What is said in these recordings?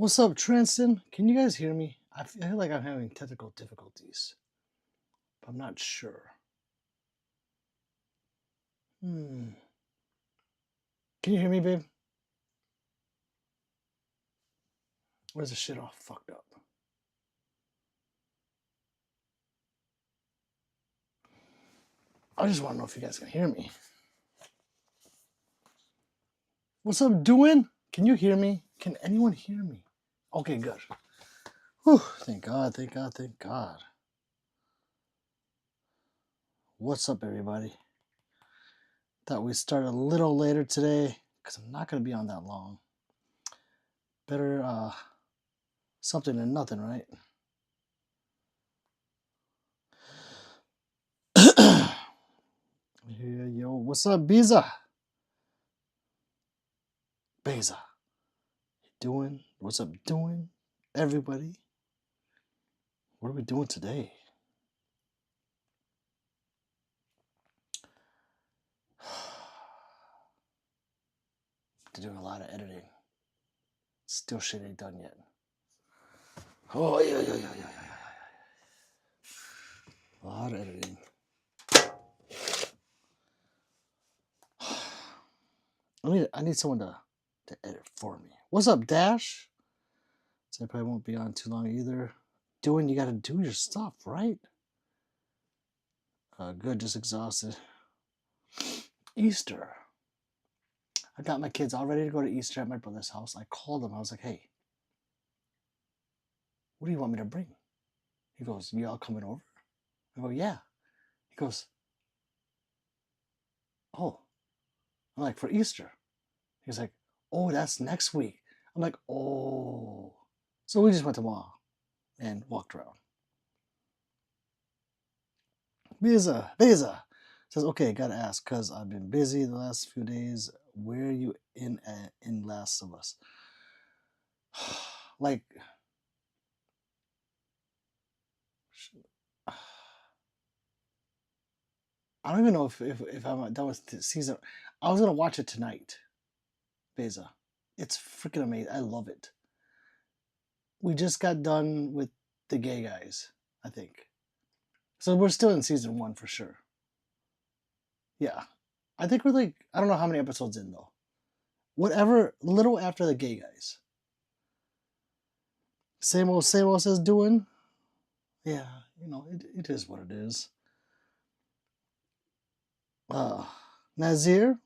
What's up, Transton? Can you guys hear me? I feel like I'm having technical difficulties, but I'm not sure. Can you hear me, babe? Where's the shit all fucked up? I just want to know if you guys can hear me. What's up, doing? Can you hear me? Can anyone hear me? Okay, good. Whew, thank God, thank God, thank God. What's up, everybody? Thought we'd start a little later today because I'm not going to be on that long. Better something than nothing, right? Yeah, yo, what's up, Biza? Beza, you doing? What's up, doing? Everybody, what are we doing today? Doing a lot of editing. Still shit ain't done yet. Oh yeah. A lot of editing. I need someone to edit for me. What's up, Dash? So I probably won't be on too long either. Doing, you gotta do your stuff, right? Good, just exhausted. Easter. I got my kids all ready to go to Easter at my brother's house. I called him. I was like, hey, what do you want me to bring? He goes, you all coming over? I go, yeah. He goes, oh. I'm like, for Easter? He's like, oh, that's next week. I'm like, oh. So we just went to mall and walked around. Beza says, okay, gotta ask, because I've been busy the last few days. Where are you in Last of Us? Like, I don't even know if I'm done with the season. I was gonna watch it tonight, Beza. It's freaking amazing. I love it. We just got done with the gay guys, I think. So we're still in season 1 for sure. Yeah. I think we're like, I don't know how many episodes in though. Whatever, little after the gay guys. Same old says doing. Yeah, you know, it is what it is. Nazir.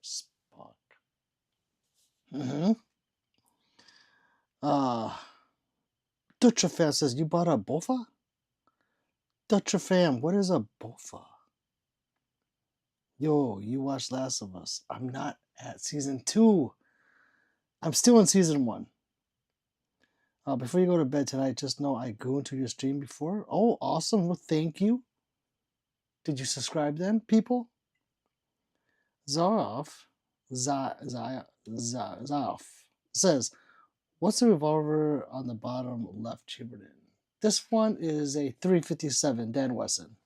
Spock. Dutrafam says, you bought a bofa? Dutrafam, what is a bofa? Yo, you watched Last of Us. I'm not at season 2. I'm still in season 1. Before you go to bed tonight, just know I go into your stream before. Oh, awesome. Well, thank you. Did you subscribe then, people? Zaroff says, what's the revolver on the bottom left chambered in? This one is a 357 Dan Wesson.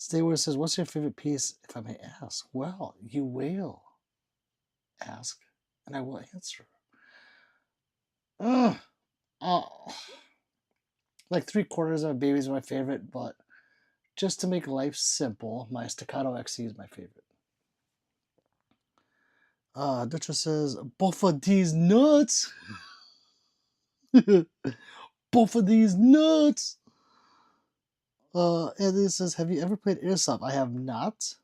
Stayward says, what's your favorite piece, if I may ask? Well, you will ask, and I will answer. Like 3/4 of Babies are my favorite, but just to make life simple, my Staccato XC is my favorite. Dutra says, both of these nuts. Both of these nuts. Anthony says, have you ever played Airsoft? I have not.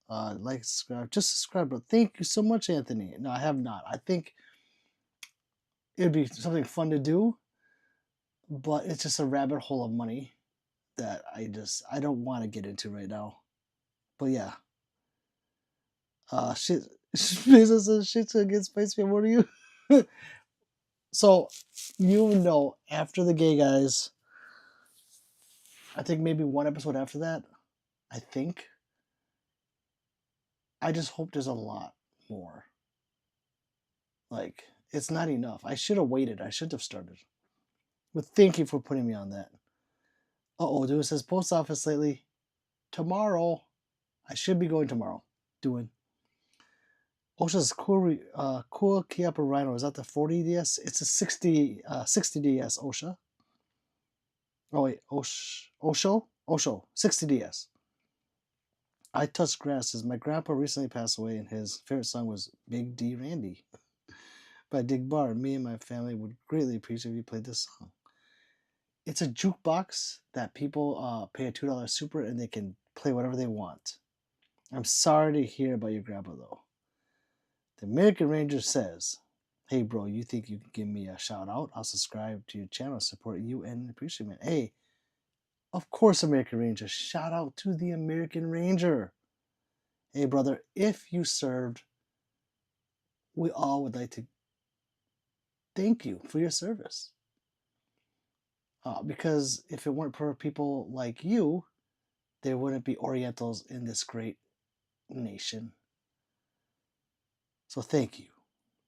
Like, subscribe. Just subscribe, bro. Thank you so much, Anthony. No, I have not. I think it'd be something fun to do, but it's just a rabbit hole of money that I don't want to get into right now. But yeah. Shit. Business says shit's gonna get spicy. What are you? So, you know, after the gay guys, I think maybe one episode after that, I think. I just hope there's a lot more. Like, it's not enough. I should have waited. I should have started. But thank you for putting me on that. Uh-oh, dude says post office lately. Tomorrow. I should be going tomorrow. Doing. Osha's cool Kiapa Rhino. Is that the 40DS? It's a 60DS Osha. Oh wait, Osho, 60DS. I touched grass. Says my grandpa recently passed away, and his favorite song was Big D Randy by Dig Bar. Me and my family would greatly appreciate if you played this song. It's a jukebox that people pay a $2 super and they can play whatever they want. I'm sorry to hear about your grandpa though. The American Ranger says, "Hey bro, you think you can give me a shout out? I'll subscribe to your channel, support you, and appreciate it." Hey, of course, American Ranger. Shout out to the American Ranger. Hey brother, if you served, we all would like to thank you for your service. Because if it weren't for people like you, there wouldn't be Orientals in this great nation. So thank you.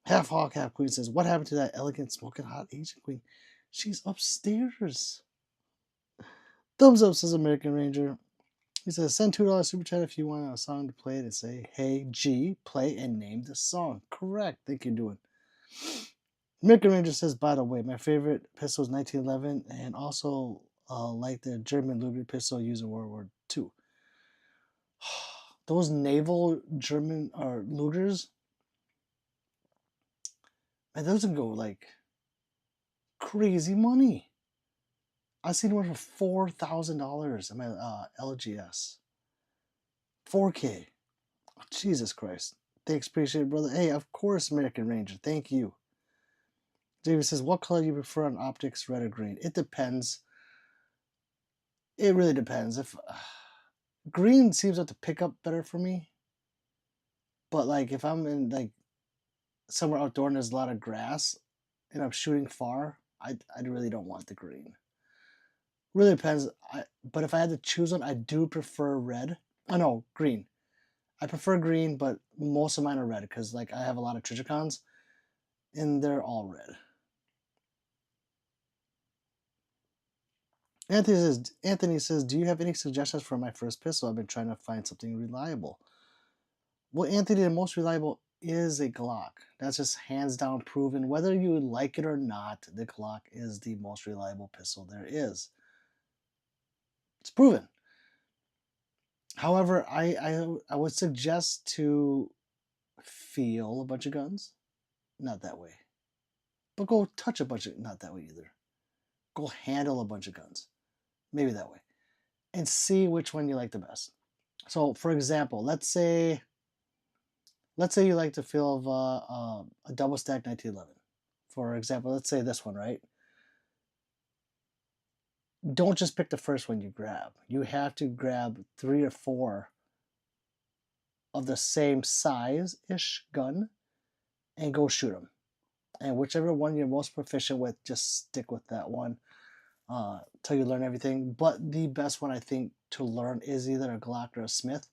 Half Hawk, Half Queen says, what happened to that elegant, smoking hot Asian queen? She's upstairs. Thumbs up, says American Ranger. He says, send $2 super chat if you want a song to play it and say, hey, G, play and name the song. Correct. Thank you, doing. American Ranger says, by the way, my favorite pistol is 1911 and also like the German Luger pistol used in World War II. Those naval German or Lugers, man, those can go like crazy money. I seen one for $4,000 in my LGS. 4K. Oh, Jesus Christ. Thanks, appreciate it, brother. Hey, of course, American Ranger. Thank you. David says, what color do you prefer on optics, red or green? It depends. It really depends. If green seems like to pick up better for me. But like if I'm in like somewhere outdoor and there's a lot of grass and I'm shooting far, I really don't want the green. Really depends. But if I had to choose one, I do prefer red. Oh no, green. I prefer green, but most of mine are red because like I have a lot of Trijicons and they're all red. Anthony says, do you have any suggestions for my first pistol? I've been trying to find something reliable. Well, Anthony, the most reliable is a Glock. That's just hands down proven. Whether you like it or not, the Glock is the most reliable pistol there is. It's proven. However, I would suggest to feel a bunch of guns. Not that way. But go touch a bunch of, not that way either. Go handle a bunch of guns. Maybe that way. And see which one you like the best. So, for example, let's say you like the feel of a double stack 1911. For example, let's say this one, right? Don't just pick the first one you grab. You have to grab 3 or 4 of the same size-ish gun and go shoot them. And whichever one you're most proficient with, just stick with that one till you learn everything. But the best one I think to learn is either a Glock or a Smith.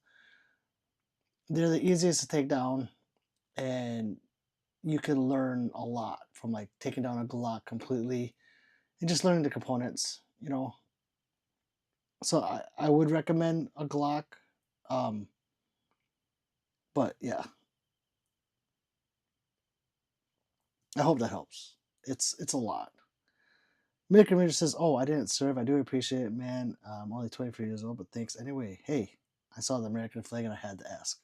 They're the easiest to take down, and you can learn a lot from like taking down a Glock completely and just learning the components, you know. So I would recommend a Glock. But yeah, I hope that helps. It's a lot. American Ranger says, "Oh, I didn't serve. I do appreciate it, man. I'm only 23 years old, but thanks anyway. Hey, I saw the American flag and I had to ask."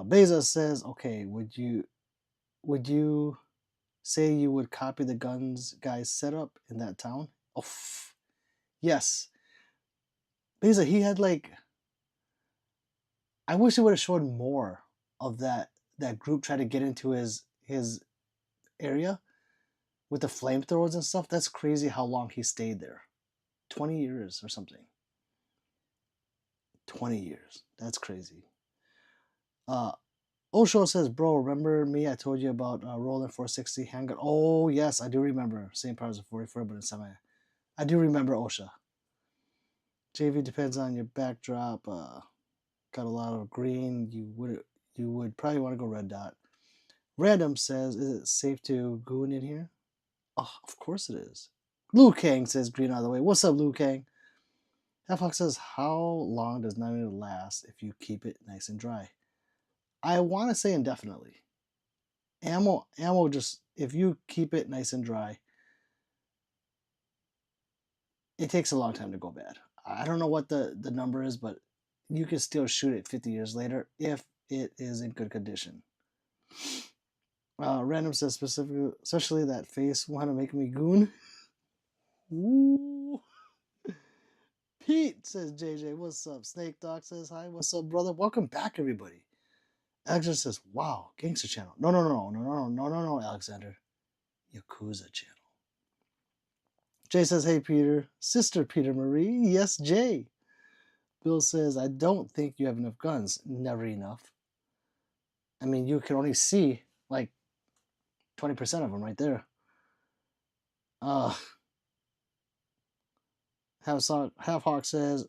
Beza says, "Okay, would you say you would copy the guns guy's setup in that town?" Oh, yes. Beza, he had like. I wish it would have showed more of that group trying to get into his area with the flamethrowers and stuff. That's crazy how long he stayed there. 20 years or something. 20 years. That's crazy. Osho says, bro, remember me? I told you about rolling 460 handgun. Oh, yes, I do remember. Same part as a 44, but in semi. I do remember OSHA. JV depends on your backdrop. Got a lot of green. You would probably want to go red dot. Random says, is it safe to goon in here? Oh, of course it is. Liu Kang says green all the way. What's up, Liu Kang? Halfhawk says, how long does 9 minutes last if you keep it nice and dry? I want to say indefinitely. Ammo just, if you keep it nice and dry, it takes a long time to go bad. I don't know what the number is, but you can still shoot it 50 years later if it is in good condition. Random says specifically, especially that face want to make me goon. Ooh. Pete says JJ, what's up? Snake Dog says hi, what's up, brother? Welcome back, everybody. Alexander says, wow, gangster channel. No, Alexander. Yakuza channel. Jay says, hey, Peter. Sister Peter Marie. Yes, Jay. Bill says, I don't think you have enough guns. Never enough. I mean, you can only see like 20% of them right there. Half Hawk says,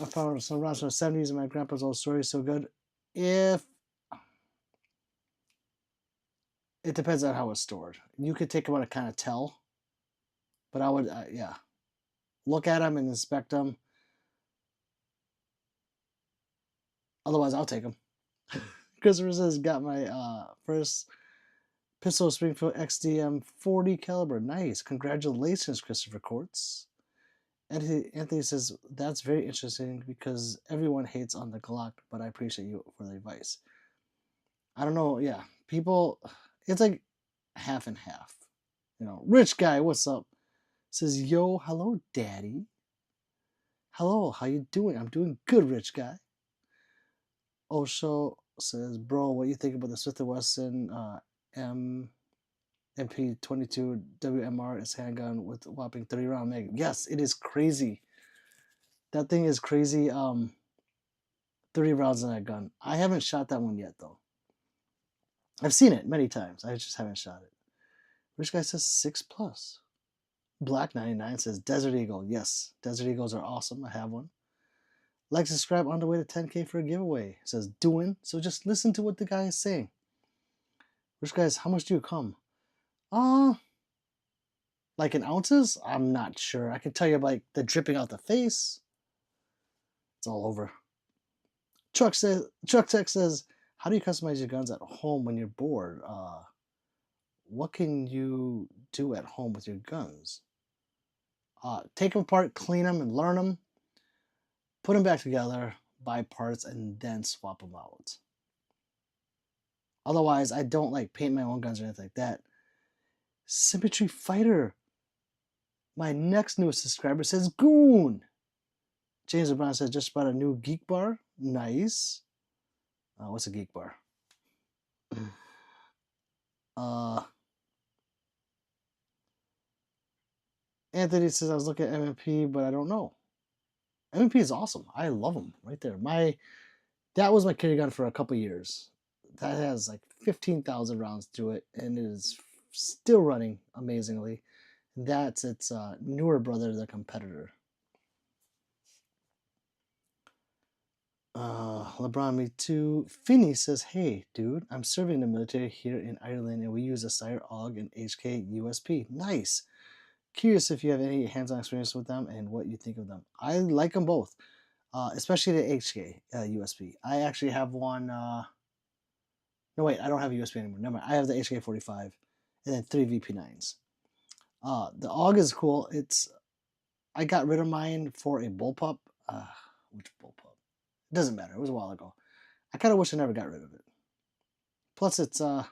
I found some rounds from the 70s and my grandpa's old story is so good. If it depends on how it's stored. You could take them out and kind of tell. But I would, yeah. Look at them and inspect them. Otherwise, I'll take them. Christopher says, got my first pistol Springfield XDM 40 caliber. Nice. Congratulations, Christopher Courts. Anthony says, that's very interesting because everyone hates on the Glock, but I appreciate you for the advice. I don't know. Yeah. People, it's like half and half. You know, rich guy, what's up? Says, yo, hello, daddy. Hello, how you doing? I'm doing good, rich guy. Osho says, bro, what you think about the Smith & Wesson MP22 WMR is handgun with a whopping 30 round mag? Yes, it is crazy. That thing is crazy. 30 rounds in that gun. I haven't shot that one yet, though. I've seen it many times. I just haven't shot it. Rich guy says 6+. Black 99 says Desert Eagle. Yes, Desert Eagles are awesome. I have one. Like, subscribe on the way to 10K for a giveaway. Says doing. So just listen to what the guy is saying. Rich guys, how much do you come? Like in ounces? I'm not sure. I can tell you like the dripping out the face. It's all over. Truck Tech says, how do you customize your guns at home when you're bored? What can you do at home with your guns? Take them apart, clean them, and learn them. Put them back together, buy parts, and then swap them out. Otherwise, I don't like paint my own guns or anything like that. Symmetry Fighter. My next newest subscriber says Goon. James Brown says just bought a new Geek Bar. Nice. What's a Geek Bar? Anthony says I was looking at MMP, but I don't know. MMP is awesome. I love them right there. That was my carry gun for a couple years. That has like 15,000 rounds to it, and it is still running amazingly. That's its newer brother, the Competitor. LeBron Me Too. Finney says, hey, dude, I'm serving in the military here in Ireland, and we use a Sire AUG and HK USP. Nice. Curious if you have any hands-on experience with them and what you think of them. I like them both, especially the HK USP. I actually have one. No, wait, I don't have a USP anymore. Never mind. I have the HK 45 and then 3 VP9s. The AUG is cool. I got rid of mine for a bullpup. Which bullpup? It doesn't matter. It was a while ago. I kind of wish I never got rid of it. Plus, it's the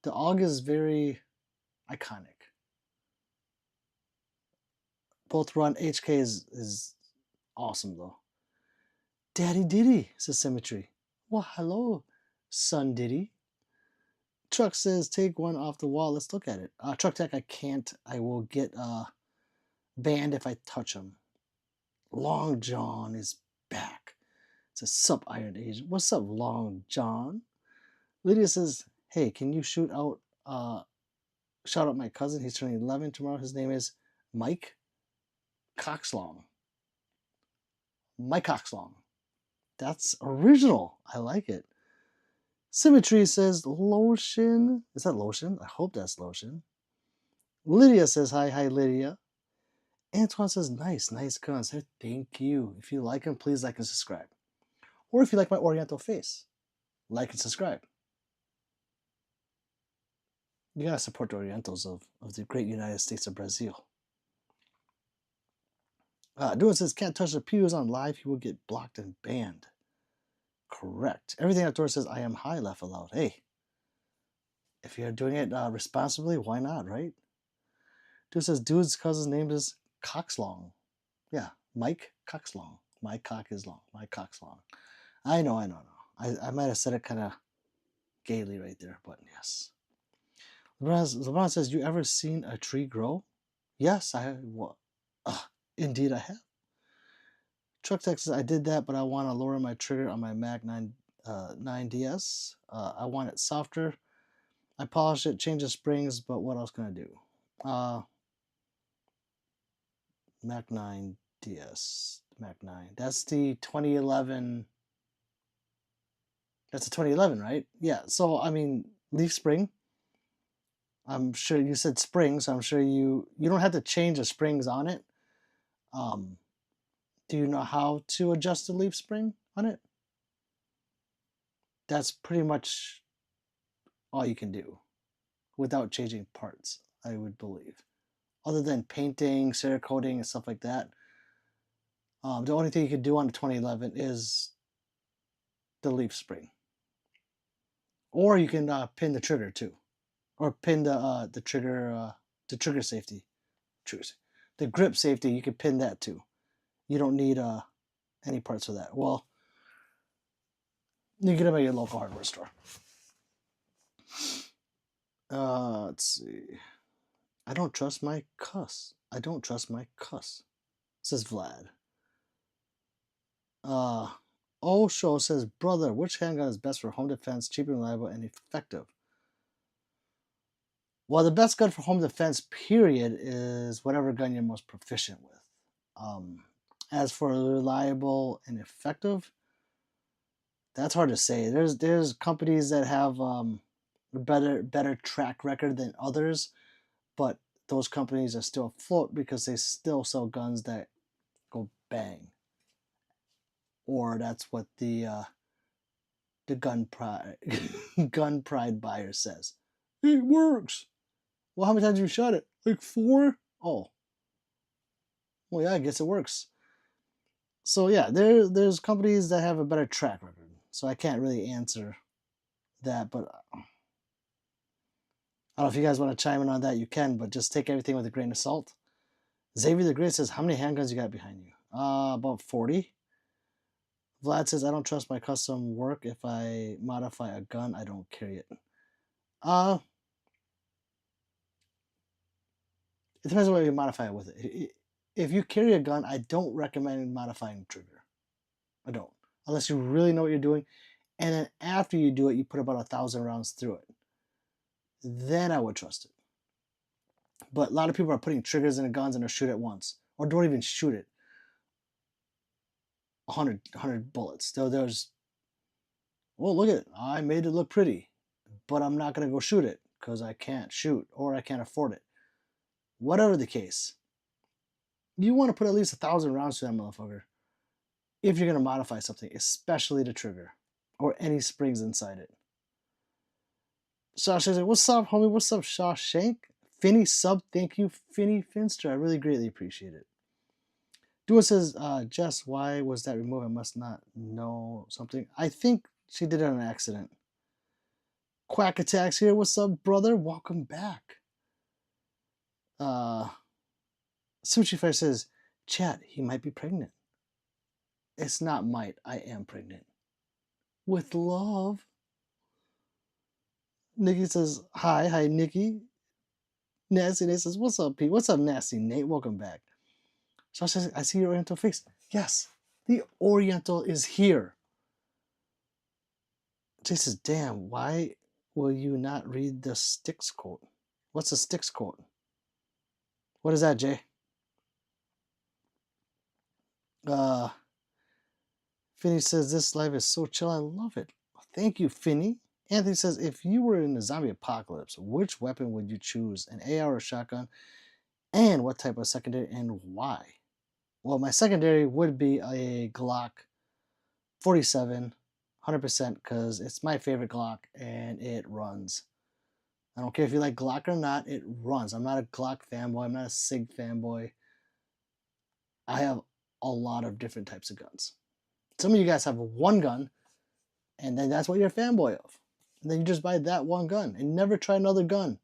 AUG is very iconic. Both run. HK is awesome though. Daddy Diddy says Symmetry. Well, hello, son Diddy. Truck says take one off the wall. Let's look at it. Truck Tech, I can't. I will get banned if I touch him. Long John is back. It's a sup Iron Agent. What's up, Long John? Lydia says, hey, can you shout out my cousin? He's turning 11 tomorrow. His name is Mike Coxlong. Mike Coxlong. That's original. I like it. Symmetry says lotion. Is that lotion? I hope that's lotion. Lydia says hi Lydia. Antoine says nice guns. Thank you. If you like them, please like and subscribe. Or if you like my Oriental face, like and subscribe. You gotta support the Orientals of the great United States of Brazil. Doing says can't touch the pews on live, he will get blocked and banned. Correct. Everything outdoors says I am high, laugh aloud. Hey, if you're doing it responsibly, why not, right? Dude says dude's cousin's name is Coxlong. Yeah, Mike Coxlong. My cock is long. My cock's long. I know. I might have said it kind of gaily right there, but yes. LeBron says, you ever seen a tree grow? Yes, indeed I have. Truck Texas, I did that, but I want to lower my trigger on my Mag 9DS. I want it softer. I polished it, changed the springs, but what else can I do? Mac 9 DS, Mac 9. That's the 2011. That's a 2011, right? Yeah. So I mean, leaf spring. I'm sure you said spring, so I'm sure you don't have to change the springs on it. Do you know how to adjust the leaf spring on it? That's pretty much all you can do without changing parts, I would believe. Other than painting, Cerakoting, and stuff like that. The only thing you can do on the 2011 is the leaf spring. Or you can pin the trigger too. Or pin the trigger safety. The grip safety, you can pin that too. You don't need any parts for that. Well, you get them at your local hardware store. Let's see. I don't trust my cuss. Says Vlad. Show says, brother, which handgun is best for home defense, cheap and reliable, and effective? Well, the best gun for home defense, period, is whatever gun you're most proficient with. As for reliable and effective, that's hard to say. There's companies that have a better track record than others, but those companies are still afloat because they still sell guns that go bang. Or that's what the gun pride buyer says. It works. Well, how many times have you shot it? Like 4? Oh. Well, yeah, I guess it works. So yeah, there's companies that have a better track record. So I can't really answer that, but I don't know if you guys want to chime in on that, you can, but just take everything with a grain of salt. Xavier the Great says, how many handguns you got behind you? About 40. Vlad says, I don't trust my custom work. If I modify a gun, I don't carry it. It depends on what you modify it with. If you carry a gun, I don't recommend modifying the trigger. I don't. Unless you really know what you're doing. And then after you do it, you put about 1,000 rounds through it. Then I would trust it. But a lot of people are putting triggers in the guns and they'll shoot it once. Or don't even shoot it. 100 bullets. There's, well, look at it. I made it look pretty. But I'm not going to go shoot it because I can't shoot or I can't afford it. Whatever the case, you want to put at least 1,000 rounds to that motherfucker if you're going to modify something, especially the trigger or any springs inside it. Josh says, what's up, homie? What's up, Shawshank? Finny sub, thank you, Finny Finster. I really greatly appreciate it. Dua says, Jess, why was that removed? I must not know something. I think she did it on accident. Quack Attacks here. What's up, brother? Welcome back. Sushi Fire says, chat, he might be pregnant. It's not might. I am pregnant. With love. Nikki says, hi, Nikki. Nasty Nate says, what's up, Pete? What's up, Nasty Nate? Welcome back. Josh says, I see your Oriental face. Yes, the Oriental is here. Jay says, damn, why will you not read the Styx quote? What's the Styx quote? What is that, Jay? Finny says, this life is so chill. I love it. Thank you, Finny. Anthony says, if you were in the zombie apocalypse, which weapon would you choose? An AR or a shotgun? And what type of secondary and why? Well, my secondary would be a Glock 47 100% because it's my favorite Glock and it runs. I don't care if you like Glock or not, it runs. I'm not a Glock fanboy. I'm not a SIG fanboy. I have a lot of different types of guns. Some of you guys have one gun, and then that's what you're a fanboy of. And then you just buy that one gun and never try another gun.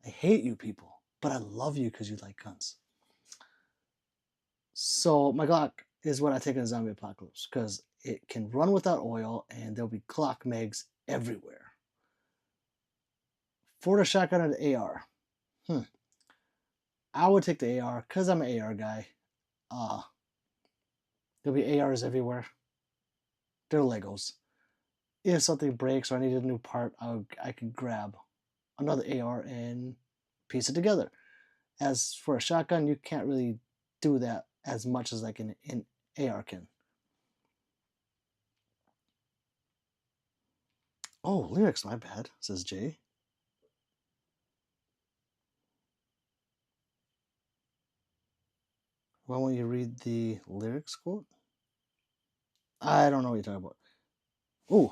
I hate you people, but I love you because you like guns. So my Glock is what I take in a zombie apocalypse because it can run without oil and there'll be Glock mags everywhere. For the shotgun or the AR, I would take the AR because I'm an AR guy. There'll be ARs everywhere. They're Legos. If something breaks or I need a new part, I can grab another AR and piece it together. As for a shotgun, you can't really do that as much as like an AR can. Oh, lyrics, my bad, says Jay. Why won't you read the lyrics quote? I don't know what you're talking about. Ooh.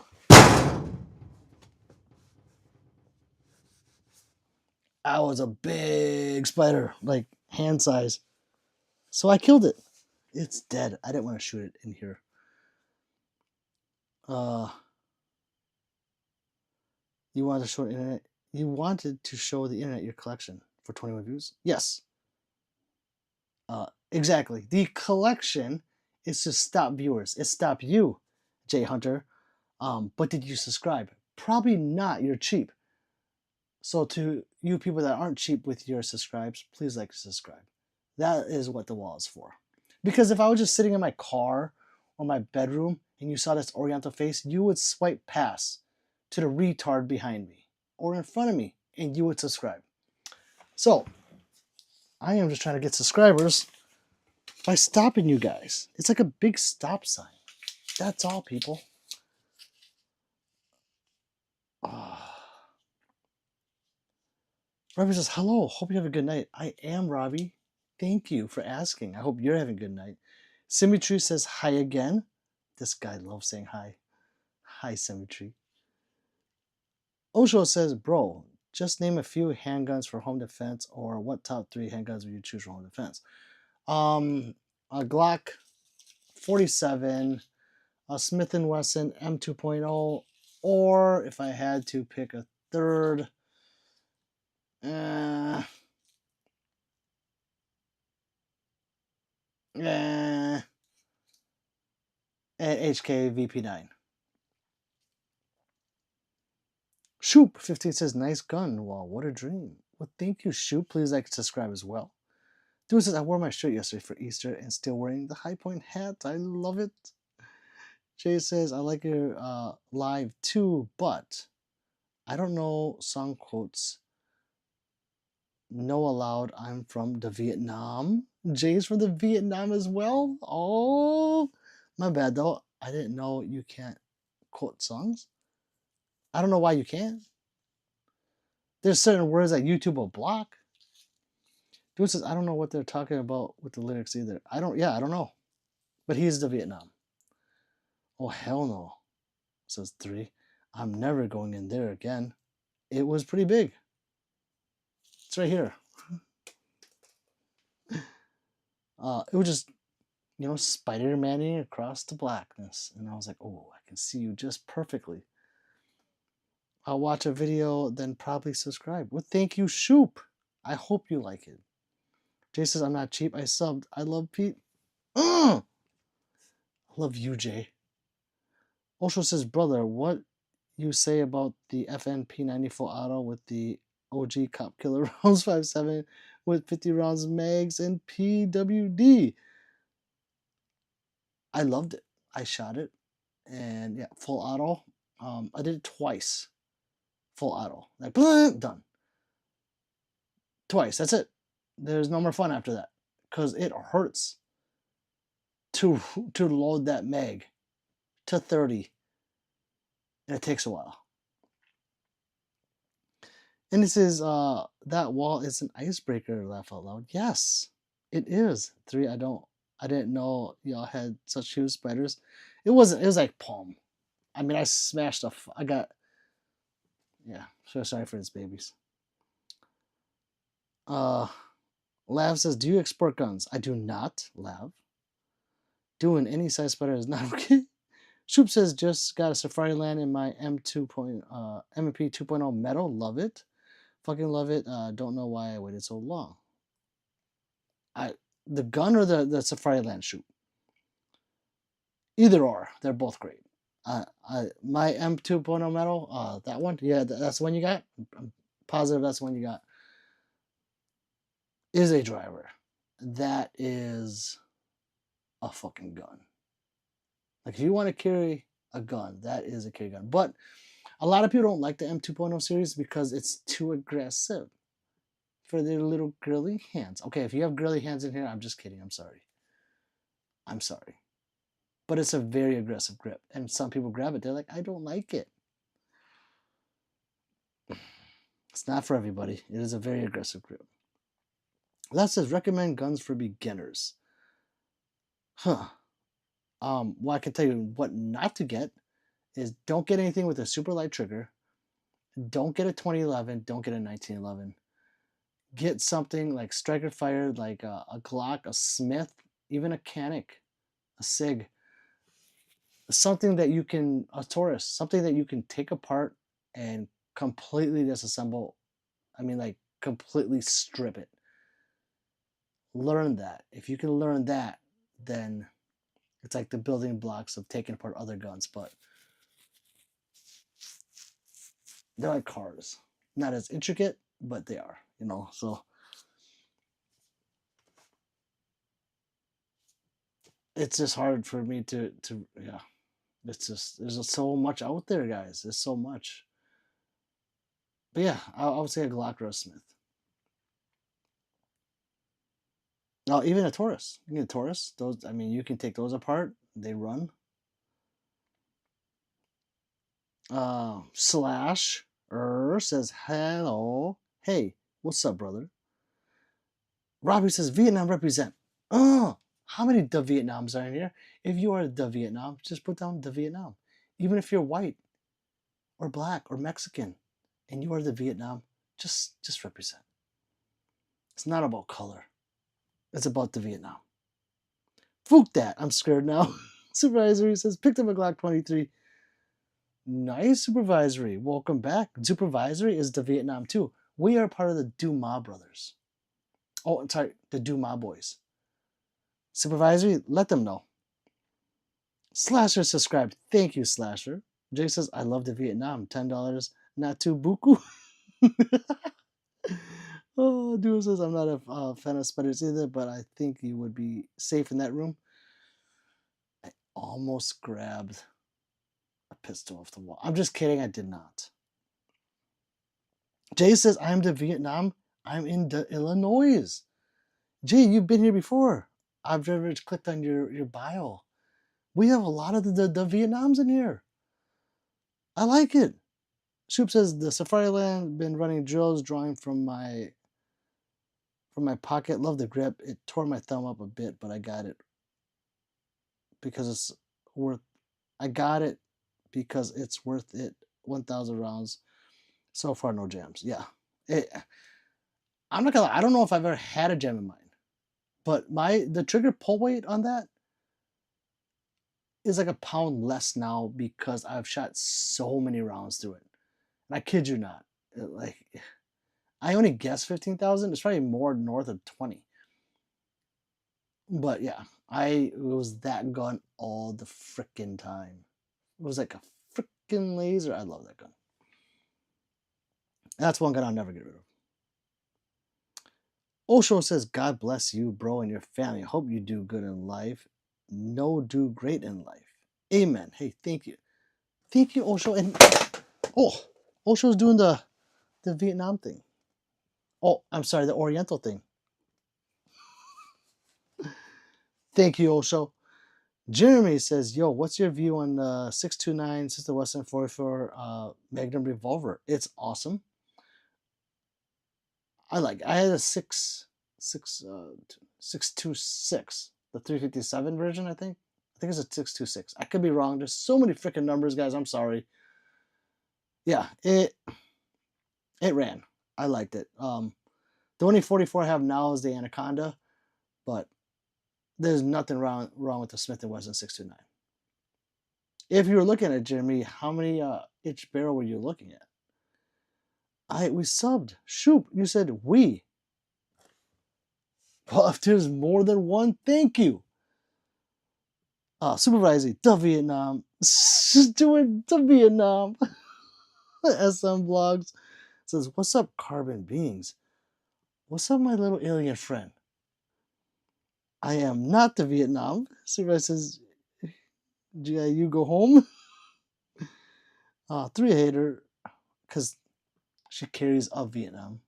That was a big spider, like hand size. So I killed it. It's dead. I didn't want to shoot it in here. You wanted to show the internet. You wanted to show the internet your collection for 21 views? Yes. Exactly. The collection is to stop viewers. It stopped you, Jay Hunter. But did you subscribe? Probably not. You're cheap. So to you people that aren't cheap with your subscribes, please like to subscribe. That is what the wall is for. Because if I was just sitting in my car or my bedroom and you saw this Oriental face, you would swipe past to the retard behind me or in front of me and you would subscribe. So I am just trying to get subscribers by stopping you guys. It's like a big stop sign. That's all, people. Robbie says, hello, hope you have a good night. I am, Robbie. Thank you for asking. I hope you're having a good night. Symmetry says hi again. This guy loves saying hi. Hi, Symmetry. Osho says, bro, just name a few handguns for home defense, or what top 3 handguns would you choose for home defense? A Glock 47, a Smith & Wesson M2.0, or if I had to pick a third, an HK VP9. Shoop15 says, nice gun. Wow, what a dream. Well, thank you, Shoop. Please like and subscribe as well. Dude says, I wore my shirt yesterday for Easter and still wearing the high point hat. I love it. Jay says, I like your live too, but I don't know song quotes. No allowed. I'm from the Vietnam. Jay's from the Vietnam as well. Oh, my bad though. I didn't know you can't quote songs. I don't know why you can't. There's certain words that YouTube will block. Dude says, I don't know what they're talking about with the lyrics either. I don't know. But he's the Vietnam. Oh, hell no, says 3. I'm never going in there again. It was pretty big. It's right here. It was just, Spider-Man-ing across the blackness. And I was like, oh, I can see you just perfectly. I'll watch a video, then probably subscribe. Well, thank you, Shoop. I hope you like it. Jay says, I'm not cheap. I subbed. I love Pete. I love you, Jay. Osho says, brother, what you say about the FNP94 auto with the OG Cop Killer rounds 5.7 with 50 rounds mags and PWD? I loved it. I shot it. And yeah, full auto. I did it twice. Full auto. Like, done. Twice. That's it. There's no more fun after that. Because it hurts to load that mag to 30. And it takes a while. And this is, that wall is an icebreaker, laugh out loud. Yes, it is. 3, I didn't know y'all had such huge spiders. It was like palm. I mean, I smashed I got, yeah, so sorry for his babies. Lav says, do you export guns? I do not, Lav. Doing any size spreader is not okay. Shoop says, just got a Safari Land in my M2. MP 2.0 metal. Love it. Fucking love it. Don't know why I waited so long. The gun or the Safari Land Shoop? Either or. They're both great. My M2.0 metal, that one, yeah, that's the one you got. I'm positive that's the one you got. Is a driver. That is a fucking gun. Like, if you want to carry a gun, that is a carry gun. But a lot of people don't like the M2.0 series because it's too aggressive for their little girly hands. Okay, if you have girly hands in here, I'm just kidding. I'm sorry. I'm sorry. But it's a very aggressive grip. And some people grab it. They're like, I don't like it. It's not for everybody. It is a very aggressive grip. That says, recommend guns for beginners. Huh. Well, I can tell you what not to get is don't get anything with a super light trigger. Don't get a 2011. Don't get a 1911. Get something like striker fired, like a Glock, a Smith, even a Canic, a Sig. Something that you can, a Taurus, something that you can take apart and completely disassemble. I mean, like, completely strip it. Learn that. If you can learn that, then it's like the building blocks of taking apart other guns, but they're like cars. Not as intricate, but they are, so it's just hard for me to yeah. It's just, there's just so much out there, guys. There's so much. But yeah, I would say a Glock or a Smith. Oh, even a Taurus. You can get a Taurus. Those, I mean, you can take those apart. They run. Slash says hello. Hey, what's up, brother? Robbie says Vietnam represent. Oh, how many the Vietnams are in here? If you are the Vietnam, just put down the Vietnam. Even if you're white or black or Mexican and you are the Vietnam, just represent. It's not about color. It's about the Vietnam. Fook that. I'm scared now. Supervisory says, picked up a Glock 23. Nice, Supervisory. Welcome back. Supervisory is the Vietnam too. We are part of the Dumas brothers. Oh, I'm sorry, the Dumas boys. Supervisory, let them know. Slasher subscribed. Thank you, Slasher. Jay says, I love the Vietnam. $10, not too buku. Oh, Duo says, I'm not a fan of spiders either, but I think you would be safe in that room. I almost grabbed a pistol off the wall. I'm just kidding. I did not. Jay says, I'm the Vietnam. I'm in the Illinois. Jay, you've been here before. I've never clicked on your bio. We have a lot of the Vietnams in here. I like it. Shoop says, the Safari Land been running drills, drawing from my pocket. Love the grip. It tore my thumb up a bit, but I got it because it's worth. I got it because it's worth it. 1,000 rounds. So far, no jams. Yeah. I'm not gonna lie, I don't know if I've ever had a jam in mine, but the trigger pull weight on that is like a pound less now because I've shot so many rounds through it. And I kid you not. I only guessed 15,000. It's probably more north of 20. But yeah, it was that gun all the freaking time. It was like a freaking laser. I love that gun. That's one gun I'll never get rid of. Osho says, God bless you, bro, and your family. Hope you do good in life. No, do great in life. Amen. Hey, thank you. Thank you, Osho. And Osho's doing the Vietnam thing. Oh, I'm sorry, the Oriental thing. Thank you, Osho. Jeremy says, yo, what's your view on the 629 Sister Wesson 44 Magnum revolver? It's awesome. I had a 626, the 357 version, I think. think it's a 626. I could be wrong. There's so many freaking numbers, guys. I'm sorry. Yeah, it ran. I liked it. The only 44 I have now is the Anaconda, but there's nothing wrong with the Smith & Wesson 629. If you were looking at Jeremy, how many inch barrel were you looking at? We subbed. Shoop, you said we. Well, if there's more than one, thank you. Supervising the Vietnam. Doing the Vietnam. SM Vlogs says, "What's up, carbon beings? What's up, my little alien friend? I am not the Vietnam." Supervisor says, "You go home." 3 hater, because she carries a Vietnam.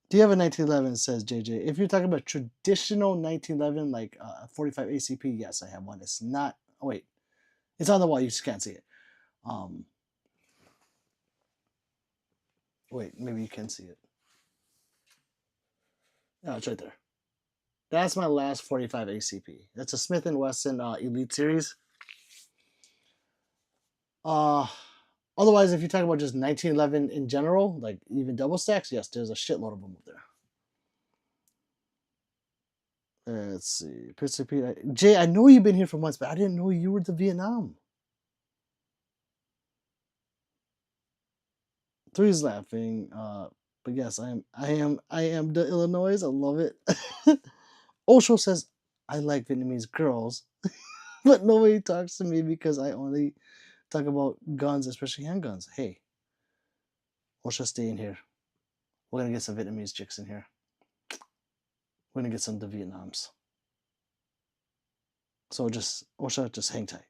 Do you have a 1911? Says JJ. If you're talking about traditional 1911, like 45 ACP, yes, I have one. It's not. Oh wait, it's on the wall. You just can't see it. Wait, maybe you can see it. No, it's right there. That's my last 45 ACP. That's a Smith & Wesson Elite Series. Otherwise, if you talk about just 1911 in general, like even double stacks, yes, there's a shitload of them up there. Let's see. Jay, I know you've been here for months, but I didn't know you were the Vietnam. 3's laughing. But yes, I am the Illinois. I love it. Osho says, "I like Vietnamese girls, but nobody talks to me because I only talk about guns, especially handguns." Hey, Osho, stay in here. We're gonna get some Vietnamese chicks in here. We're gonna get some of the Vietnams. So Osho, just hang tight.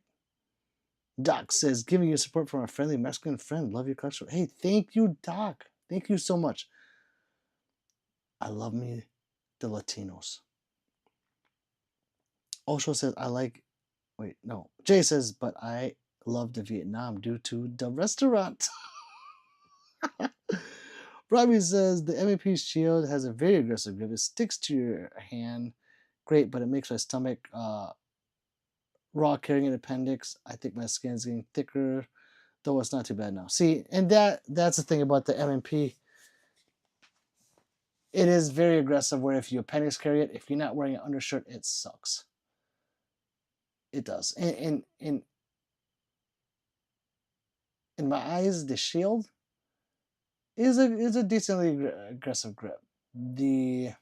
Doc says, "Giving you support from a friendly Mexican friend. Love your collection." Hey, thank you, Doc. Thank you so much. I love me the Latinos. Osho says, "I like." Wait, no. Jay says, "But I love the Vietnam due to the restaurant." Robbie says, "The M&P shield has a very aggressive grip. It sticks to your hand. Great, but it makes my stomach raw carrying an appendix. I think my skin is getting thicker, though it's not too bad now." See, and that's the thing about the M&P. It is very aggressive where if you appendix carry it, if you're not wearing an undershirt, it sucks. It does. In my eyes, the shield is a decently aggressive grip. The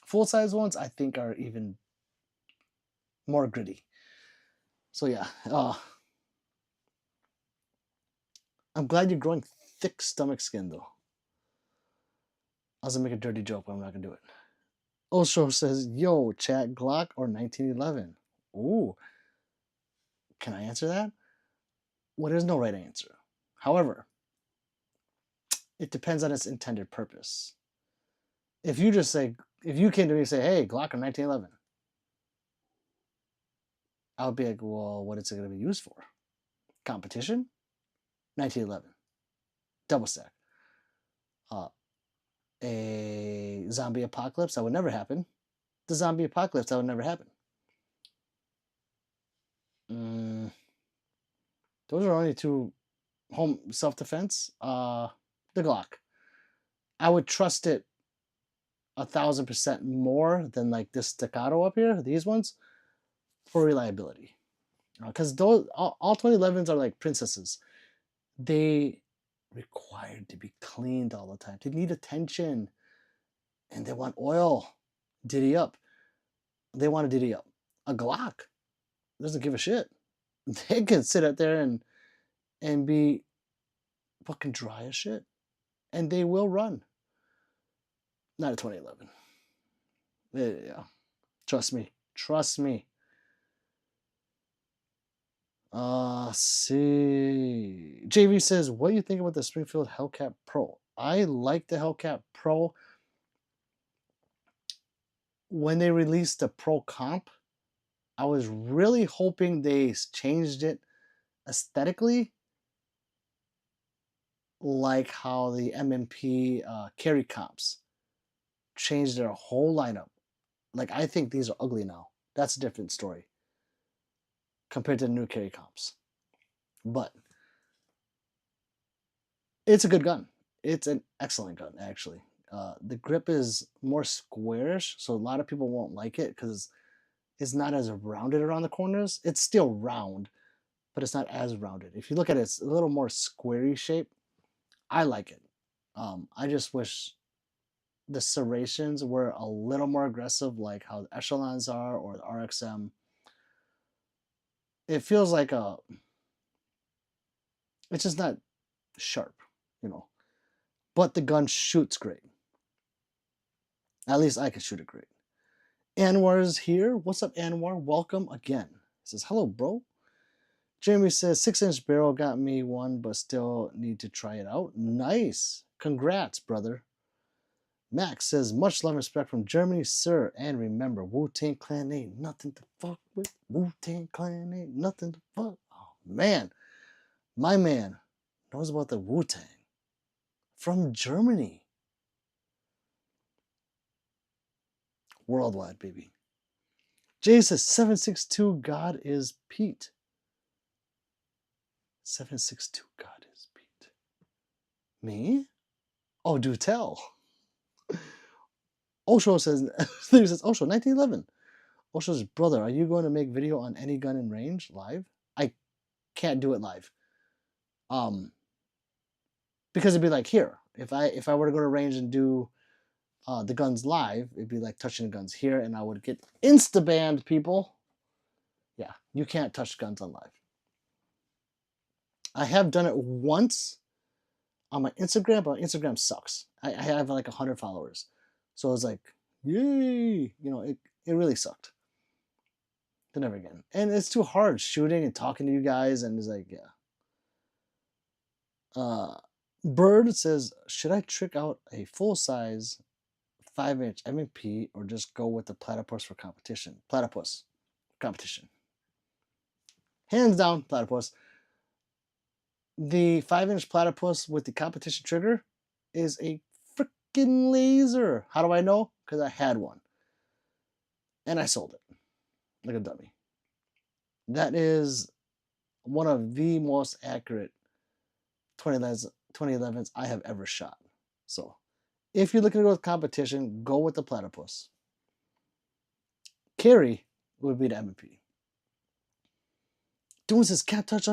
full-size ones, I think, are even more gritty. So yeah, I'm glad you're growing thick stomach skin, though. I was gonna make a dirty joke, but I'm not gonna do it. Osho says, "Yo, chat, Glock or 1911?" Ooh, can I answer that? Well, there's no right answer. However, it depends on its intended purpose. If you came to me and say, "Hey, Glock or 1911," I would be like, "Well, what is it going to be used for? Competition? 1911. Double stack. A zombie apocalypse? That would never happen. The zombie apocalypse? That would never happen." Those are only 2 home self-defense. The Glock. I would trust it 1,000% more than like this staccato up here, these ones, for reliability. Because those all 2011s are like princesses. They required to be cleaned all the time. They need attention, and they want oil. Diddy up. They want to diddy up. A Glock doesn't give a shit. They can sit out there and be fucking dry as shit, and they will run. Not a 2011. Yeah, trust me. See. JV says, "What do you think about the Springfield Hellcat Pro?" I like the Hellcat Pro. When they released the Pro Comp, I was really hoping they changed it aesthetically, like how the M&P carry comps changed their whole lineup. Like, I think these are ugly now. That's a different story compared to the new carry comps. But it's a good gun. It's an excellent gun, actually. The grip is more squarish, so a lot of people won't like it because it's not as rounded around the corners. It's still round, but it's not as rounded. If you look at it, it's a little more squarey shape. I like it. I just wish the serrations were a little more aggressive, like how the echelons are or the RXM. It feels like it's just not sharp, you know. But the gun shoots great. At least I can shoot it great. Anwar is here. What's up, Anwar? Welcome again. He says, hello, bro. Jeremy says, 6-inch barrel got me one, but still need to try it out. Nice. Congrats, brother. Max says, much love and respect from Germany, sir. And remember, Wu-Tang Clan ain't nothing to fuck with. Wu-Tang Clan ain't nothing to fuck. Oh, man. My man knows about the Wu-Tang. From Germany. Worldwide, baby. Jay says, 762, God is Pete. 762, God is Pete. Me? Oh, do tell. Osho says, Osho, 1911. Osho's brother, are you going to make video on any gun in range live? I can't do it live. Because it'd be like here. If I were to go to range and do the guns live, it'd be like touching the guns here, and I would get insta-banned, people. Yeah, you can't touch guns on live. I have done it once on my Instagram, but Instagram sucks. I have like 100 followers. So it's like, yay! You know, it really sucked. Then never again. And it's too hard shooting and talking to you guys, and it's like, yeah. Bird says, should I trick out a full-size 5-inch M&P or just go with the platypus for competition? Platypus. Competition. Hands down, platypus. The 5-inch platypus with the competition trigger is a freaking laser. How do I know? Because I had one. And I sold it. Like a dummy. That is one of the most accurate 2011s I have ever shot. So, if you're looking to go with competition, go with the platypus. Carry would be the M&P. Doom says, can't touch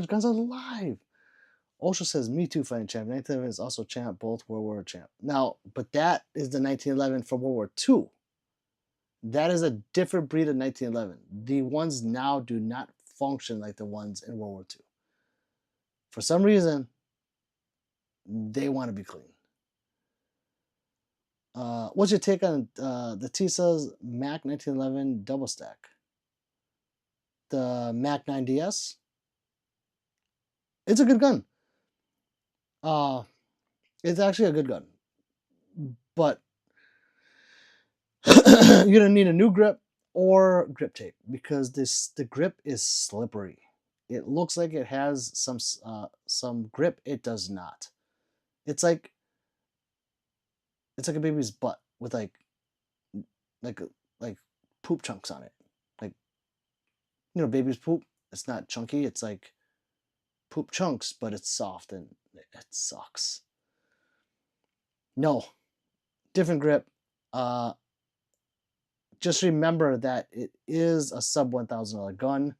guns alive. Osho says, me too, fighting champ. 1911 is also champ, both World War champ. Now, but that is the 1911 from World War II. That is a different breed of 1911. The ones now do not function like the ones in World War II. For some reason, they want to be clean. What's your take on the TISA's Mac 1911 double stack? The Mac 9DS? It's a good gun. It's actually a good gun. But you're gonna need a new grip or grip tape because the grip is slippery. It looks like it has some grip. It does not. It's like a baby's butt with like poop chunks on it. Like, you know, baby's poop. It's not chunky. It's like poop chunks, but it's soft and it sucks. No, different grip. Just remember that it is a sub $1,000 gun.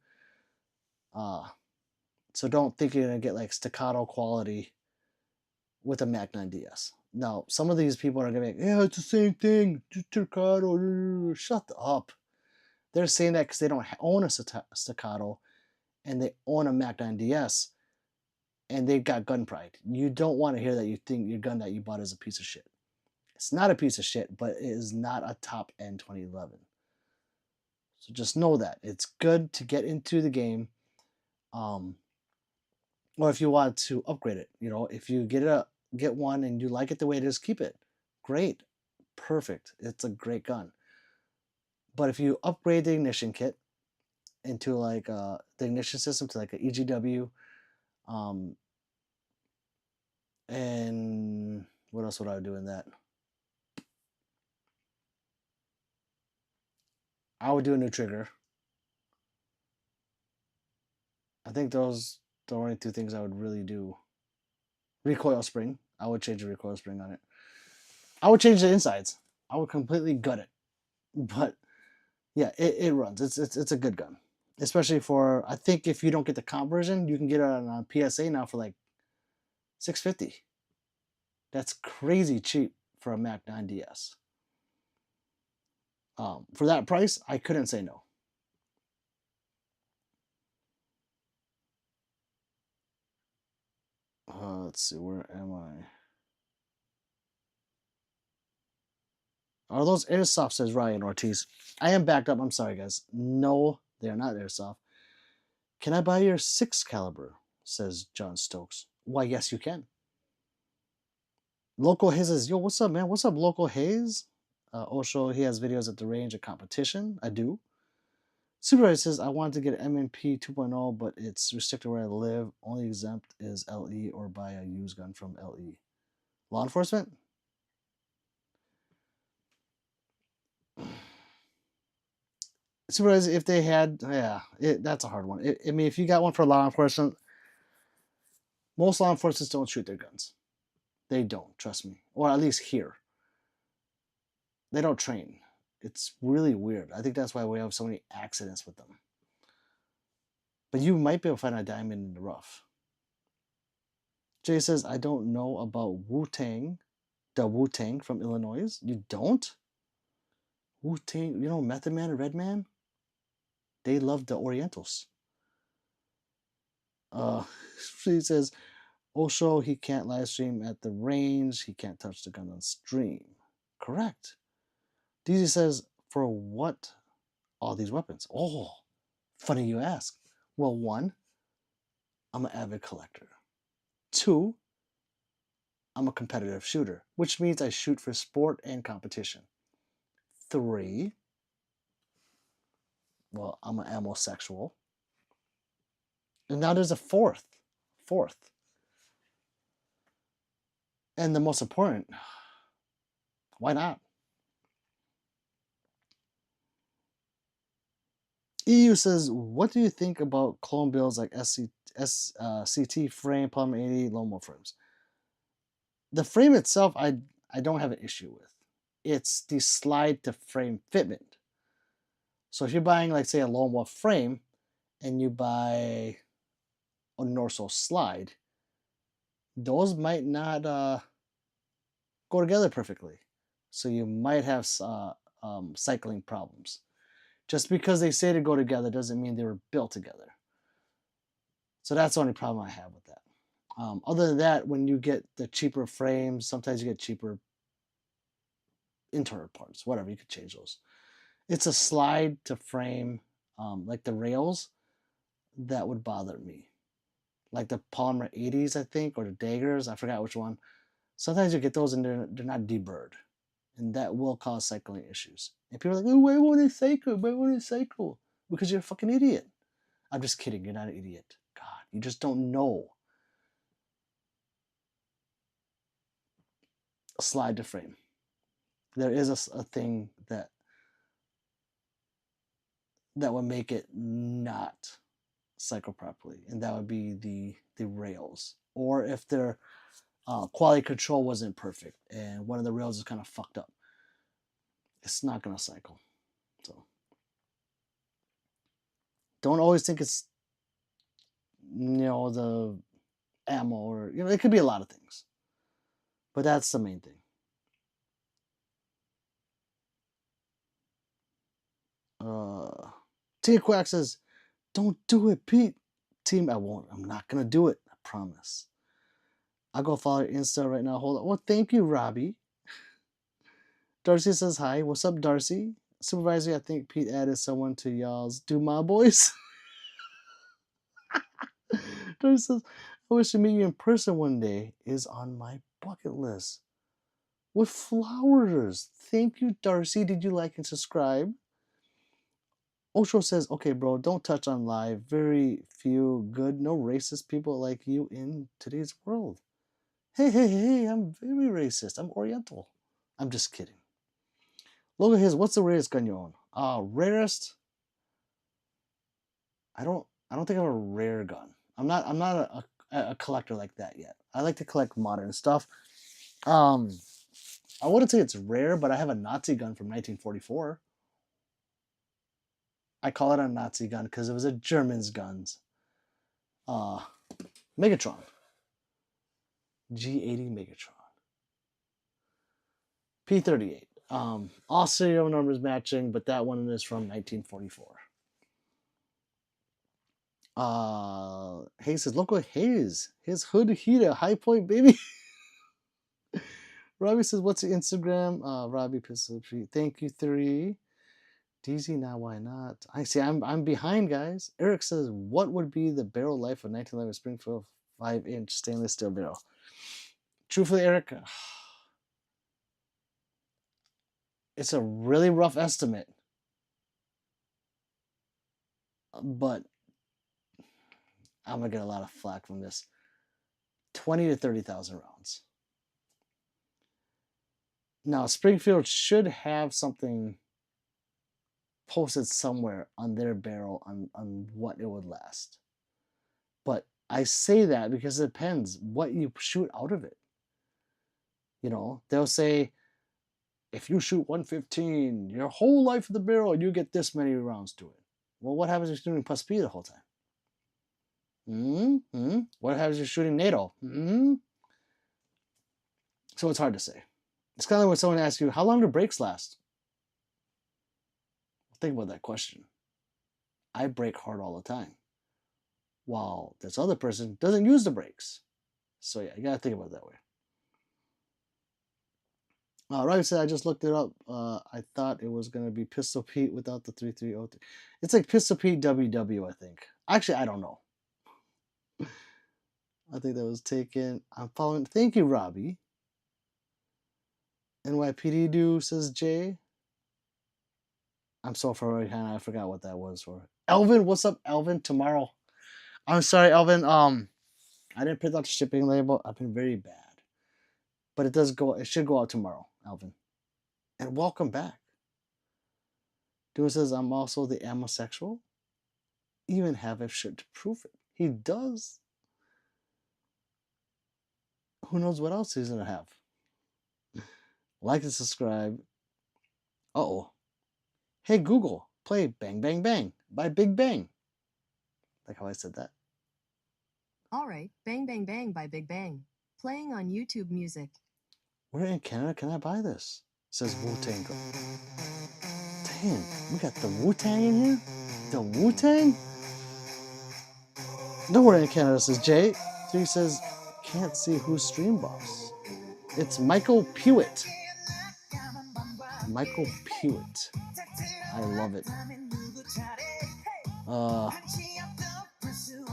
So don't think you're gonna get like staccato quality with a Mac 9DS. Now, some of these people are gonna be like, yeah, it's the same thing. Staccato. Shut up. They're saying that because they don't own a staccato and they own a Mac 9DS and they've got gun pride. You don't want to hear that you think your gun that you bought is a piece of shit. It's not a piece of shit, but it is not a top end 2011. So just know that. It's good to get into the game. Or if you want to upgrade it, you know, if you get one and you like it the way it is, keep it. Great. Perfect. It's a great gun. But if you upgrade the ignition kit into like the ignition system to like an EGW, and what else would I do in that? I would do a new trigger. I think those the only two things I would really do. Recoil spring. I would change the recoil spring on it. I would change the insides. I would completely gut it. But yeah, it runs. It's a good gun. Especially for, I think if you don't get the comp version, you can get it on PSA now for like $650. That's crazy cheap for a Mac 9 DS. For that price, I couldn't say no. Let's see, where am I? Are those airsoft? Says Ryan Ortiz. I am backed up. I'm sorry, guys. No, they are not airsoft. Can I buy your 6 caliber? Says John Stokes. Why, yes, you can. Local Hayes says, yo, what's up, man? What's up, Local Hayes? Osho, he has videos at the range of competition. I do. Supervisor says, I wanted to get MMP 2.0, but it's restricted where I live. Only exempt is LE or buy a used gun from LE. Law enforcement? Supervisor, if they had, yeah, that's a hard one. I mean, if you got one for law enforcement, most law enforcement don't shoot their guns. They don't, trust me. Or at least here. They don't train. It's really weird. I think that's why we have so many accidents with them. But you might be able to find a diamond in the rough. Jay says, I don't know about Wu-Tang, the Wu-Tang from Illinois. You don't? Wu-Tang, you know Method Man and Redman? They love the Orientals. She says, Osho, he can't live stream at the range. He can't touch the gun on stream. Correct. DZ says, for what all these weapons? Oh, funny you ask. Well, one, I'm an avid collector. Two, I'm a competitive shooter, which means I shoot for sport and competition. Three, well, I'm an ammo sexual. And now there's a fourth. And the most important, why not? EU says, what do you think about clone builds like CT frame, Polymer 80, Lomo frames? The frame itself, I don't have an issue with. It's the slide to frame fitment. So if you're buying, like, say, a Lone Wolf frame and you buy a Norso slide, those might not go together perfectly. So you might have cycling problems. Just because they say to go together doesn't mean they were built together. So that's the only problem I have with that. Other than that, when you get the cheaper frames, sometimes you get cheaper internal parts, whatever, you could change those. It's a slide to frame, like the rails, that would bother me. Like the Polymer 80s, I think, or the Daggers, I forgot which one. Sometimes you get those and they're not deburred. And that will cause cycling issues. And people are like, oh, why won't it cycle? Why won't it cycle? Because you're a fucking idiot. I'm just kidding. You're not an idiot. God, you just don't know. A slide to frame. There is a thing that would make it not cycle properly, and that would be the rails. Or if their quality control wasn't perfect and one of the rails is kind of fucked up, it's not gonna cycle. So don't always think it's the ammo, or it could be a lot of things, but that's the main thing. Tia Quack says, don't do it, Pete. Team, I won't. I'm not gonna do it. I promise. I'll go follow your Insta right now. Hold on. Well, thank you, Robbie. Darcy says hi. What's up, Darcy? Supervisor, I think Pete added someone to y'all's Do My Boys. Darcy says, I wish to meet you in person one day. Is on my bucket list. With flowers. Thank you, Darcy. Did you like and subscribe? Osho says, okay, bro, don't touch on live. Very few good, no racist people like you in today's world. Hey, I'm very racist. I'm Oriental. I'm just kidding. Logan says, what's the rarest gun you own? Rarest. I don't think I have a rare gun. I'm not a collector like that yet. I like to collect modern stuff. I wouldn't say it's rare, but I have a Nazi gun from 1944. I call it a Nazi gun because it was a German's guns. Megatron. G80 Megatron. P38. All serial numbers matching, but that one is from 1944. Hayes says, local Hayes. His hood heater, high point, baby. Robbie says, what's the Instagram? Robbie Pistol Tree. Thank you, 3. DZ, now why not? I see, I'm behind, guys. Eric says, what would be the barrel life of 1911 Springfield 5-inch stainless steel barrel? Truthfully, Eric, it's a really rough estimate. But I'm going to get a lot of flack from this. 20 to 30,000 rounds. Now, Springfield should have something posted somewhere on their barrel on what it would last. But I say that because it depends what you shoot out of it. You know, they'll say, if you shoot 115, your whole life of the barrel, you get this many rounds to it. Well, what happens if you're shooting plus P the whole time? What happens if you're shooting NATO? So it's hard to say. It's kind of like when someone asks you, how long do brakes last? Think about that question. I brake hard all the time, while this other person doesn't use the brakes. So yeah, you gotta think about it that way. Robbie said, I just looked it up. I thought it was gonna be Pistol Pete without the 3303. It's like Pistol Pete WW, I think. Actually, I don't know. I think that was taken. I'm following. Thank you, Robbie. NYPD do, says Jay. I'm so far behind, I forgot what that was for. Elvin, what's up, Elvin? Tomorrow. I'm sorry, Elvin. I didn't print out the shipping label. I've been very bad. But it does go, it should go out tomorrow, Elvin. And welcome back. Dude says, I'm also the amosexual. Even have a shirt to prove it. He does. Who knows what else he's going to have. Like and subscribe. Uh-oh. Hey, Google, play Bang Bang Bang by Big Bang. Like how I said that. All right, Bang Bang Bang by Big Bang. Playing on YouTube Music. Where in Canada can I buy this? It says Wu-Tang. Damn, we got the Wu-Tang in here? The Wu-Tang? Nowhere in Canada, says Jay. 3 says, can't see who's stream boss. It's Michael Pewitt. Michael Pewitt. I love it.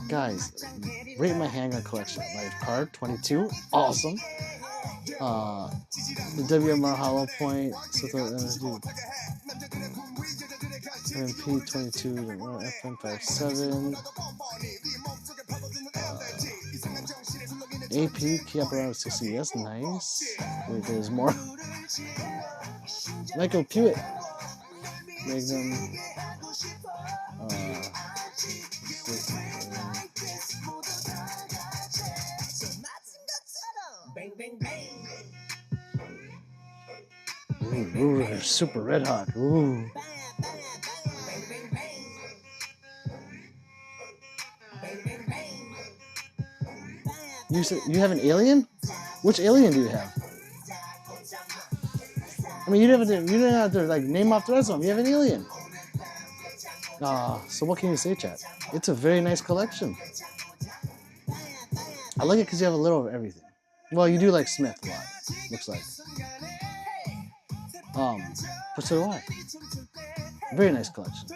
Guys, rate my handgun collection. My card, 22. Awesome. The WMR hollow point. MP 22. FM57. AP, key up around 60. Yes, nice. Wait, there's more. Michael Pewitt. Magnum. Ooh, super red hot. Ooh. You have an alien? Which alien do you have? I mean, you didn't have to like name off the rest of them. You have an alien. So what can you say, chat? It's a very nice collection. I like it because you have a little of everything. Well, you do like Smith a lot, looks like. But so do I. Very nice collection.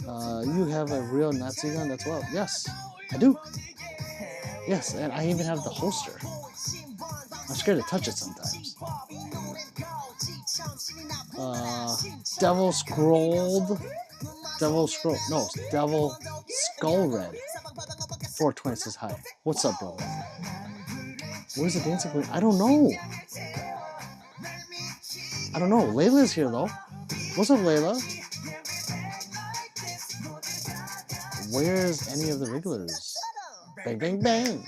You have a real Nazi gun? That's well. Yes, I do. Yes, and I even have the holster. I'm scared to touch it sometimes. Devil Skull Red. 420 says hi. What's up, brother? Where's the dancing queen? I don't know. Layla's here though. What's up, Layla? Where's any of the regulars? Bang, bang, bang.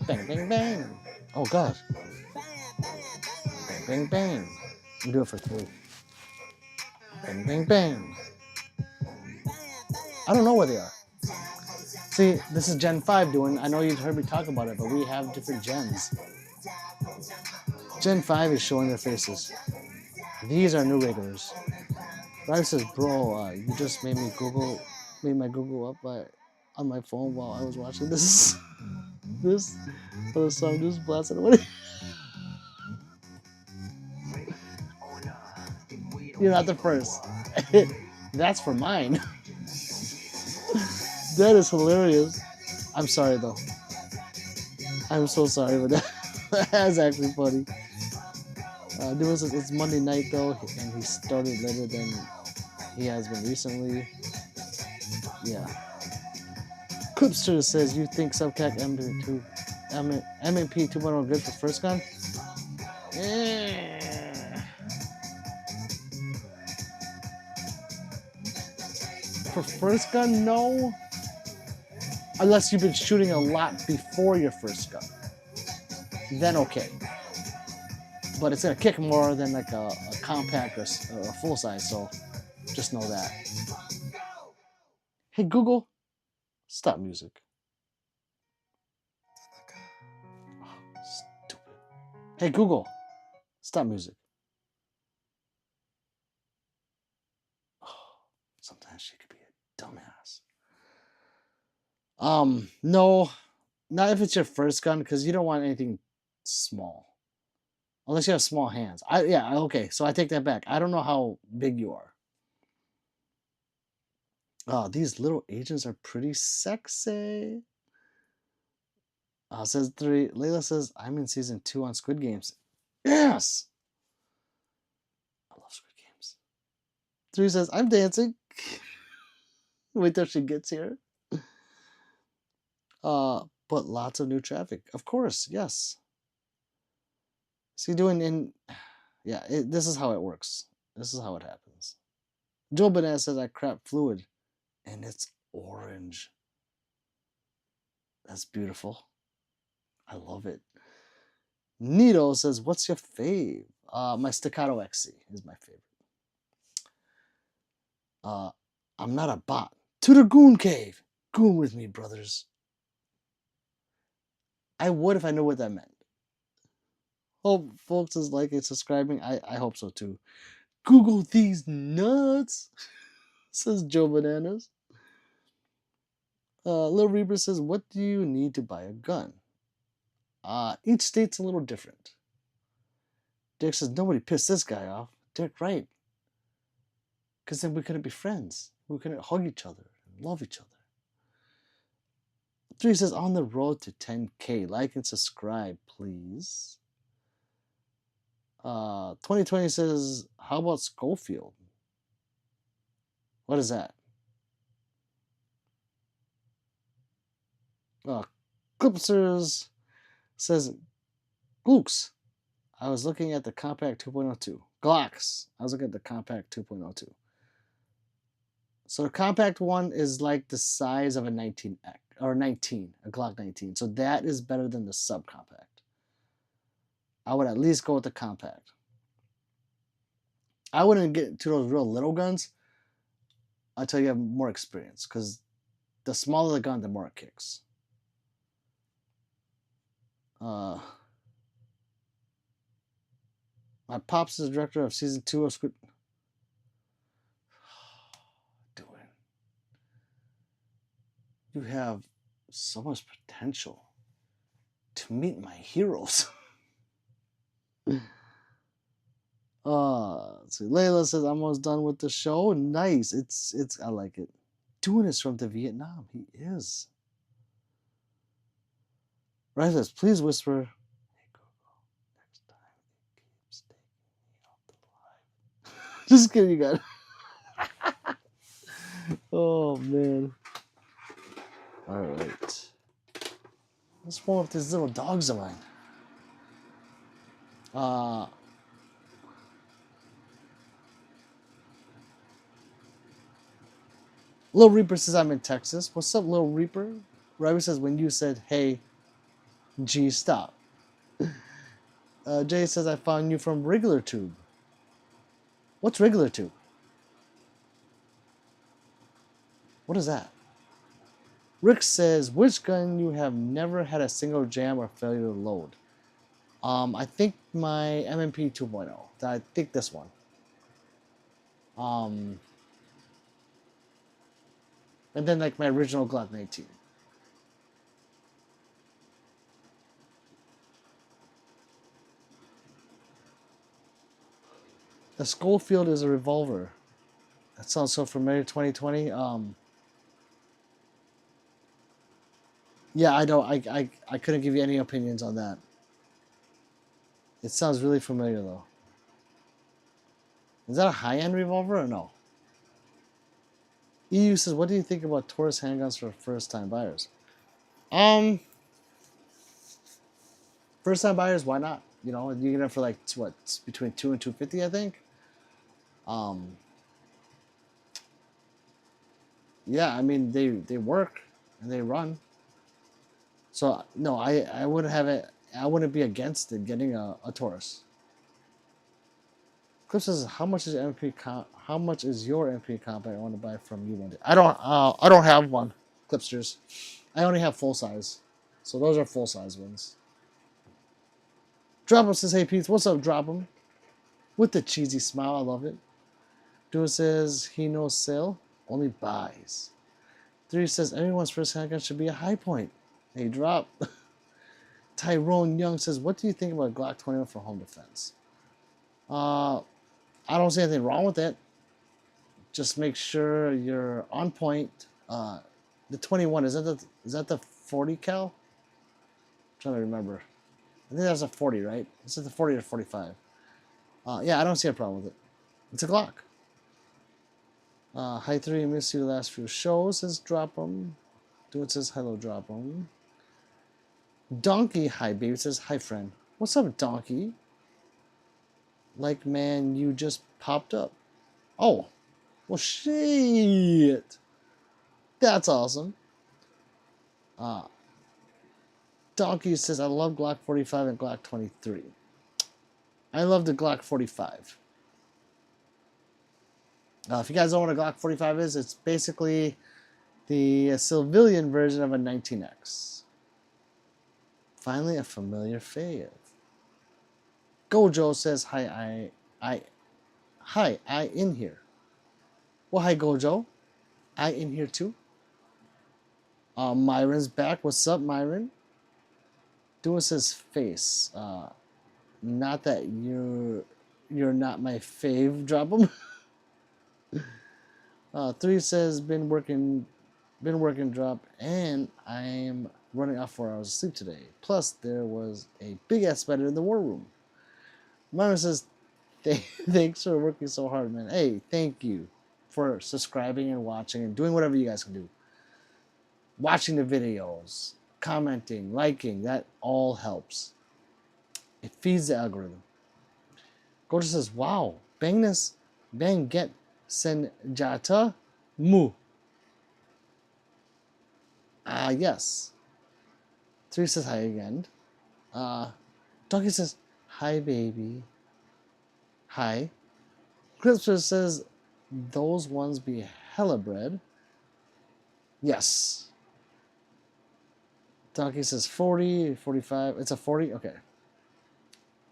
Bang, bang, bang. Oh, God. Bang, bang, bang. We'll do it for 3. Bang, bang, bang. I don't know where they are. See, this is Gen 5 doing. I know you've heard me talk about it, but we have different gens. Gen 5 is showing their faces. These are new regulars. Ryan says, bro, you just made my Google up on my phone while I was watching this other song just blasted away. You're not the first. That's for mine. That is hilarious. I'm sorry though. I'm so sorry, but that's actually funny. It's Monday night though, and he started later than he has been recently. Yeah. Clipster says, you think Subcac MP 2.0 good for first gun? For first gun, no. Unless you've been shooting a lot before your first gun. Then okay. But it's going to kick more than like a compact or a full size, so just know that. Hey Google, stop music. Oh, stupid. Hey Google, stop music. Oh, sometimes she could be a dumbass. No, not if it's your first gun, because you don't want anything small. Unless you have small hands. Okay, so I take that back. I don't know how big you are. Oh, these little agents are pretty sexy. Says 3. Layla says, I'm in season 2 on Squid Games. Yes! I love Squid Games. 3 says, I'm dancing. Wait till she gets here. But lots of new traffic. Of course, yes. See, doing in... Yeah, this is how it works. This is how it happens. Joe Banana says, I crap fluid. And it's orange. That's beautiful. I love it. Nito says, what's your fave? My Staccato XC is my favorite. I'm not a bot. To the Goon Cave. Goon with me, brothers. I would if I knew what that meant. Hope folks is liking, subscribing. I hope so too. Google these nuts, says Joe Bananas. Lil Reaper says, what do you need to buy a gun? Each state's a little different. Dick says, nobody pissed this guy off. Dick, right. Because then we couldn't be friends. We couldn't hug each other and love each other. 3 says, on the road to 10K. Like and subscribe, please. 2020 says, how about Schofield? What is that? Clipsters says, Glooks. I was looking at the Compact 2.02. Glocks. I was looking at the Compact 2.02. So the Compact one is like the size of a 19X or 19, a Glock 19. So that is better than the subcompact. I would at least go with the compact. I wouldn't get to those real little guns until you have more experience, because the smaller the gun, the more it kicks. My pops is the director of season 2 of Squid. You have so much potential to meet my heroes. Let's see. Layla says, I'm almost done with the show. Nice. It's I like it. Doing this from the Vietnam. He is. Right says, please whisper. Hey Google, next time it keeps taking me off the live. Just kidding, you guys. Oh man. Alright. Let's warm up these little dogs of mine. Lil Reaper says I'm in Texas. What's up, Lil Reaper? Ravi says when you said, hey, G, stop. Jay says I found you from Regular Tube. What's Regular Tube? What is that? Rick says, which gun you have never had a single jam or failure to load? I think my MMP 2.0. I think this one. And then like my original Glock 19. A Schofield is a revolver. That sounds so familiar. 2020. Yeah, I don't. I couldn't give you any opinions on that. It sounds really familiar though. Is that a high-end revolver or no? EU says, what do you think about Taurus handguns for first-time buyers? First-time buyers, why not? You know, you get them for like what, between $200 and $250, I think. Yeah, I mean they work and they run. So no, I wouldn't have it. I wouldn't be against it getting a Taurus. Clip says, how much is MP how much is your MP compact I want to buy from you one day? I don't have one, Clipsters. I only have full size. So those are full size ones. Drop 'em says, hey Pete, what's up, Drop 'em? With the cheesy smile, I love it. Duo says he knows sale, only buys. 3 says everyone's first handgun should be a high point. Hey, Drop. Tyrone Young says, what do you think about Glock 21 for home defense? I don't see anything wrong with it. Just make sure you're on point. The 21, is that the 40 cal? I'm trying to remember. I think that's a 40, right? Is it the 40 or 45? Yeah, I don't see a problem with it. It's a Glock. High 3, missed you the last few shows, says Drop 'em. Dude says hello, Drop 'em. Donkey Hi Baby says hi friend. What's up, Donkey? Like man, you just popped up. Oh, well shit. That's awesome. Donkey says I love Glock 45 and Glock 23. I love the Glock 45. If you guys don't know what a Glock 45 is, it's basically the civilian version of a 19X. Finally, a familiar fave. Gojo says, hi, I in here. Well, hi, Gojo. I in here too. Myron's back. What's up, Myron? Doing says face. Not that you're not my fave. Drop 'em. 3 says been working drop, and I'm running off 4 hours of sleep today. Plus, there was a big ass spider in the war room. Myron says, thanks for working so hard, man. Hey, thank you for subscribing and watching and doing whatever you guys can do. Watching the videos, commenting, liking, that all helps. It feeds the algorithm. Gorgeous says, wow, bang get senjata mu. Yes. 3 says hi again. Donkey says, hi baby. Hi. Clipster says, those ones be hella bread. Yes. Donkey says 40, 45. It's a 40? Okay.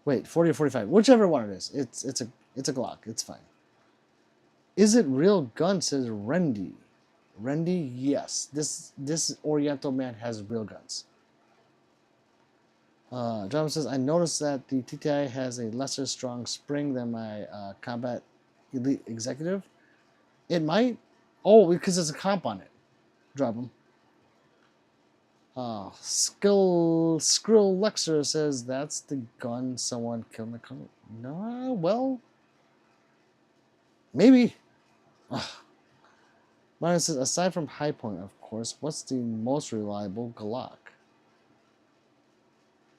Wait, 40 or 45. Whichever one it is. It's a Glock. It's fine. Is it real gun? Says Rendy. Rendy, yes. This Oriental man has real guns. Drama says, I noticed that the TTI has a lesser strong spring than my Combat Elite Executive. It might. Oh, because there's a comp on it. Drop him. Skrill Lexer says, that's the gun someone killed my car. No, well, maybe. Myron says, aside from High Point, of course, what's the most reliable Glock?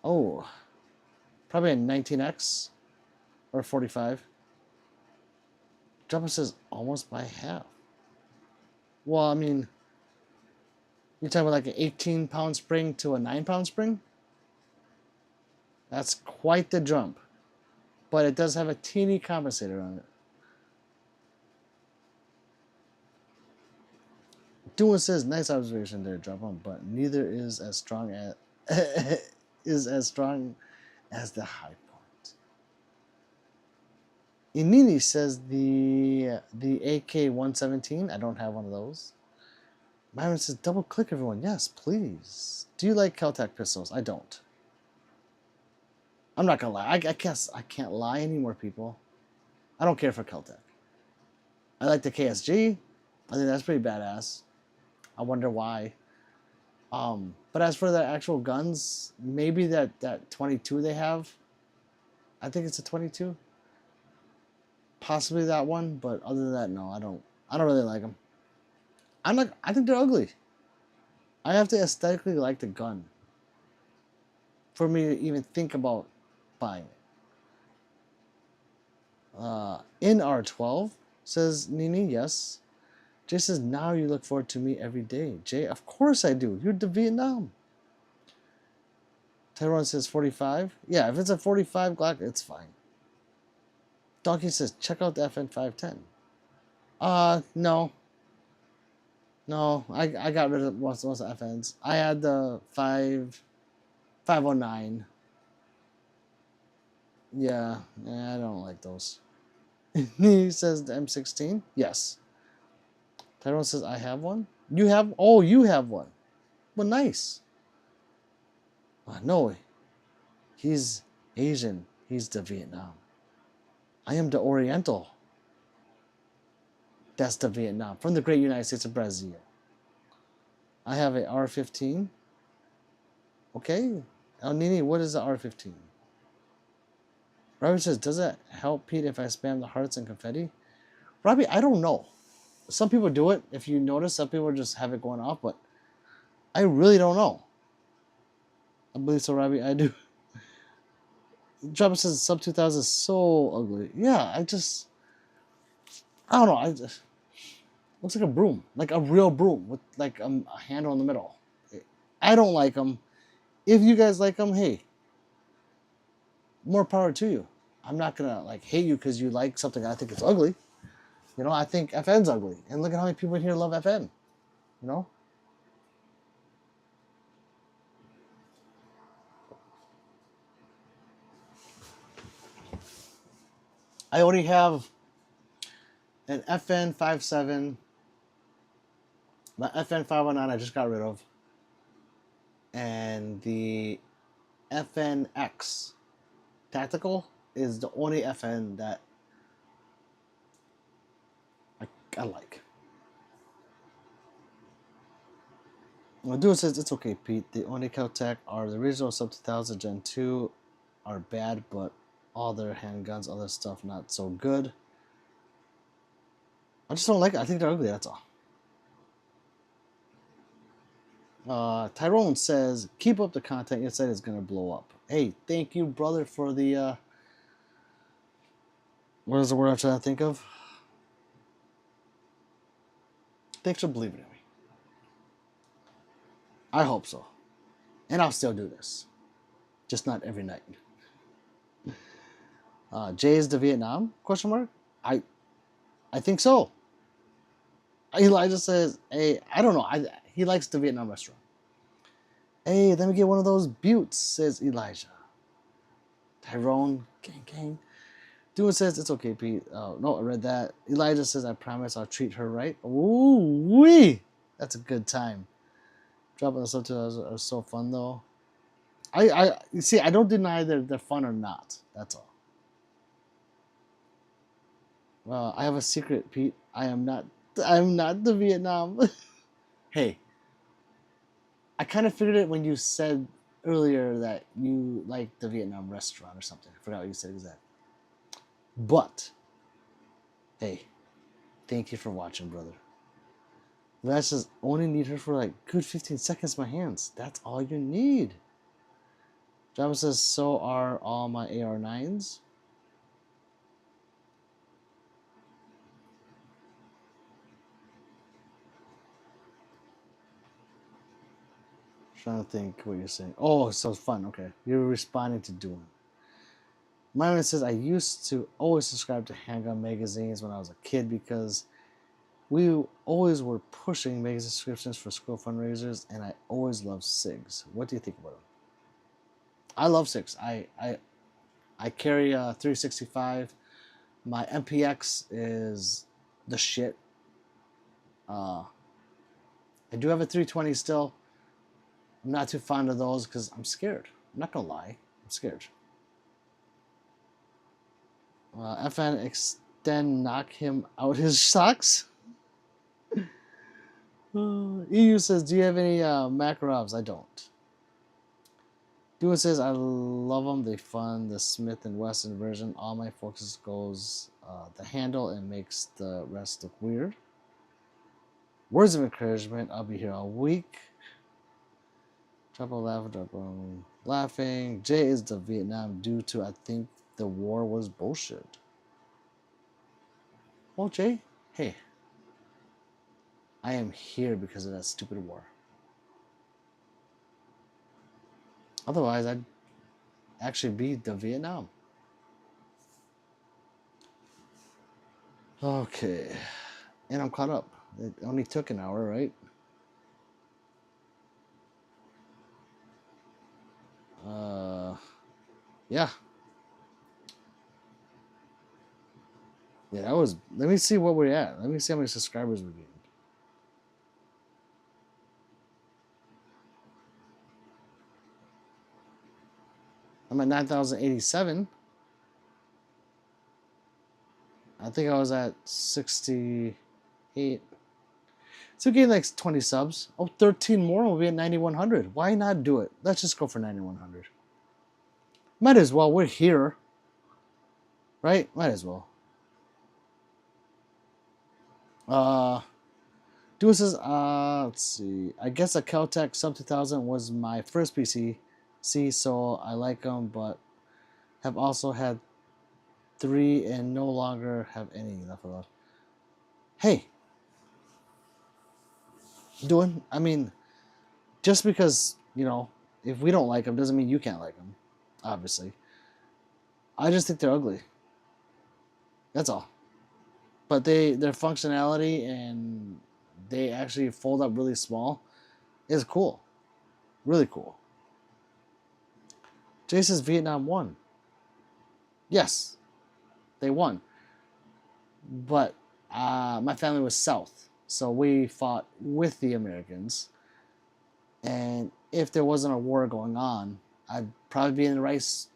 Oh, probably a 19X or 45. Dropper says almost by half. Well, I mean, you're talking about like an 18-pound spring to a 9-pound spring? That's quite the jump. But it does have a teeny compensator on it. Doing says, nice observation there, drop on, but neither is as strong as is as strong as the high point. Inini says the AK-117. I don't have one of those. Myron says, double click everyone. Yes, please. Do you like Kel-Tec pistols? I don't. I'm not gonna lie. I can't lie anymore, people. I don't care for Kel-Tec. I like the KSG. I think that's pretty badass. I wonder why. But as for the actual guns, maybe that 22 they have. I think it's a 22. Possibly that one, but other than that, no, I don't really like them. I think they're ugly. I have to aesthetically like the gun for me to even think about buying it. In R12 says Nini, yes. Jay says, now you look forward to me every day. Jay, of course I do. You're the Vietnam. Tyrone says 45. Yeah, if it's a 45 Glock, it's fine. Donkey says, check out the FN 510. No. No, I got rid of most of the FNs. I had the 509. Yeah, I don't like those. He says the M16. Yes. Tyrone says I have one. You have? Oh, you have one. Well, nice. No, he's Asian. He's the Vietnam. I am the Oriental. That's the Vietnam from the great United States of Brazil. I have a R15. Okay. El Nini, what is the R15? Robbie says, does it help Pete if I spam the hearts and confetti? Robbie, I don't know. Some people do it. If you notice, some people just have it going off, but I really don't know. I believe so, Robbie. I do. Drop says sub 2000 is so ugly. Yeah, I don't know. I just looks like a broom, like a real broom with like a handle in the middle. I don't like them. If you guys like them, hey, more power to you. I'm not gonna like hate you because you like something I think it's ugly. You know, I think FN's ugly, and look at how many people in here love FN. You know. I already have an FN 57. The FN 509 I just got rid of, and the FNX Tactical is the only FN that I like. Well, Duo says it's okay, Pete. The only Kel-Tec are the original Sub 2000 Gen 2 are bad, but all their handguns, other stuff, not so good. I just don't like it. I think they're ugly, that's all. Tyrone says, keep up the content. Your site is going to blow up. Hey, thank you, brother, for the, what is the word I'm trying to think of? Thanks for believing in me. I hope so. And I'll still do this. Just not every night. Jay is the Vietnam? Question mark? I think so. Elijah says, hey, I don't know. He likes the Vietnam restaurant. Hey, let me get one of those buttes, says Elijah. Tyrone, gang. Duan says, it's okay, Pete. Oh, no, I read that. Elijah says, I promise I'll treat her right. Ooh, wee! That's a good time. Dropping the subtitles are so fun, though. You see, I don't deny they're fun or not. That's all. I have a secret, Pete. I'm not the Vietnam. Hey, I kind of figured it when you said earlier that you liked the Vietnam restaurant or something. I forgot what you said exactly. But, hey, thank you for watching, brother. I just only need her for like good 15 seconds, my hands. That's all you need. Java says, so are all my AR9s. Trying to think what you're saying. Oh, so fun. Okay, you're responding to Doing. Myron says I used to always subscribe to Handgun magazines when I was a kid because we always were pushing magazine subscriptions for school fundraisers, and I always loved SIGs. What do you think about them? I love SIGs. I carry a 365. My MPX is the shit. I do have a 320 still. I'm not too fond of those because I'm scared. I'm not gonna lie. I'm scared. FN extend knock him out his socks. EU says, do you have any Makarovs? I don't. Dua says, I love them. They fun. The Smith and Wesson version. All my focus goes the handle and makes the rest look weird. Words of encouragement. I'll be here all week. Trouble laughing. Jay is the Vietnam due to, I think, the war was bullshit. Well, Jay, hey, I am here because of that stupid war. Otherwise, I'd actually be the Vietnam. Okay, and I'm caught up. It only took an hour, right? Yeah. Yeah, that was. Let me see what we're at. Let me see how many subscribers we gained. I'm at 9,087. I think I was at 68. So we gained like 20 subs. Oh, 13 more. We'll be at 9,100. Why not do it? Let's just go for 9,100. Might as well. We're here. Right? Might as well. Dua says, let's see. I guess a Caltech Sub 2000 was my first PC. So I like them, but have also had 3 and no longer have any left alone. Hey, I mean, just because, if we don't like them doesn't mean you can't like them, obviously. I just think they're ugly. That's all. But their functionality and they actually fold up really small is cool. Really cool. Jay says Vietnam won. Yes, they won. But my family was South, so we fought with the Americans. And if there wasn't a war going on, I'd probably be in the rice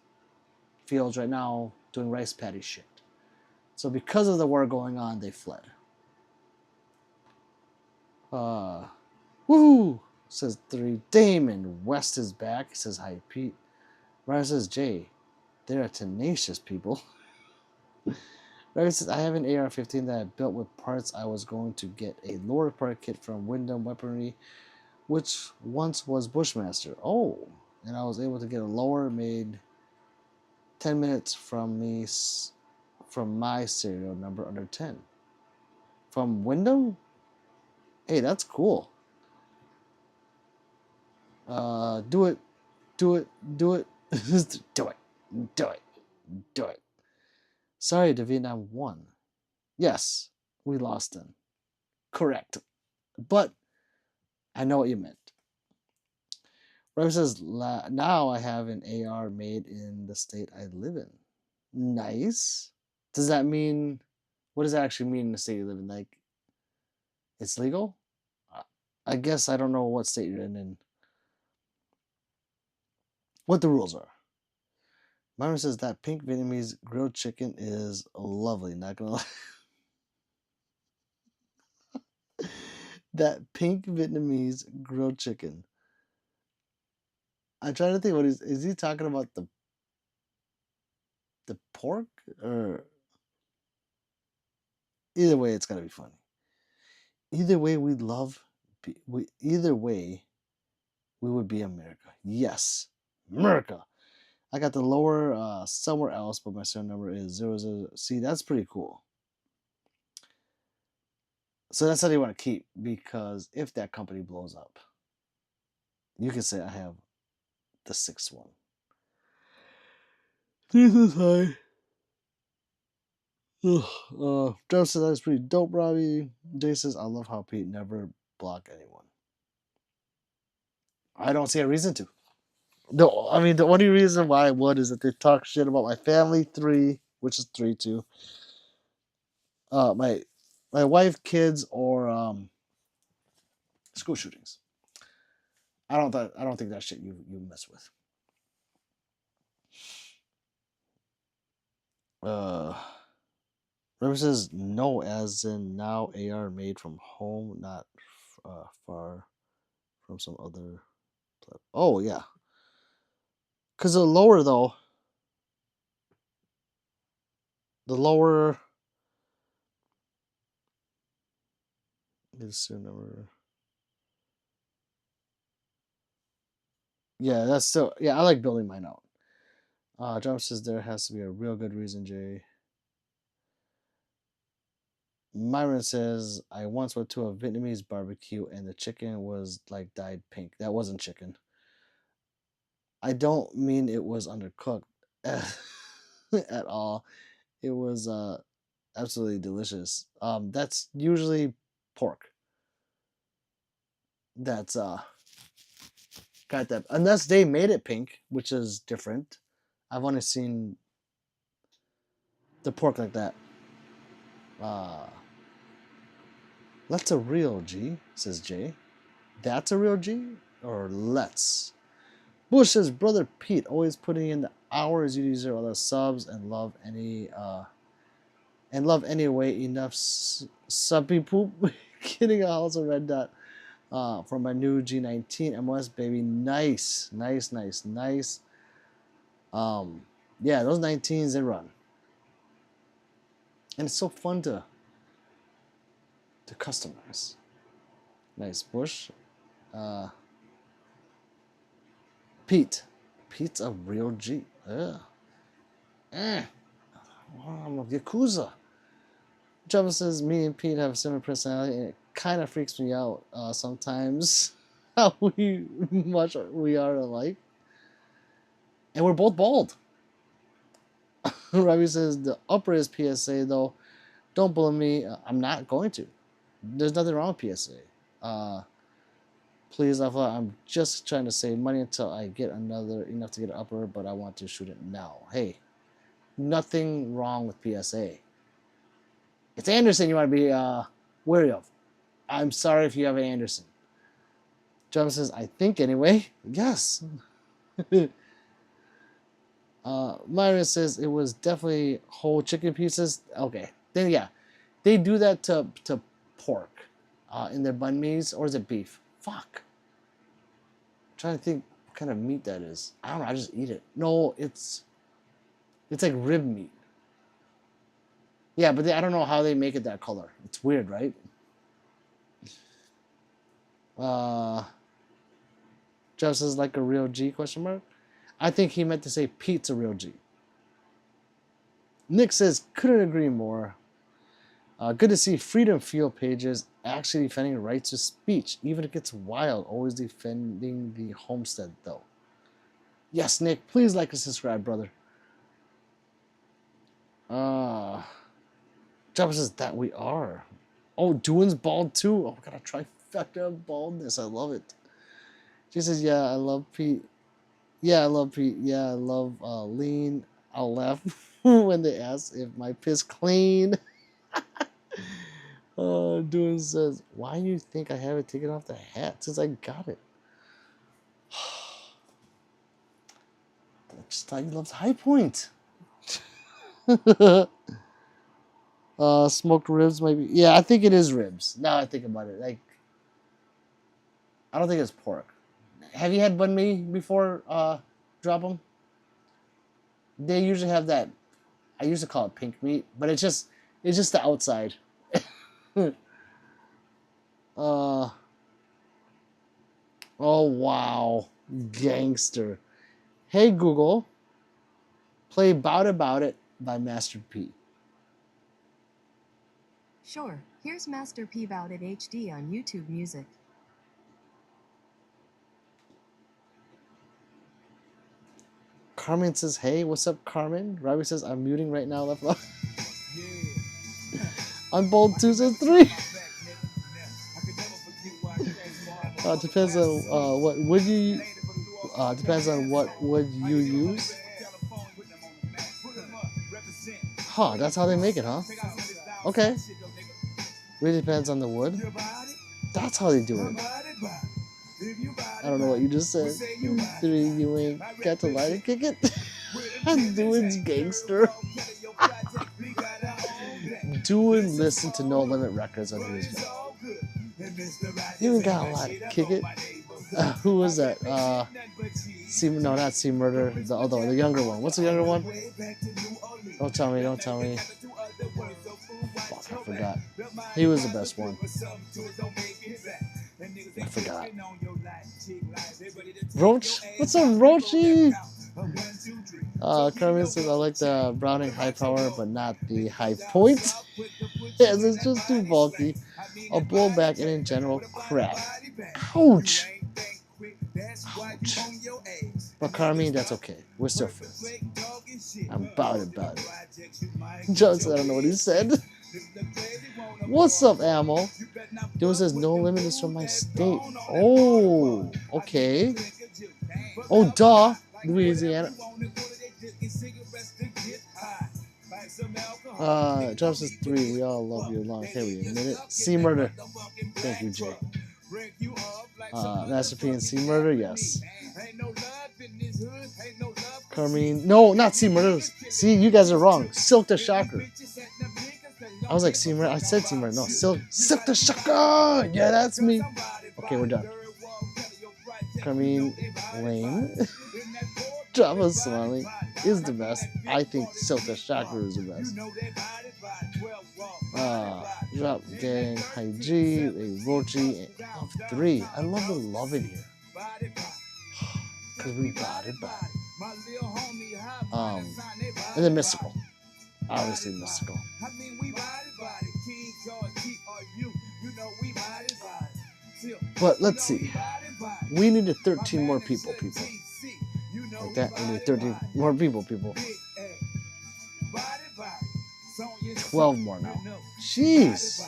fields right now doing rice paddy shit. So because of the war going on, they fled. Woohoo! Says 3. Damon West is back. Says hi, Pete. Ryan says Jay. They're tenacious people. Ryan says I have an AR-15 that I built with parts. I was going to get a lower part kit from Wyndham Weaponry, which once was Bushmaster. Oh, and I was able to get a lower made 10 minutes from my serial number under 10. From Wyndham? Hey, that's cool. Do it. Do it. Do it. Do it. Do it. Do it. Sorry, the Vietnam won. Yes, we lost them. Correct. But I know what you meant. Remy says, now I have an AR made in the state I live in. Nice. Does that mean, what does that actually mean in the state you live in? Like, it's legal? I guess I don't know what state you're in and what the rules are. Myron says that pink Vietnamese grilled chicken is lovely. Not gonna lie. That pink Vietnamese grilled chicken. I'm trying to think, is he talking about the pork or either way? It's gotta be funny. Either way, either way, we would be America. Yes, America. I got the lower somewhere else, but my serial number is 00. See, that's pretty cool. So that's how they want to keep, because if that company blows up, You can say I have the 6th one. This is high. Jeff says that's pretty dope, Robbie. Jay says I love how Pete never blocked anyone. I don't see a reason to. No, I mean the only reason why I would is that they talk shit about my family, 3, which is 3 too. My wife, kids, or school shootings. I don't think that shit you mess with. River says no, as in now AR made from home, not far from some other. Oh yeah, because the lower though, the lower. Is number. Yeah, that's still yeah. I like building mine out. John says there has to be a real good reason, Jay. Myron says I once went to a Vietnamese barbecue and the chicken was like dyed pink. That wasn't chicken. I don't mean it was undercooked at all. It was absolutely delicious. That's usually pork. That's got that unless they made it pink, which is different. I've only seen the pork like that. Uh, that's a real G, says Jay. That's a real G? Or let's. Bush says, Brother Pete, always putting in the hours you deserve all the subs and love anyway. Enough subby poop. Getting a house of red dot from my new G19 MOS baby. Nice. Yeah, those 19s they run. And it's so fun to customize. Nice Bush. Pete. Pete's a real G. Ugh. I'm a Yakuza. Java says me and Pete have a similar personality, and it kind of freaks me out sometimes how much we are alike. And we're both bald. Ravi says the upper is PSA though. Don't bully me. I'm not going to. There's nothing wrong with PSA. Please, I'm just trying to save money until I get enough to get an upper, but I want to shoot it now. Hey, nothing wrong with PSA. It's Anderson you want to be wary of. I'm sorry if you have an Anderson. John says, I think anyway. Yes. Myron says it was definitely whole chicken pieces. Okay. Then yeah. They do that to pork in their banh mi's, or is it beef? Fuck. I'm trying to think what kind of meat that is. I don't know, I just eat it. No, it's like rib meat. Yeah, but I don't know how they make it that color. It's weird, right? Jeff says like a real G question mark. I think he meant to say Pete's a real G. Nick says couldn't agree more. Good to see Freedom Field pages actually defending rights of speech, even if it gets wild. Always defending the homestead though. Yes, Nick, please like and subscribe, brother. Jeff says that we are. Oh, Doin's bald too. Oh, we got a trifecta of baldness. I love it. She says, yeah, I love Pete. Yeah, I love Pete. Yeah, I love lean. I'll laugh when they ask if my piss clean. Doing says, why do you think I haven't taken off the hat since I got it? I just thought you loved High Point. Smoked ribs, maybe. Yeah, I think it is ribs. Now I think about it, like, I don't think it's pork. Have you had banh mi before? Drop them. They usually have that. I used to call it pink meat, but it's just the outside. Oh wow, gangster. Hey Google, play Bout About It by Master P. Sure, here's Master P Bout It HD on YouTube Music. Carmen says, hey, what's up, Carmen? Robbie says, I'm muting right now. Left left. On bold 2 says 3. Depends on what would you. Depends on what would you use. Huh? That's how they make it, huh? Okay. Really depends on the wood. That's how they do it. I don't know what you just said. 3, you ain't got to lie to kick it. Doing's gangster. Doing listen to No Limit Records on his phone. You ain't got a lie to kick it. Who was that? No, not C Murder. The other one, the younger one. What's the younger one? Don't tell me. Don't tell me. Fuck, I forgot. He was the best one. I forgot. Roach? What's up, Roachy? Carmen says, I like the Browning high power, but not the high point. Yes, it's just too bulky. A blowback and in general, crap. Ouch! Ouch. But Carmen, that's okay. We're still friends. I'm about it. Johnson, I don't know what he said. What's up, Ammo? Dylan says, no limit is from my state. Oh, okay. Oh, duh. Louisiana. John says 3. We all love you long. Okay, we admit it. C Murder. Thank you, Jay. Master P and C Murder, yes. Carmine. No, not C Murder. See, you guys are wrong. Silk the Shocker. I was like C Murder. I said C Murder. No, Silk the Shocker. Yeah, that's me. Okay, we're done. Carmine Lane. Drama Smiley is the best. I think Silk the Shocker is the best. Drop Gang, High G, Rochi, and Love 3. I love the love in here. Because we got it back. And then Mystical. Obviously Mystical. But let's see. We needed 13 more people. Like that, we need 13 more people. 12 more now. Jeez,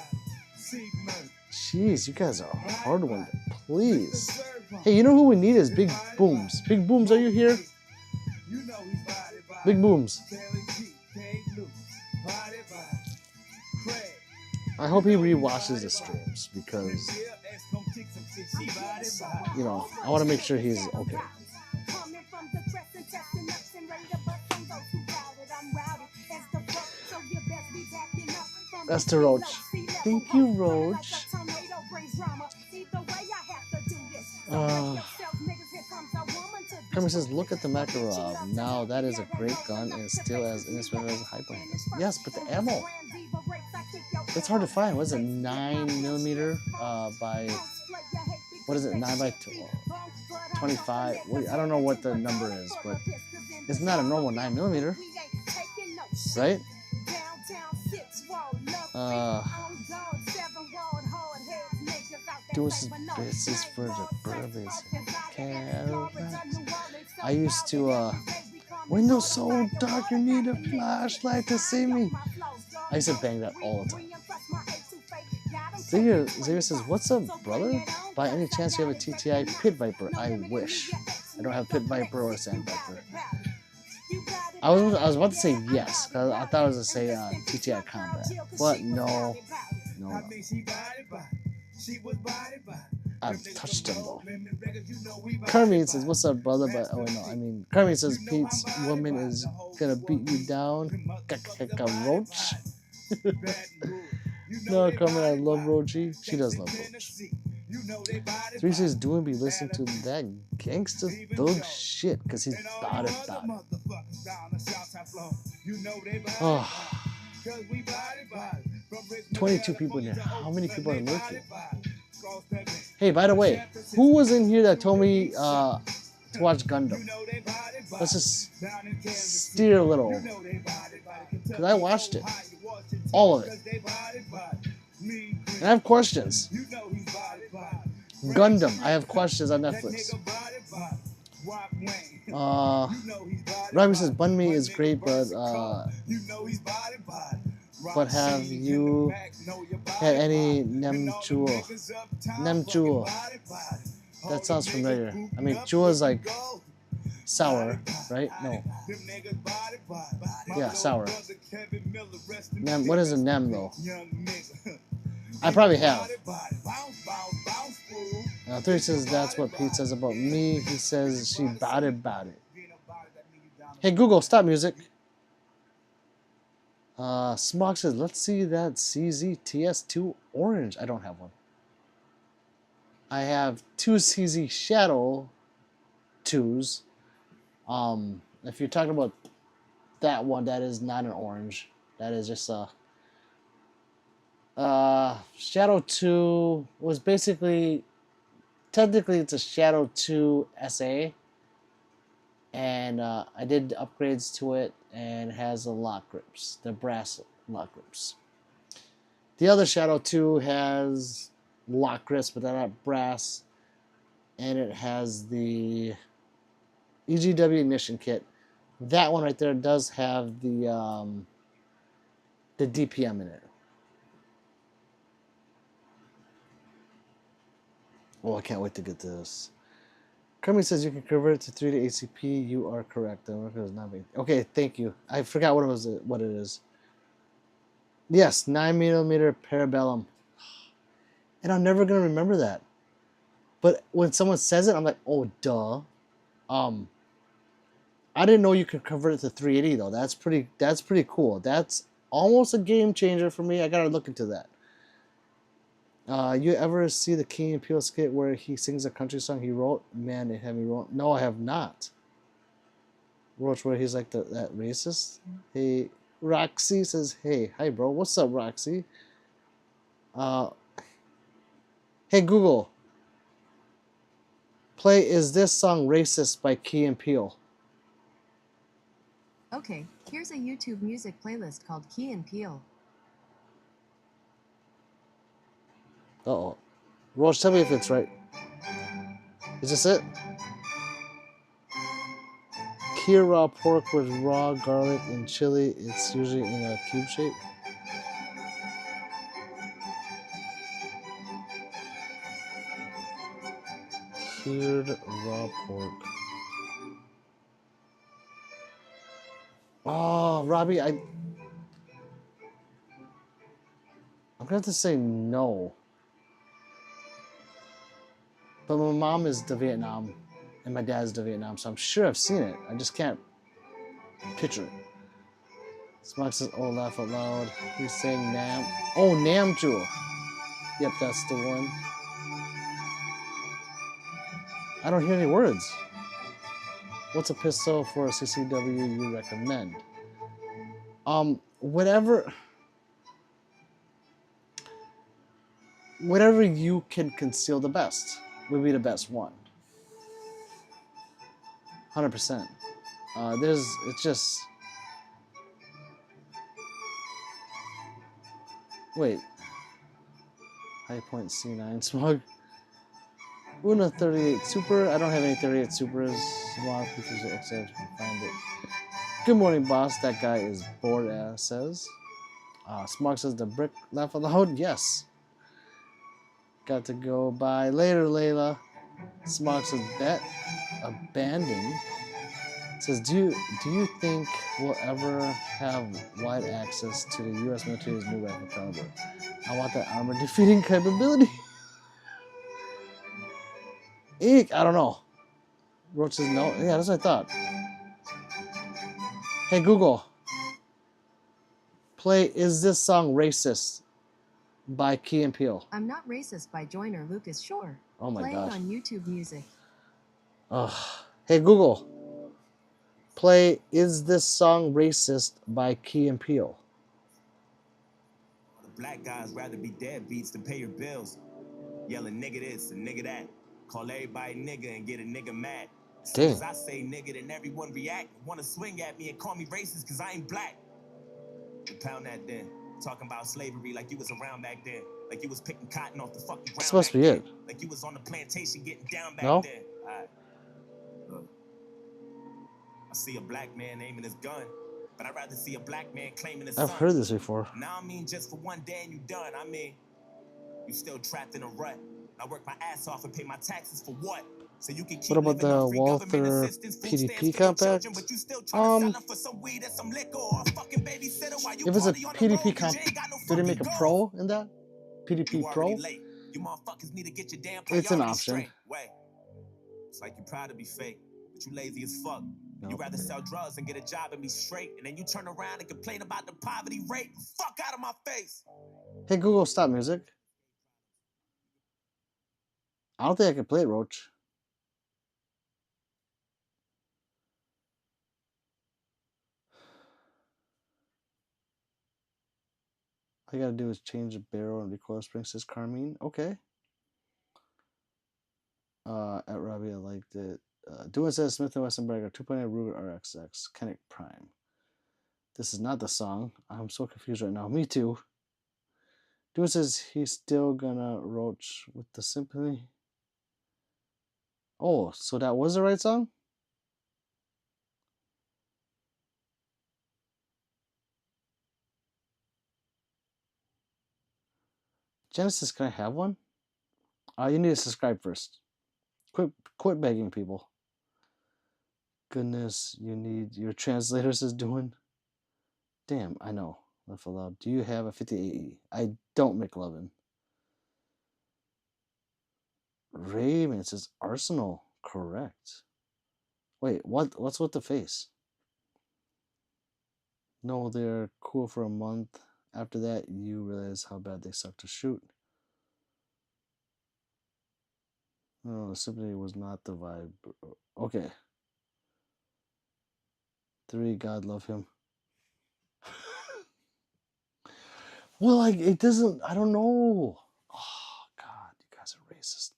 you guys are a hard one to please. Hey, you know who we need is Big Booms. Big Booms, are you here? Big Booms. I hope he rewatches the streams because, you know, I want to make sure he's okay. That's to Roach. Thank you, Roach. Kermit says, look at the Makarov. Now that is a great gun and still as inexpensive as a hyper hand. Yes, but the ammo. It's hard to find. What is it? 9mm by... What is it? 9 by 25? I don't know what the number is, but it's not a normal 9mm. Right? Doing some business for the brothers. I used to, windows so dark you need a flashlight to see me. I used to bang that all the time. Xavier says, what's up, brother? By any chance you have a TTI Pit Viper? I wish. I don't have Pit Viper or Sand Viper. I was about to say yes, because I thought I was going to say TTI Combat. But no. I've touched them though. Carmine says, what's up, brother? But Carmine says, Pete's woman is gonna beat you down. Roach. No, Carmine, I love Roachy. She does love Roach. 3 says, doing be listening to that gangster thug shit, because he's about it. Oh. 22 people in here. How many people are lurking? Hey, by the way, who was in here that told me to watch Gundam? Let's just steer a little over. Because I watched it. All of it. And I have questions. Gundam, I have questions on Netflix. Robbie says bun me is great, but have you had any nem jewel? Nem jewel. That sounds familiar. I mean, jewel is like sour, right? No. Yeah, sour. Nem, what is a nem though? I probably have. 30 says that's what Pete says about me. He says she bought it. Hey Google, stop music. Smog says, let's see that CZ-TS2 orange. I don't have one. I have two CZ Shadow 2s. If you're talking about that one, that is not an orange. That is just a Shadow 2 was basically, technically it's a Shadow 2 SA, and I did upgrades to it, and it has the lock grips, the brass lock grips. The other Shadow 2 has lock grips, but they're not brass, and it has the EGW ignition kit. That one right there does have the DPM in it. Oh, I can't wait to get this. Kermit says you can convert it to 3 to ACP. You are correct. Okay, thank you. I forgot what it is. Yes, 9mm Parabellum. And I'm never gonna remember that. But when someone says it, I'm like, oh duh. I didn't know you could convert it to 380 though. That's pretty cool. That's almost a game changer for me. I gotta look into that. You ever see the Key and Peele skit where he sings a country song he wrote? Man, it had me wrong. No, I have not. Roach, where he's like that racist. Hey, Roxy says, hey, hi bro, what's up, Roxy? Hey Google, play Is This Song Racist by Key and Peele. Okay, here's a YouTube music playlist called Key and Peele. Uh-oh. Roach, tell me if it's right. Is this it? Key raw pork with raw garlic and chili. It's usually in a cube shape. Cured raw pork. Oh, Robbie, I'm gonna have to say no. But my mom is the Vietnam, and my dad's the Vietnam, so I'm sure I've seen it. I just can't picture it. Smug says, oh, laugh out loud. He's saying Nam. Oh, Nam Jewel. Yep, that's the one. I don't hear any words. What's a pistol for a CCW you recommend? Whatever you can conceal the best would be the best one. 100%. It's just. Wait. High Point C9 Smug. Una 38 Super. I don't have any 38 Supers. Smog because the XF can find it. Good morning, boss. That guy is bored ass says. Smog says the brick laugh aloud. Yes. Got to go by later, Layla. Smog says bet abandoned. Says do you think we'll ever have wide access to the U.S. military's new rifle caliber? I want that armor defeating capability. Eek, I don't know. Roach says no. Yeah, that's what I thought. Hey Google, play Is This Song Racist by Key and Peele. I'm Not Racist by Joyner Lucas Shore. Oh my Playing gosh. on YouTube Music. Hey Google, play Is This Song Racist by Key and Peele. Black guys rather be deadbeats than pay your bills. Yelling nigga this and nigga that. Call everybody nigga and get a nigga mad. As soon as I say nigga, then everyone react. Wanna swing at me and call me racist cause I ain't black. You pound that then. Talking about slavery like you was around back then. Like you was picking cotton off the fucking ground. This must be it. Like you was on the plantation getting down back then. Alright. I see a black man aiming his gun, but I'd rather see a black man claiming his I've son. heard this before. Now I mean just for one day and you done. I mean, you still trapped in a rut. I work my ass off and pay my taxes for what? So you can keep What about living the on free government Walther assistance, food PDP stamps for your compact? children, but you still trying to sell them for some weed and some liquor or a fucking babysitter while you If it's a party on the PDP road 'cause comp, you ain't got no do they fucking make a goals. pro in that? You PDP already Pro? late. You motherfuckers need to get your damn It's an priorities option. straight. Wait. It's like you proud to be fake, but you lazy as fuck. You rather sell drugs and get a job and be straight, and then you turn around and complain about the poverty rate. Fuck out of my face. Hey Google, stop music. I don't think I can play it, Roach. All you gotta do is change the barrel and recoil spring, says Carmine. Okay. At Robbie, I liked it. Doing says Smith & Wesson Bragger 2.8 Ruger RXX Kennick Prime. This is not the song. I'm so confused right now. Me too. Doing says he's still gonna roach with the symphony. Oh, so that was the right song? Genesis, can I have one? You need to subscribe first. Quit begging people. Goodness, you need your translators is doing. Damn, I know. Laugh aloud. Do you have a 58E? I don't, McLovin. Raymond says Arsenal. Correct. Wait, what's with the face? No, they're cool for a month. After that, you realize how bad they suck to shoot. No, the symphony was not the vibe. Okay. 3, God love him. Well, like, it doesn't, I don't know. Oh, God, you guys are racist.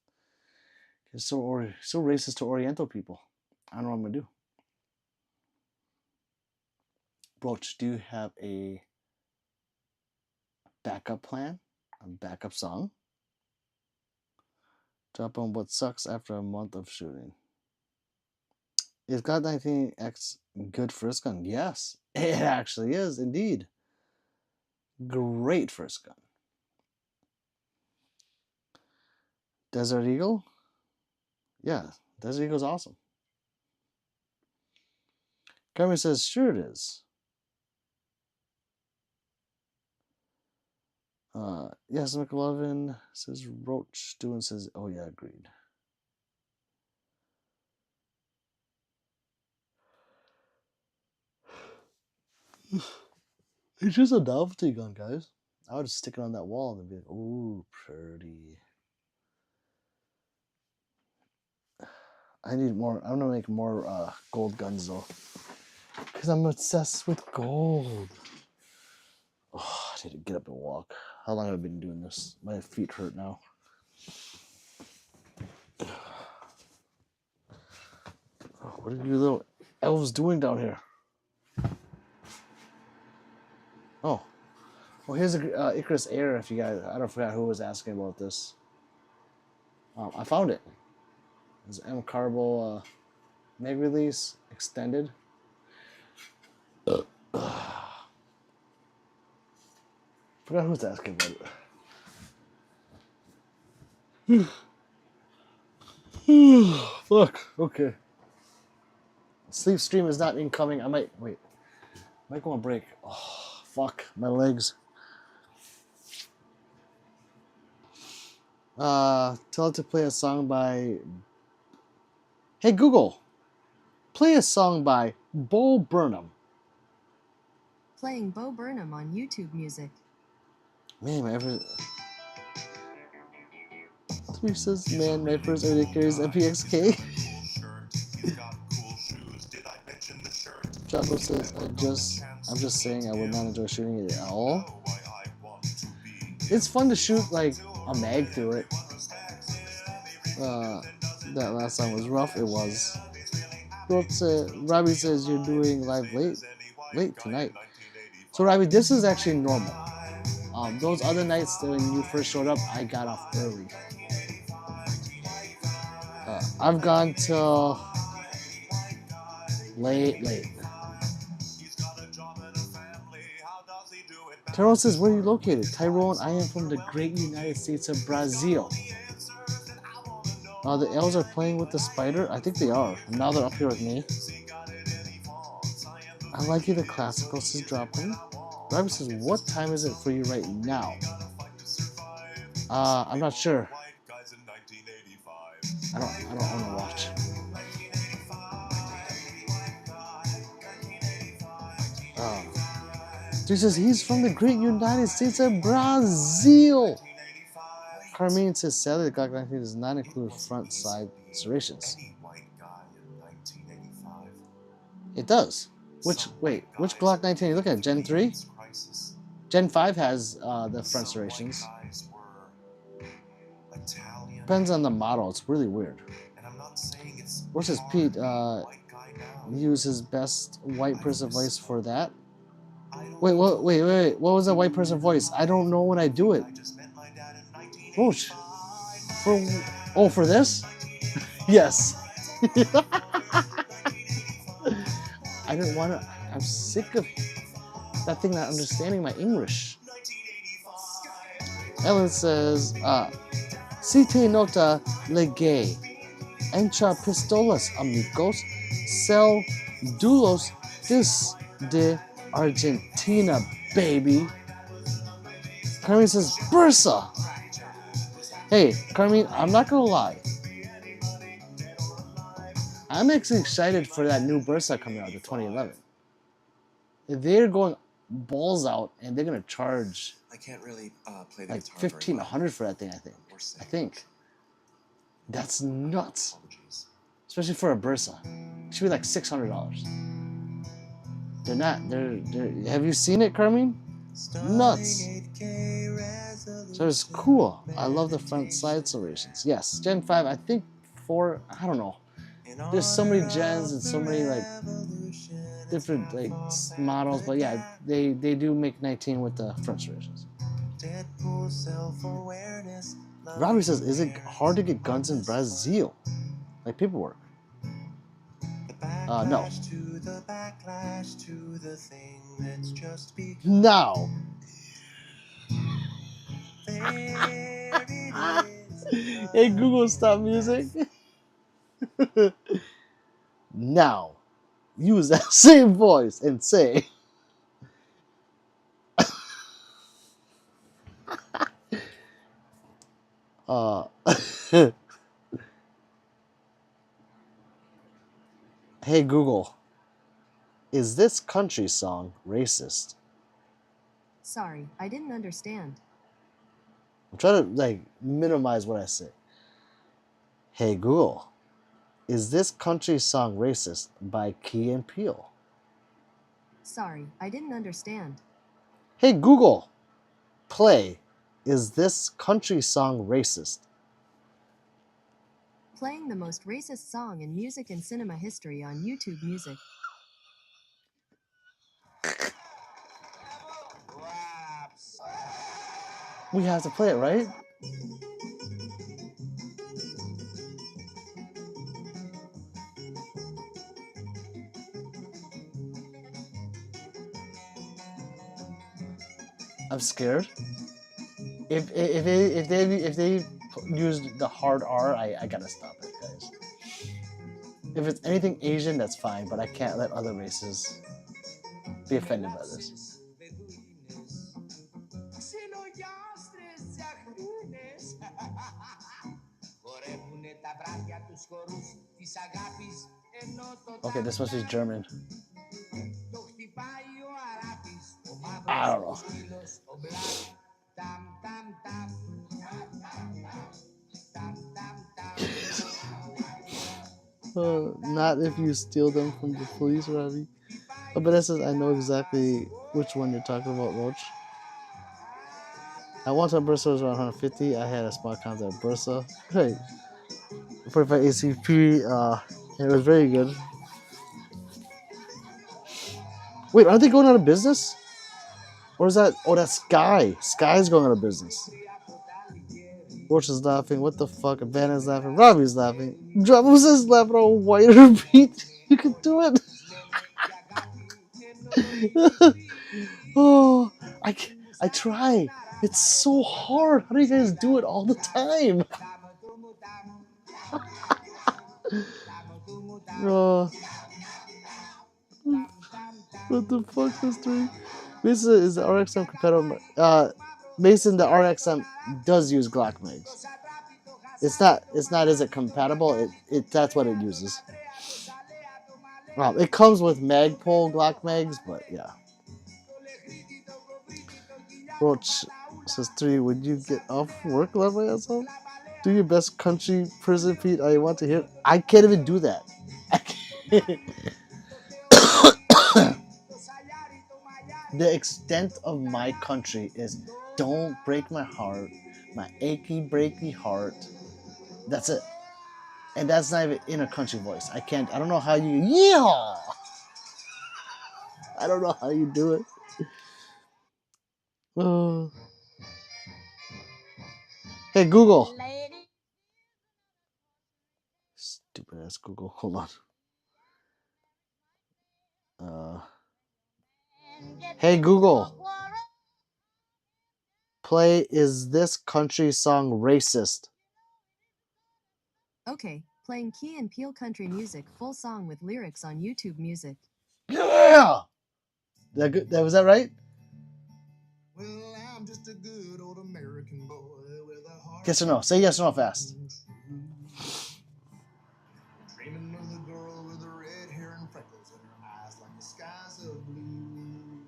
You're so racist to Oriental people. I don't know what I'm going to do. Broach, do you have a backup plan? A backup song? Drop on what sucks after a month of shooting. Is God 19X good first gun? Yes, it actually is, indeed. Great first gun. Desert Eagle? Yeah, Desert Eagle's awesome. Carmen says, sure it is. Yes, McLovin says, Roach doing says, oh yeah, agreed. It's just a novelty gun, guys. I would just stick it on that wall and be like, ooh, pretty. I need more. I'm gonna make more gold guns though, because I'm obsessed with gold. Oh, I need to get up and walk. How long have I been doing this? My feet hurt now. What are you little elves doing down here? Oh, well, here's a Icarus Air. If you guys, I don't forget who was asking about this. I found it. It's M Carbo Meg release extended. Forgot who's asking about it. Fuck. Okay. Sleep stream is not incoming. I might wait. Might go on break. Oh, fuck my legs. Tell it to play a song by. Hey Google, play a song by Bo Burnham. Playing Bo Burnham on YouTube Music. Man, my ever. Three says, man, my first early carries MPXK. Jocko says, I'm just saying I would not enjoy shooting it at all. It's fun to shoot like a mag through it. That last time was rough. It was. Robbie says you're doing live late tonight. So Robbie, this is actually normal. Those other nights when you first showed up, I got off early. I've gone till Late. Tyrone says, where are you located? Tyrone, I am from the great United States of Brazil. The elves are playing with the spider? I think they are. Now they're up here with me. I like you, the classical, says dropping. Robbie says, what time is it for you right now? I'm not sure. I don't own a watch. He says he's from the great United States of Brazil. Carmine says sadly the Glock 19 does not include front side serrations. It does. Which Glock 19 are you looking at? Gen 3? Gen 5 has the front serrations. Depends on the model. It's really weird. What's his Pete? Use his best white person voice for that? Wait. What was that white person voice? I don't know when I do it. For this? Yes. I didn't want to. I'm sick of that thing not understanding my English. Ellen says, Si te nota legay, encha pistolas amigos, sell dulos de Argentina, baby. Carmine says, Bursa. Hey, Carmine, I'm not gonna lie. I'm actually excited for that new Bursa coming out, the 2011. They're going balls out, and they're gonna charge I can't really play the like guitar very well. $1,500 for that thing. I think that's nuts, especially for a Bursa. It should be like $600. They're not. They're. Have you seen it, Carmine? Nuts. So it's cool. I love the front side serrations. Yes, Gen 5. I think 4. I don't know. There's so many gens and so many like different like models, but yeah, they do make 19 with the front serrations. Robbie says, "Is it hard to get guns in Brazil? Like paperwork?" No. Now. Hey Google, stop music. Now, use that same voice and say, hey Google, is this country song racist? Sorry, I didn't understand. I'm trying to like minimize what I say. Hey Google, is this country song racist by Key and Peele? Sorry, I didn't understand. Hey Google, play, is this country song racist? Playing the most racist song in music and cinema history on YouTube Music. We have to play it, right? I'm scared. If they used the hard R, I gotta stop it, guys. If it's anything Asian, that's fine, but I can't let other races be offended by this. Okay, this must be German. I don't know. Not if you steal them from the police, Robbie. Oh, but that says I know exactly which one you're talking about, Roach. At one time, Bursa was around 150. I had a small contact at Bursa. Hey, 45 ACP. It was very good. Wait, aren't they going out of business? Or is that? Oh, that's Sky. Sky's going out of business. Roach is laughing. What the fuck? Vanna's laughing. Robbie's laughing. Drabus is laughing on whiter beat. You can do it. Oh, I try. It's so hard. How do you guys do it all the time? Oh, what the fuck, history? Mason is the RXM compatible. Mason, the RXM does use Glock mags. It's not. Is it compatible? That's what it uses. It comes with Magpul Glock mags, but yeah. Roach says 3. Would you get off work, love my asshole? Do your best country prison feat. I want to hear. I can't even do that. The extent of my country is don't break my heart, my achy breaky heart. That's it. And that's not even in a country voice. I can't. I don't know how you. Yeehaw! I don't know how you do it. Oh. Hey Google. Stupid ass Google. Hold on. Hey Google. Play Is This Country Song Racist? Okay, playing Key and Peele country music, full song with lyrics on YouTube Music. Yeah! Was that right? Well, I'm just a good old American boy with a heart. Yes or no? Say yes or no fast. Dreaming of the girl with the red hair and freckles and her eyes like the skies of blue.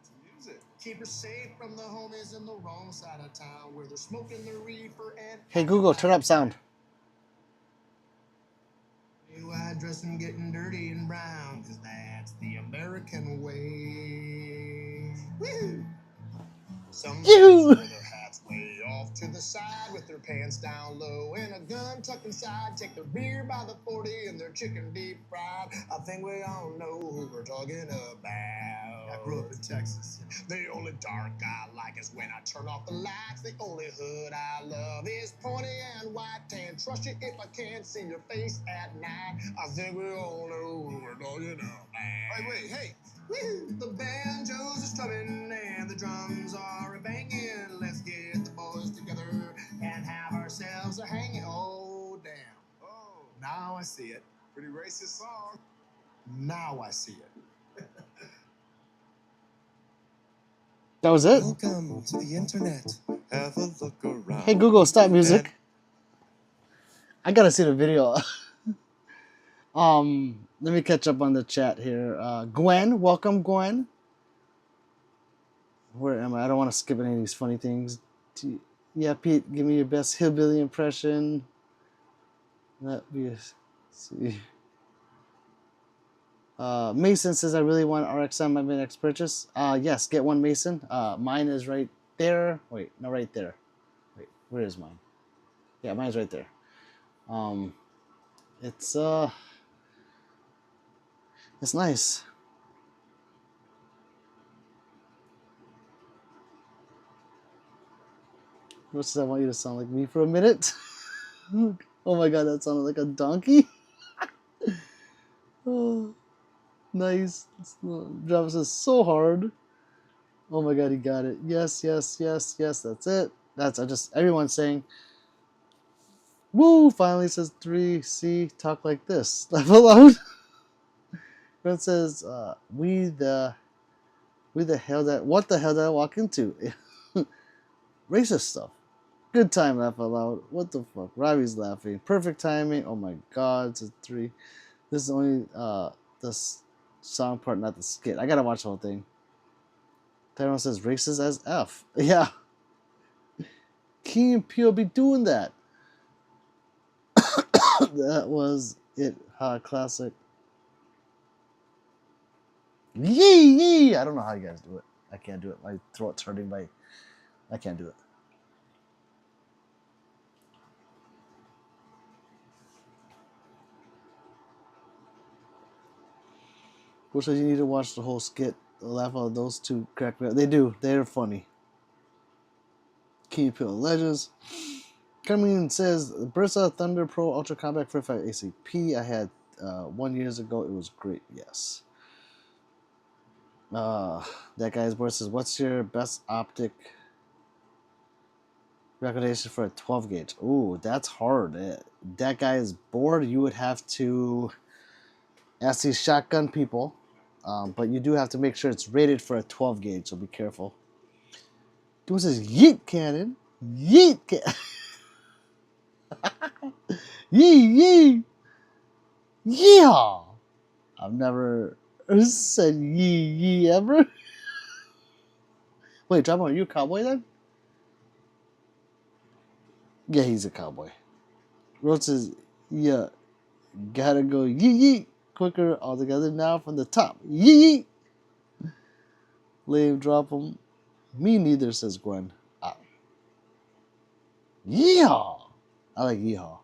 It's music. Keep her safe from the homies in the wrong side of town where they're smoking the reefer and. Hey Google, turn up sound. White dress and getting dirty and brown, cause that's the American way. Woo! Some Yoo-hoo! wear their hats way off to the side with their pants down low and a gun tucked inside. Take the beer by the 40 and their chicken deep fried. I think we all know who we're talking about. I grew up in Texas. The only dark I like is when I turn off the lights. The only hood I love is pointy and white tan. Trust you if I can't see your face at night. I think we all know who we're talking about. Wait, hey. Woo! The banjos are strumming and the drums are banging. Let's get the boys together and have ourselves a hanging. Oh, damn. Oh, now I see it. Pretty racist song. Now I see it. That was it? Welcome to the internet. Have a look around. Hey Google, stop music. I gotta see the video. Let me catch up on the chat here. Gwen, welcome, Gwen. Where am I? I don't want to skip any of these funny things. Yeah, Pete, give me your best hillbilly impression. Let me see. Mason says, I really want RXM, my next purchase. Yes, get one, Mason. Mine is right there. Wait, no, right there. Wait, where is mine? Yeah, mine's right there. It's nice. What does I want you to sound like me for a minute? Oh my god, that sounded like a donkey. Oh, nice. Travis is so hard. Oh my god, he got it. Yes, yes, yes, yes. That's it. Everyone's saying, woo! Finally says 3C. Talk like this. Laugh aloud. Ben says, what the hell did I walk into? Racist stuff. Good time, laugh out loud. What the fuck? Robbie's laughing. Perfect timing. Oh my god, it's a 3. This is only the song part, not the skit. I gotta watch the whole thing. Tyrone says racist as F. Yeah. Key and Peele be doing that. That was it. Classic. Yee yee! I don't know how you guys do it. I can't do it. My throat's hurting. I can't do it. Which you need to watch the whole skit. Laugh out those two crack me up. They do. They're funny. Key and Peele Legends. Coming says Bursa Thunder Pro Ultra Compact 45 ACP. I had 1 year ago. It was great. Yes. That guy's board says, "What's your best optic recommendation for a 12 gauge?" Ooh, that's hard. That guy is bored. You would have to ask these shotgun people, but you do have to make sure it's rated for a 12 gauge. So be careful. Dude says, "Yeet cannon, yeet cannon, yee yee, yeehaw." I've never said yee yee ever. Wait, Drama, are you a cowboy then? Yeah, he's a cowboy. Rhodes says, "Yeah, gotta go yee yee quicker all together now from the top. Yee yee." Lame, drop him. Me neither, says Gwen. Yeehaw! I like yeehaw.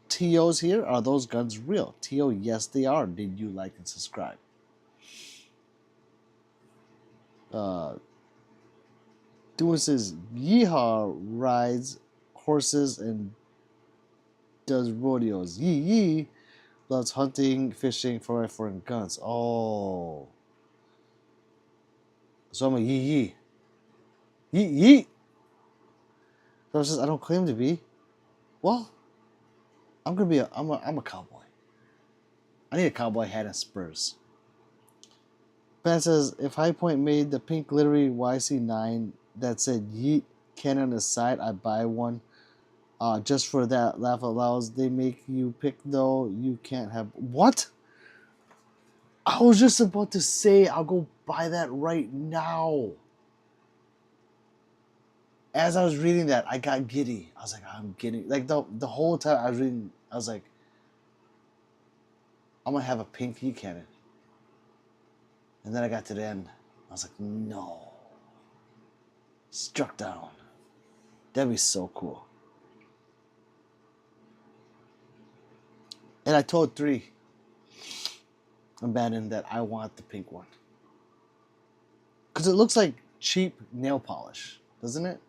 TO's here. Are those guns real? TO, yes, they are. Did you like and subscribe? Doing says, "Yeehaw rides horses and does rodeos. Yee yee loves hunting, fishing, 4x4, and guns." Oh. So I'm a yee yee. Yee yee. So says, "I don't claim to be." Well, I'm a cowboy. I need a cowboy hat and spurs. Ben says, "If High Point made the pink glittery YC9 that said yeet cannon on the side, I'd buy one. Just for that, laugh out loud. They make you pick though. You can't have what?" I was just about to say I'll go buy that right now. As I was reading that, I got giddy. I was like, I'm getting like the whole time I was reading, I was like, I'm gonna have a pink heat cannon. And then I got to the end. I was like, no. Struck down. That'd be so cool. And I told 3 Abandoned that I want the pink one. Because it looks like cheap nail polish, doesn't it?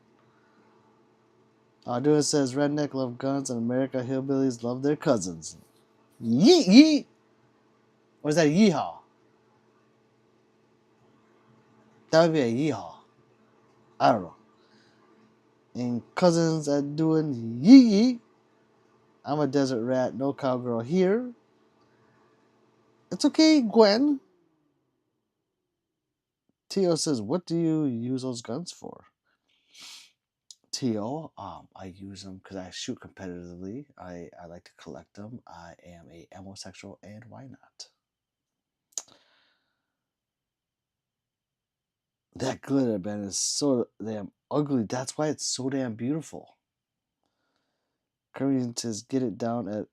Doing says, "Redneck love guns and America hillbillies love their cousins." Yeet yeet. Or is that a yeehaw? That would be a yeehaw. I don't know. And cousins are doing yeet yeet. I'm a desert rat, no cowgirl here. It's okay, Gwen. Tio says, "What do you use those guns for?" Tio, I use them because I shoot competitively. I like to collect them. I am a homosexual, and why not? That glitter band is so damn ugly. That's why it's so damn beautiful. Kermit says, "Get it down at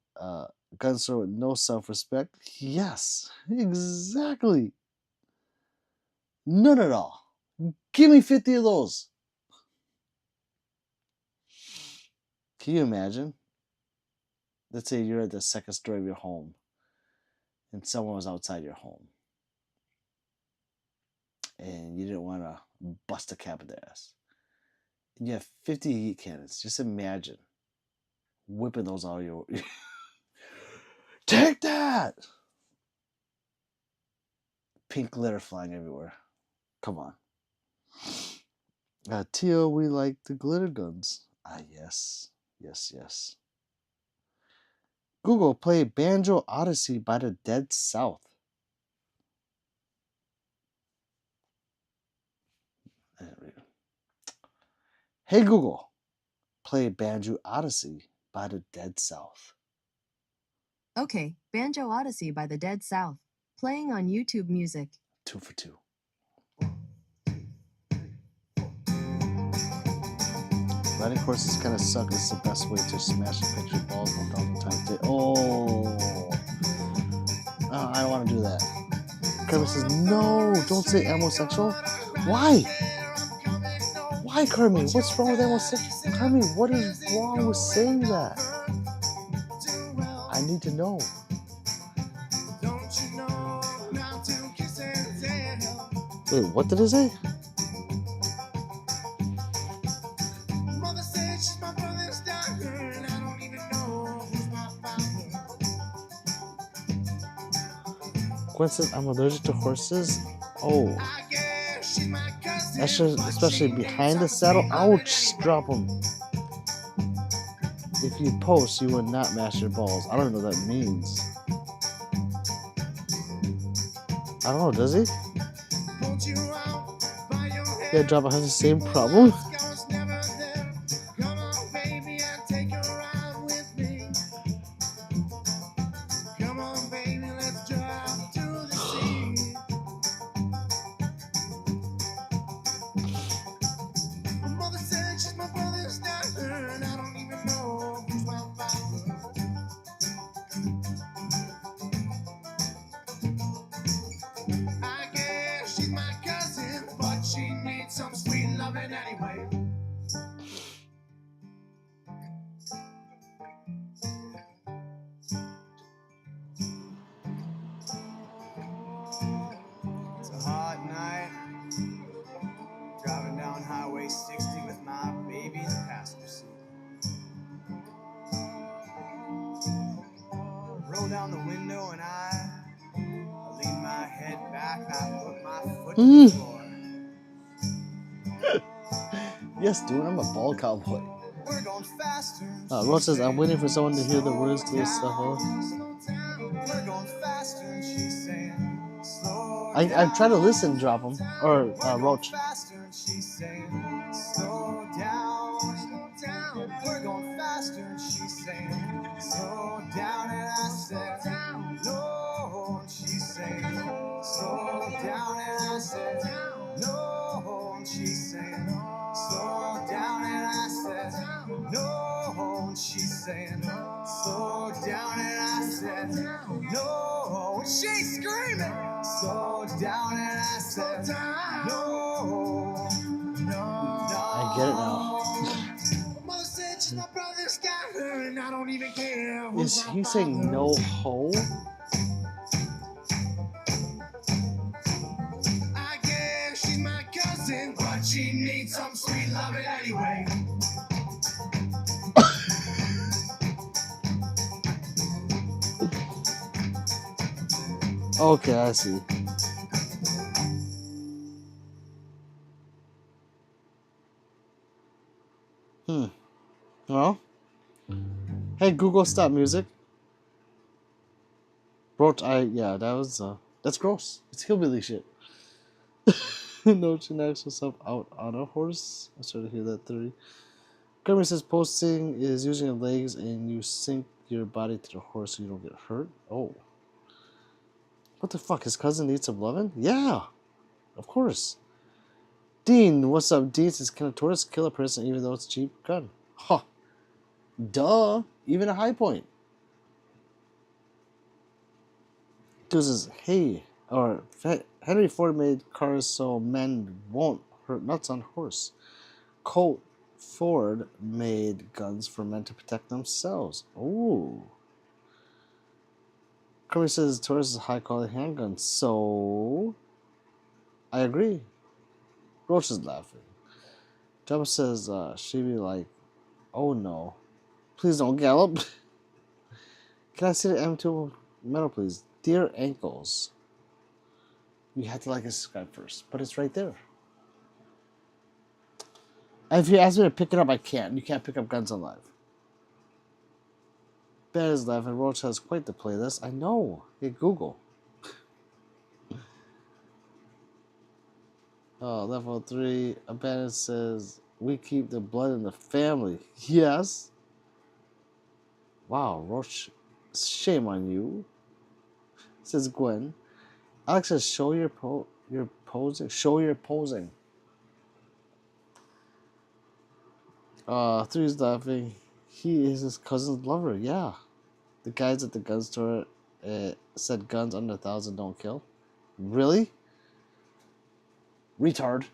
gun store with no self-respect." Yes, exactly. None at all. Give me 50 of those. Can you imagine? Let's say you're at the second story of your home and someone was outside your home and you didn't want to bust a cap of their ass. And you have 50 heat cannons. Just imagine whipping those out of your... Take that! Pink glitter flying everywhere. Come on. Tio, we like the glitter guns. Yes. Yes. Google, play Banjo Odyssey by the Dead South. Hey Google, play Banjo Odyssey by the Dead South. Okay, Banjo Odyssey by the Dead South. Playing on YouTube Music. 2 for 2. Riding horses kind of suck. It's the best way to smash and pitch your balls 1,000 times. I don't want to do that. Kermit says, "No, don't say homosexual." Why? Why, Kermit? What's wrong with homosexual? Kermit, what is wrong with saying that? I need to know. Wait, what did it say? she's my brother's daughter, and I don't even know who's my father. Gwen says I'm allergic to horses. Oh, I guess she's my cousin, especially behind the saddle. Ouch! Drop them. If you post, you would not mash your balls. I don't know what that means. I don't know, does he? Yeah, drop has the same problem. Some sweet loving anyway. It's a hot night. Driving down Highway 60 with my baby in the passenger seat. Roll down the window and I lean my head back and I put my foot to the floor. Yes, dude, I'm a ball cowboy. We're going faster. Rose says, I'm waiting for someone to hear the words to this stuff. We're going faster, and she's saying, slow I've tried to listen, drop them. Or Roach. faster, and she's saying, slow down. We're going faster, and she's saying, slow down. And I said, no. And she's saying, slow down. And I said, no. And she's saying, slow down. And I said, no. And she's saying, slow down. And I said, no. And she's screaming, slow down. And I said, no. I get it now. Mother said she's my brother's got her, and I don't even care. Is he saying no ho? I guess she's my cousin, but she needs some sweet loving anyway. Okay, I see. Well, hey Google, stop music. Roach, yeah, that's gross. It's hillbilly shit. No, she knocks herself out on a horse. I started to hear that theory. Kermit says posting is using your legs and you sink your body to the horse so you don't get hurt. Oh. What the fuck? His cousin needs some loving? Yeah, of course. Dean, what's up? Dean says, can a tortoise kill a person even though it's a cheap gun? Huh. Duh. Even a high point. Dude says, hey, or Henry Ford made cars so men won't hurt nuts on horse. Colt Ford made guns for men to protect themselves. Ooh. Kirby says Taurus is a high quality handgun, so I agree. Roach is laughing. Jabba says she'd be like, oh no. Please don't gallop. Can I see the M2 metal, please? Dear ankles. You have to like and subscribe first, but it's right there. And if you ask me to pick it up, I can't. You can't pick up guns on live. Ben is laughing. Roach has quite the playlist. I know. Hey, Google. Oh, level 3. Abandoned says, we keep the blood in the family. Yes. Wow, Roach. Shame on you. Says Gwen. Alex says, show your posing. Show your posing. 3's laughing. He is his cousin's lover. Yeah. The guys at the gun store said guns under 1,000 don't kill. Really? Retard.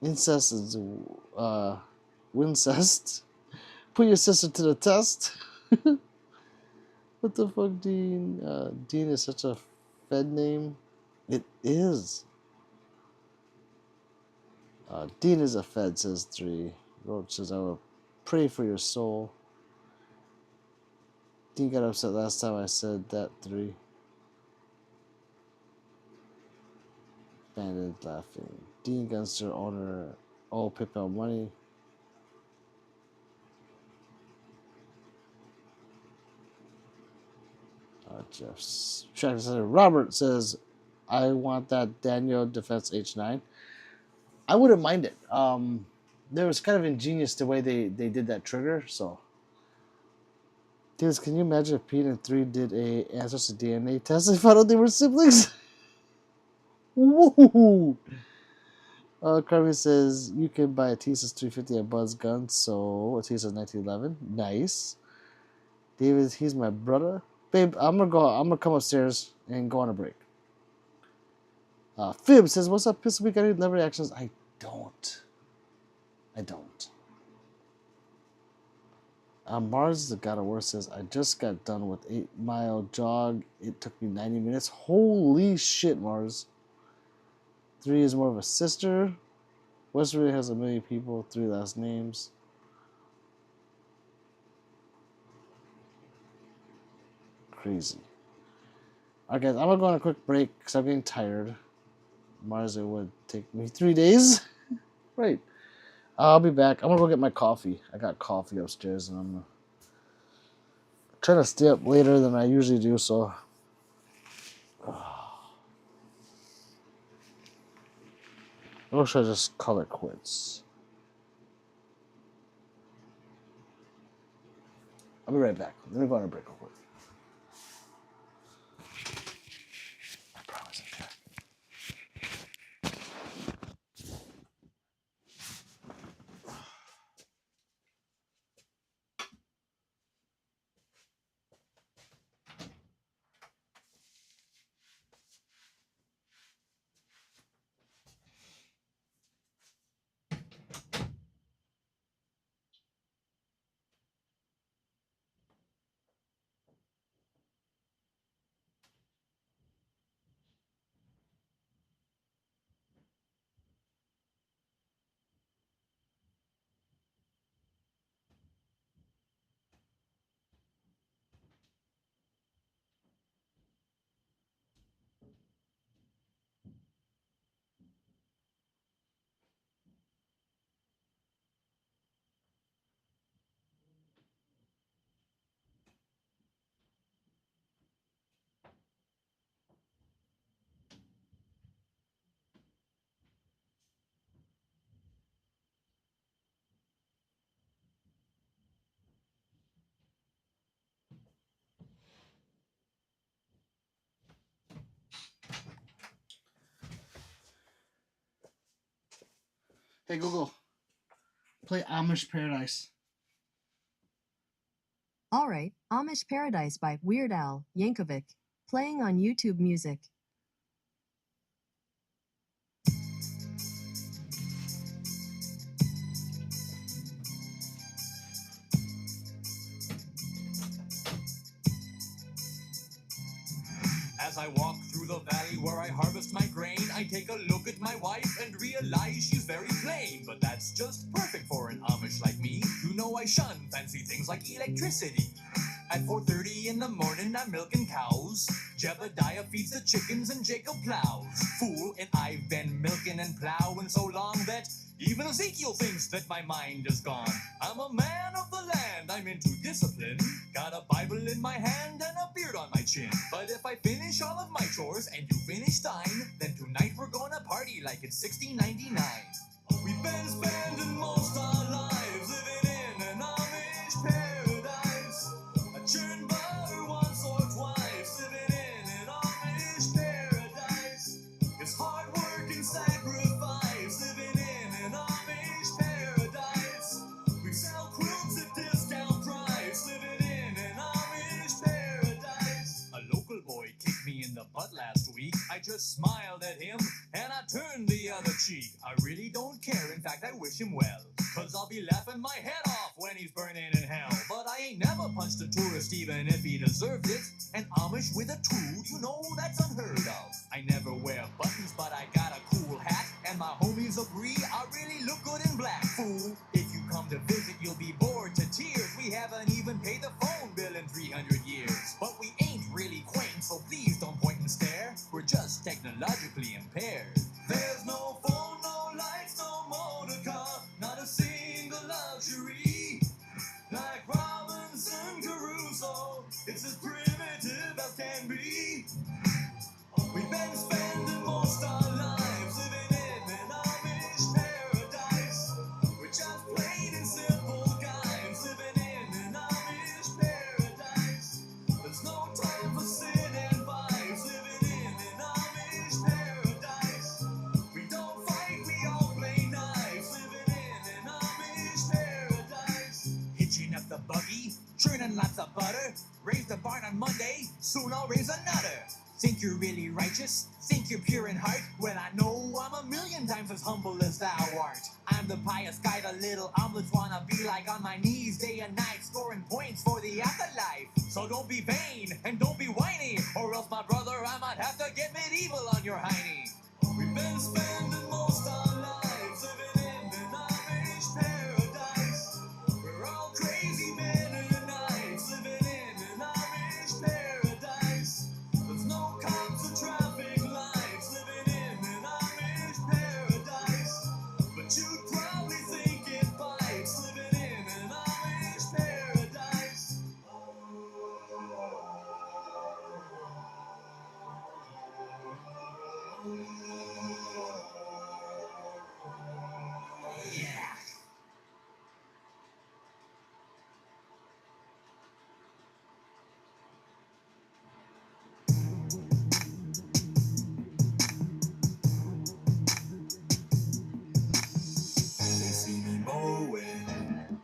Incest is wincest. Put your sister to the test. What the fuck, Dean? Dean is such a Fed name. It is. Dean is a Fed, says 3. Roach says, I will pray for your soul. Dean got upset last time I said that 3. Bandit laughing. Dean Gunster owner. Oh, PayPal money. Jeff's Tractor Center. Robert says, I want that Daniel Defense H9. I wouldn't mind it. There was kind of ingenious the way they did that trigger. So, dudes, can you imagine if Pete and 3 did a ancestry DNA test and found out they were siblings? Woo! Carmen says you can buy a Tesis 350 at Bud's Guns, so a Tesis 1911. Nice. David, he's my brother. Babe, I'm gonna come upstairs and go on a break. Fib says, what's up, Pistol Week? I need lever reactions. I don't. Mars the God of War says, I just got done with 8 mile jog. It took me 90 minutes. Holy shit, Mars. 3 is more of a sister. West Virginia has 1 million people, 3 last names. Crazy. Alright, guys, I'm gonna go on a quick break because I'm getting tired. Mars, it would take me 3 days. Right. I'll be back. I'm gonna go get my coffee. I got coffee upstairs, and I'm trying to stay up later than I usually do, so. Or should I just call it quits? I'll be right back. Let me go on a break real quick. I promise I'm back. Hey Google, play Amish Paradise. Alright, Amish Paradise by Weird Al Yankovic. Playing on YouTube Music. As I walk through the valley where I harvest my grain, I take a look at my wife and realize she's very plain. But that's just perfect for an Amish like me. You know I shun fancy things like electricity. At 4:30 in the morning, I'm milking cows. Jebediah feeds the chickens and Jacob plows. Fool, and I've been milking and plowing so long that even Ezekiel thinks that my mind is gone. I'm a man of the land, I'm into discipline. Got a Bible in my hand and a beard on my chin. But if I finish all of my chores and you finish thine, then tonight we're gonna party like it's 1699. We've been spending most our lives living in an Amish paradise. I churn butter once or twice, living in an Amish paradise. It's hard work and sacrifice, living in an Amish paradise. We sell quilts at discount price, living in an Amish paradise. A local boy kicked me in the butt last week. I just smiled at him and I turned the other cheek. I really don't care, in fact I wish him well, 'cause I'll be laughing my head off when he's burning in hell. But I ain't never punched a tourist even if he deserved it. An Amish with a tool, you know that's unheard of. I never wear buttons but I got a cool hat, and my homies agree I really look good in black. Fool, if you come century. Like Robinson Crusoe, it's as primitive as can be. We've been spending most our lives living in an Amish paradise. We're just plain and simple guys living in an Amish paradise. There's no time for sin and vibes living in an Amish paradise. We don't fight, we all play knives living in an Amish paradise. Hitching up the buggy, churning lots of butter. Raise the barn on Monday, soon I'll raise another. Think you're really righteous? Think you're pure in heart? Well, I know I'm a million times as humble as thou art. I'm the pious guy the little omelets wanna be like, on my knees day and night, scoring points for the afterlife. So don't be vain and don't be whiny, or else, my brother, I might have to get medieval on your hiney. We've been spending most our lives living in an Amish paradise. We're all crazy men and knives living in an Amish paradise. There's no cops or traffic lights living in an Amish paradise. But you'd probably think it bites living in an Amish paradise. Yeah. They see me mowing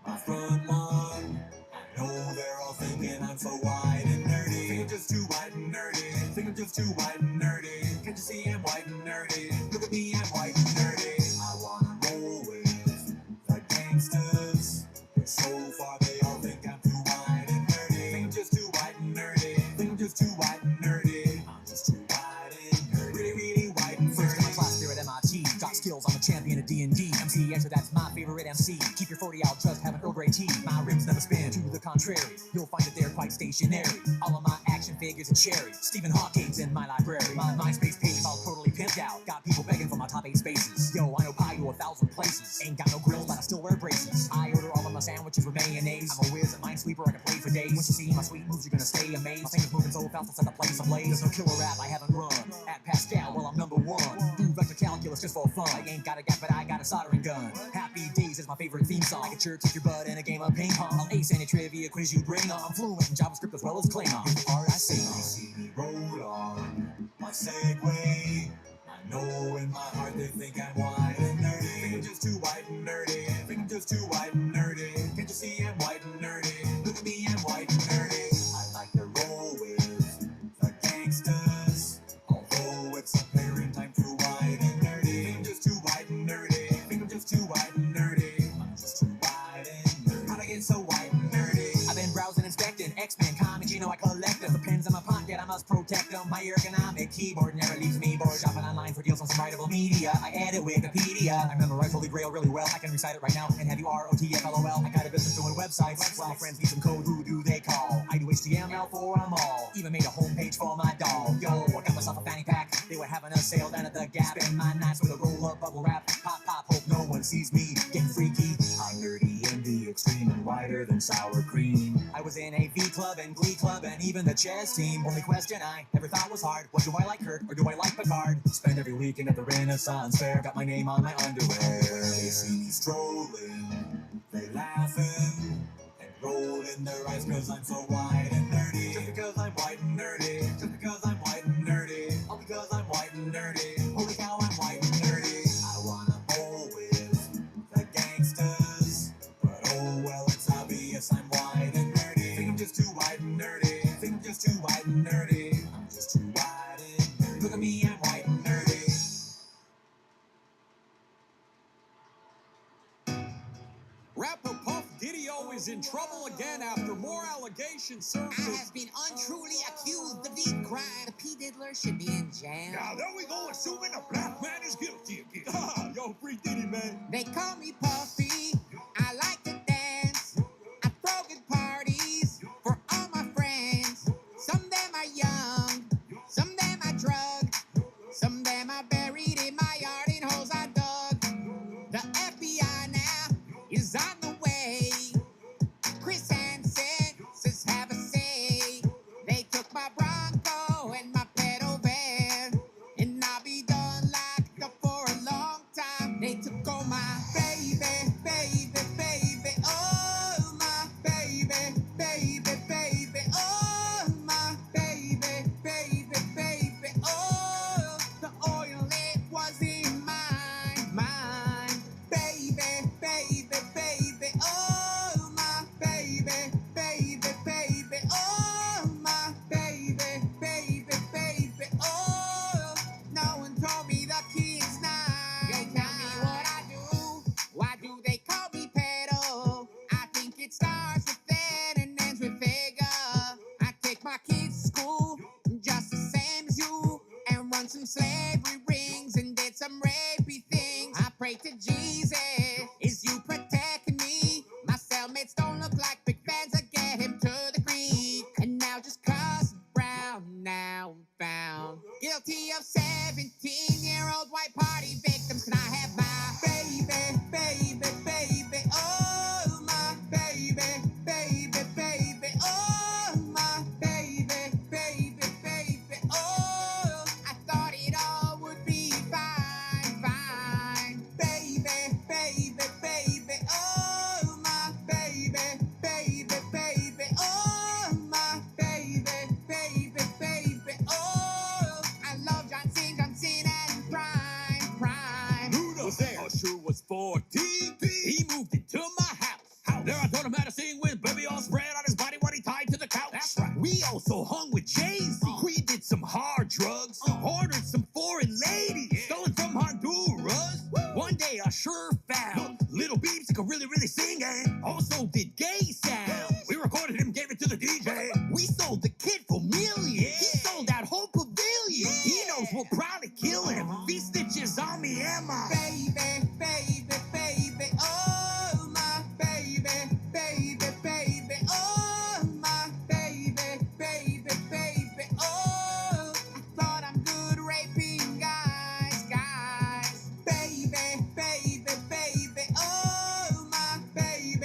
my front lawn. I know they're all thinking I'm so white and nerdy. Think I'm just too white and nerdy. Think I'm just too white and nerdy. Can't you see I'm white and nerdy? Look at me, I'm white and nerdy. I wanna roll with the gangsters, but so far they all think I'm too white and nerdy. Think I'm just too white and nerdy. Think I'm just too white and nerdy. I'm just too white and nerdy. Really, really white and nerdy. First in my class here at MIT. Got skills, I'm a champion of D&D. MC Extra, that's my favorite MC. Keep your 40 out, just have an Earl Grey tea. My rims never spin, to the contrary. You'll find that they're quite stationary. All of my action figures are cherry. Stephen Hawking's in my library. My MySpace page is all totally pimped out. Got people begging for my top 8 spaces. Yo, I know pie to 1,000 places. Ain't got no grills, but I still wear braces. I order all of my sandwiches with mayonnaise. I'm a whiz, a minesweeper, I can play for days. Once you see my sweet moves, you're gonna stay amazed. My fingers moving so fast, I'll set the place ablaze. There's no killer rap I haven't run. At Pascal, well, I'm number 1. Do vector calculus just for fun. I ain't got a gap, but I got a soldering gun. Happy Days is my favorite theme song. I can sure kick your butt in a game of ping pong. I'll ace any trivia quiz you bring on. I'm fluent in JavaScript as well as Klingon. Here's the part I sing on. They see me roll on my Segway. I know in my heart they think I'm white and nerdy. Think I'm just too white and nerdy. Think I'm just too white and nerdy. Can't you see I'm white and nerdy? Look at me, I'm white and nerdy. I like to roll with the gangsters, although it's apparent I'm too white and nerdy. Think I'm just too white and nerdy. Think I'm just too white and nerdy. I'm just too white and nerdy. How'd I get so white and nerdy? I've been browsing, inspecting X-Men comics, you know I collect them. The pens in my pocket, I must protect them. My ergonomic keyboard never leaves me bored. Shopping online for deals on some writable media. I edit Wikipedia. I memorize Holy Grail really well. I can recite it right now. And have you ROTFLOL? I got a business doing websites. While friends need some code, who do they call? I do HTML for them all. Even made a homepage for my dog. Yo, I got myself a fanny pack. They were having a sale down at the Gap. Spend my nights with a roll-up bubble wrap. Pop, pop, hope no one sees me getting freaky. I'm nerdy in the extreme and whiter than sour cream. I was in a V Club and Glee Club and even the chess team. Only question I ever thought was hard: what do I like, Kurt, or do I like Picard? Spend every weekend at the Renaissance Fair. Got my name on my underwear. They see me strolling, they laughing and rolling their eyes cause I'm so white and nerdy. Just because I'm white and nerdy. Just because I'm white and nerdy. All because I'm white and nerdy. Holy cow, I'm white and nerdy. I wanna bowl with the gangsters, but oh well, it's obvious I'm white and nerdy. Think I'm just too white and nerdy. Think I'm just too white and nerdy. I'm just too white and nerdy. Look at me, I'm white and nerdy. Rapper Puff Didio is in trouble again after more allegations I surfaced. have been untruly accused of the crime. The P. Diddler should be in jail. Now there we go, assuming a black man is guilty again. Yo, free Diddy, man. They call me Puffy. I like to dance. I throw good parties for all my friends. Some of them are young, some of them are drugged, some of them are buried in my yard in holes I dug. The FBI now is on the way. also did gay sound. We recorded him, gave it to the DJ. We sold the kid for millions. He sold that whole pavilion. He knows we'll probably kill him. These stitches on me, Emma. Baby, baby, baby, oh my baby, baby, baby, oh my baby, baby, baby, oh. I thought I'm good raping guys, guys. Baby, baby, baby, oh my baby,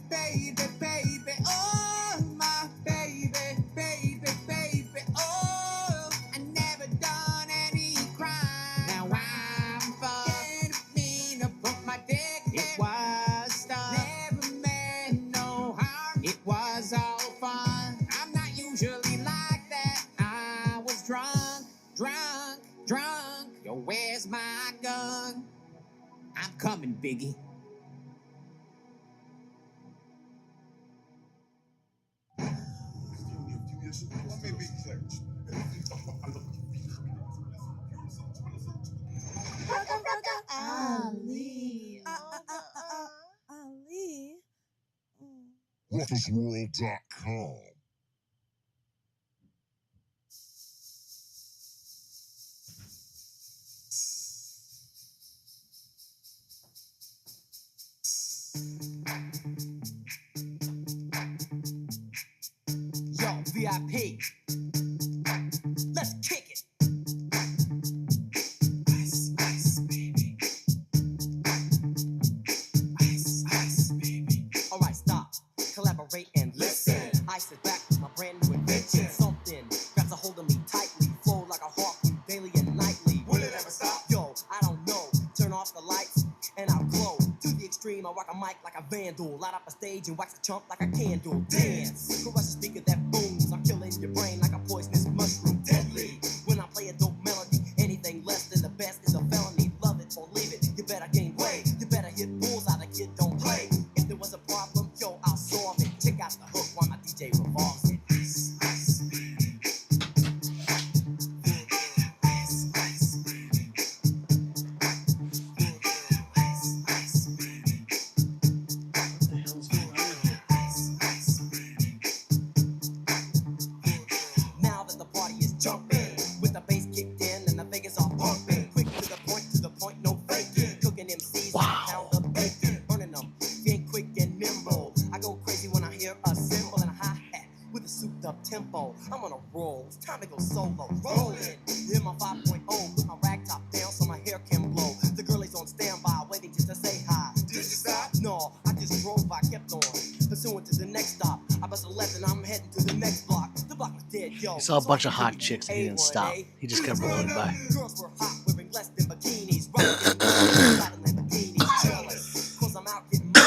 baby, baby, oh my baby, baby, baby, oh. I never done any crime. Now I'm fucked. Mean to put my dick in. It was stuff. Never meant no harm. It was all fun. I'm not usually like that. I was drunk, drunk, drunk. Yo, where's my gun? I'm coming, Biggie. Ali. Ali. RuckusWorld.com. Yo, VIP. Let's kick it. Ice, ice, baby. Ice, ice, baby. All right, stop. Collaborate and listen. Ice is back with my brand new invention. Something grabs a hold of me tightly. Flow like a harpoon daily and nightly. Will it ever stop? Yo, I don't know. Turn off the lights and I'll glow. To the extreme, I rock a mic like a vandal. Light up a stage and wax a chump like a candle. Dance. Crush a speaker that booms. I'm killing your brain like a poisonous mushroom. Deadly. When I play a dope melody, anything less than the best is a felony. Love it or leave it. You better gain weight. You better hit bulls out. The kid don't play. If there was a problem, yo, I'll solve it. Check out the hook while my DJ revolves it. Ice, ice, baby. Ice, ice, baby. Ice, ice, baby. What the hell's going on? Ice, ice, baby. Now that the party is jumping, with the bass kicked in and the Vegas all pumping, quick to the point, no faking. Cooking MCs like a pound of bacon, burning them, being quick and nimble. I go crazy when I hear a cymbal and a hi-hat with a souped up tempo. I'm on a roll, it's time to go solo. Rolling in my 5.0, put my rag top down so my hair can blow. The girlie's on standby, waiting just to say hi. Did you stop? No, I just drove, I kept on. Pursuing to the next stop. I bust a left and I'm heading to the next block. The block was dead, yo. He saw a bunch of hot chicks and he didn't stop. He just kept rolling by. Girls were hot, wearing less than bikinis. Running in Lamborghinis. Jealous, cause I'm out getting money.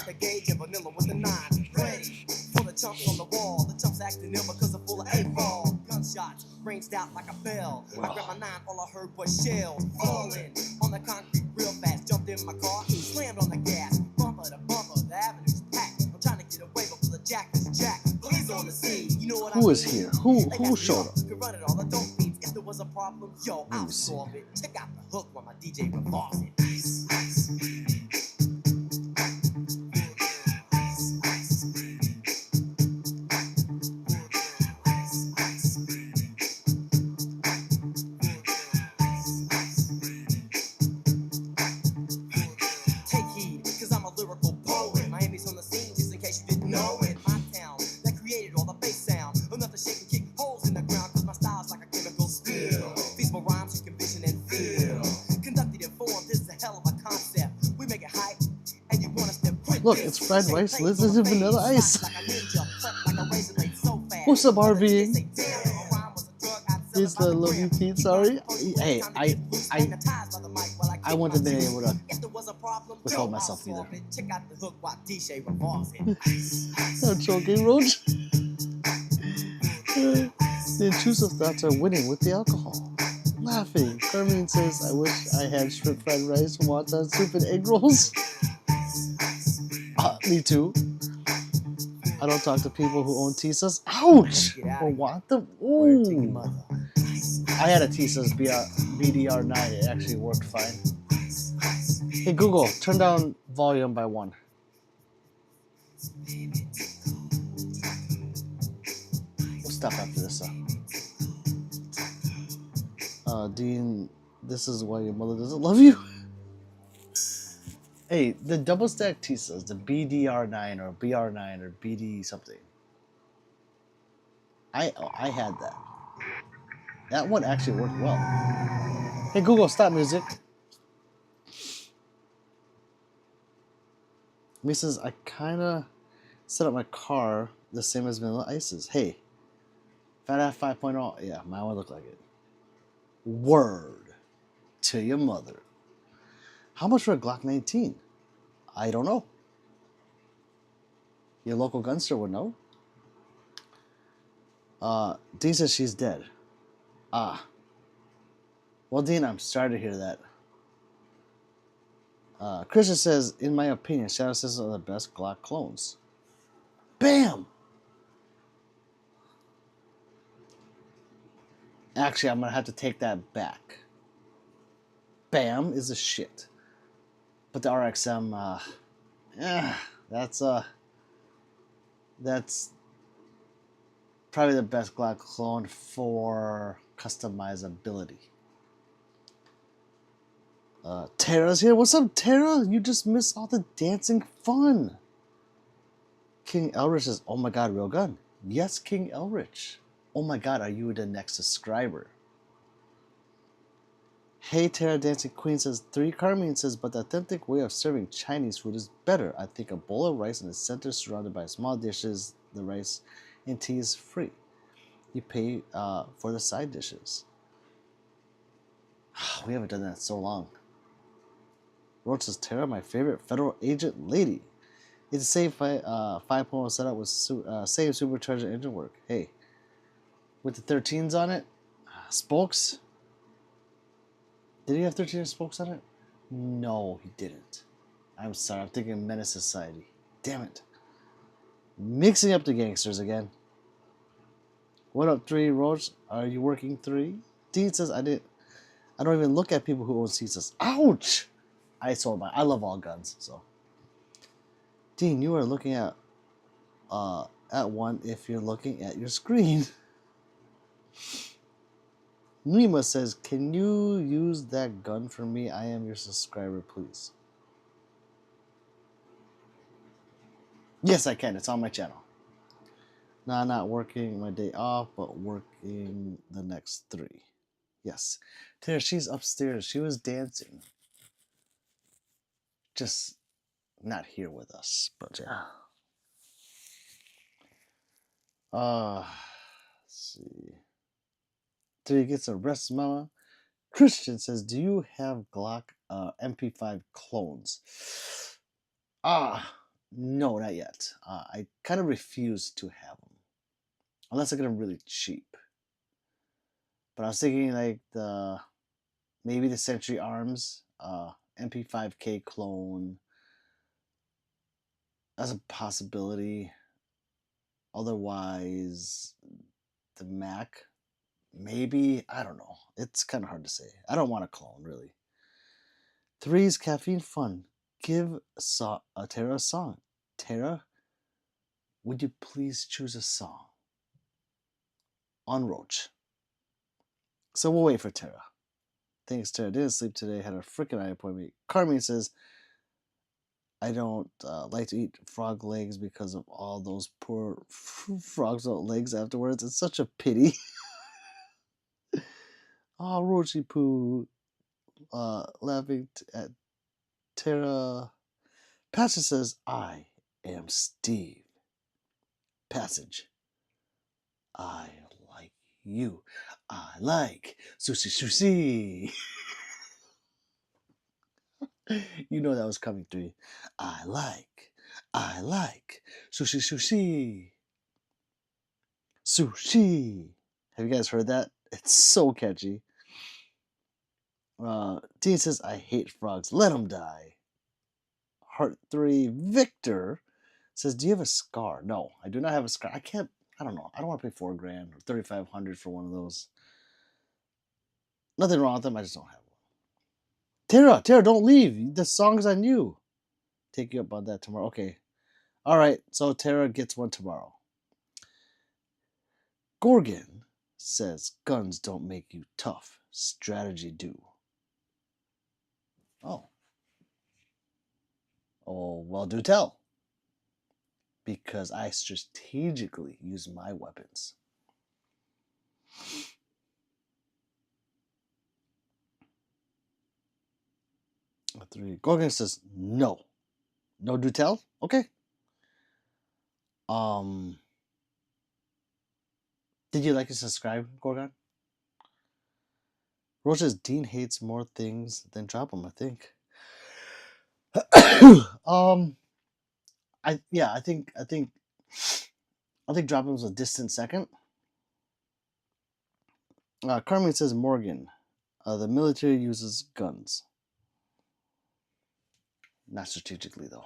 The gauge and vanilla with the 9. Ready for the chumps on the wall. The chumps acting ill because they're full of 8-ball. Gunshots ranged out like a bell. I grabbed my 9, all I heard was shells falling on the concrete real fast. Jumped in my car, slammed on the gas. Bumper to bumper, the avenue's packed. I'm trying to get away before the jack is jacked. Police on the scene, you know what I mean? Who is here? Who showed up? Could run it all, the dope beats. If there was a problem, yo, I'll solve it. Check out the hook while my DJ revolves it. Ice, ice, baby. Ice, ice, baby. Ice, ice, baby. Ice, ice, baby. Take heed, cause I'm a lyrical poet. Miami's on the scene, just in case you didn't know it. My town, that created all the bass sound. Enough to shake and kick holes in the ground, cause my style's like a chemical spill. Feasible rhymes you can vision and feel. Conducted in form, this is a hell of a concept. We make it hype, and you want us to print. Look, it's fried rice, lizards, and vanilla ice. What's up, RV? Here's the Love You Pete, sorry. Hey, I wouldn't have been able to withhold myself either. Check out the hook while DJ revolves it. No joking, Roach. The intrusive thoughts are winning with the alcohol. Laughing. Carmine says, I wish I had shrimp fried rice, wonton soup, and egg rolls. Me too. I don't talk to people who own Tisas. Ouch! Or want them. Ooh. I had a Tisas BDR9. It actually worked fine. Hey Google, turn down volume by 1. We'll stop after this. Dean, this is why your mother doesn't love you. Hey, the double stack T-cells, the BDR9 or BR9 or BD something. I had that. That one actually worked well. Hey Google, stop music. Me says I kinda set up my car the same as Vanilla Ice's. Hey, Fat F 5.0. Yeah, mine would look like it. Word to your mother. How much for a Glock 19? I don't know. Your local gun store would know. Dean says she's dead. Ah. Well, Dean, I'm sorry to hear that. Christian says, in my opinion, Shadow Sisters are the best Glock clones. Bam! Actually, I'm going to have to take that back. Bam is a shit. But the RXM, that's probably the best Glock clone for customizability. Tara's here. What's up, Tara? You just missed all the dancing fun. King Elrich says, oh my god, real gun. Yes, King Elrich. Oh my god, are you the next subscriber? Hey, Tara Dancing Queen says, 3 Carmine says, but the authentic way of serving Chinese food is better. I think a bowl of rice in the center surrounded by small dishes, the rice and tea is free. You pay for the side dishes. We haven't done that in so long. Roach says, Tara, my favorite federal agent lady. It's the same 5.0 setup with same supercharged engine work. Hey, with the 13s on it, spokes. Did he have 13 spokes on it? No, he didn't. I'm sorry, I'm thinking Menace Society. Damn it. Mixing up the gangsters again. What up, 3 Roach? Are you working 3? Dean says, I don't even look at people who own Caesars. Ouch! I sold mine. I love all guns, so. Dean, you are looking at one if you're looking at your screen. Nima says, can you use that gun for me? I am your subscriber, please. Yes, I can. It's on my channel. Nah, not working my day off, but working the next 3. Yes. Tara, she's upstairs. She was dancing. Just not here with us, but yeah. Let's see. 3 gets a rest, mama. Christian says, do you have Glock MP5 clones? No, not yet. I kind of refuse to have them. Unless I get them really cheap. But I was thinking like maybe the Century Arms MP5K clone as a possibility. Otherwise, the Mac, maybe. I don't know. It's kind of hard to say. I don't want a clone, really. 3's caffeine fun. Give Tara a song. Tara, would you please choose a song? On Roach. So we'll wait for Tara. Thanks, Tara. Didn't sleep today. Had a freaking eye appointment. Carmen says, I don't like to eat frog legs because of all those poor frogs without legs afterwards. It's such a pity. Oh, Roachy Poo. Laughing at Tara. Passage says, I am Steve. Passage. I like you. I like sushi sushi. You know that was coming through. I like sushi sushi. Sushi. Have you guys heard that? It's so catchy. Dean says, I hate frogs. Let them die. Heart 3. Victor says, do you have a scar? No, I do not have a scar. I don't know. I don't want to pay $4,000 or $3,500 for one of those. Nothing wrong with them. I just don't have one. Tara, don't leave. The song's on you. Take you up on that tomorrow. Okay. All right, so Tara gets one tomorrow. Gorgon says guns don't make you tough. Strategy do. Oh. Oh, well, do tell. Because I strategically use my weapons. Three. Gorgon says no. No do tell? Okay. Did you like and subscribe, Gorgon? Roach says Dean hates more things than drop them, I think. I think drop him's a distant second. Carmen says Morgan. The military uses guns. Not strategically though.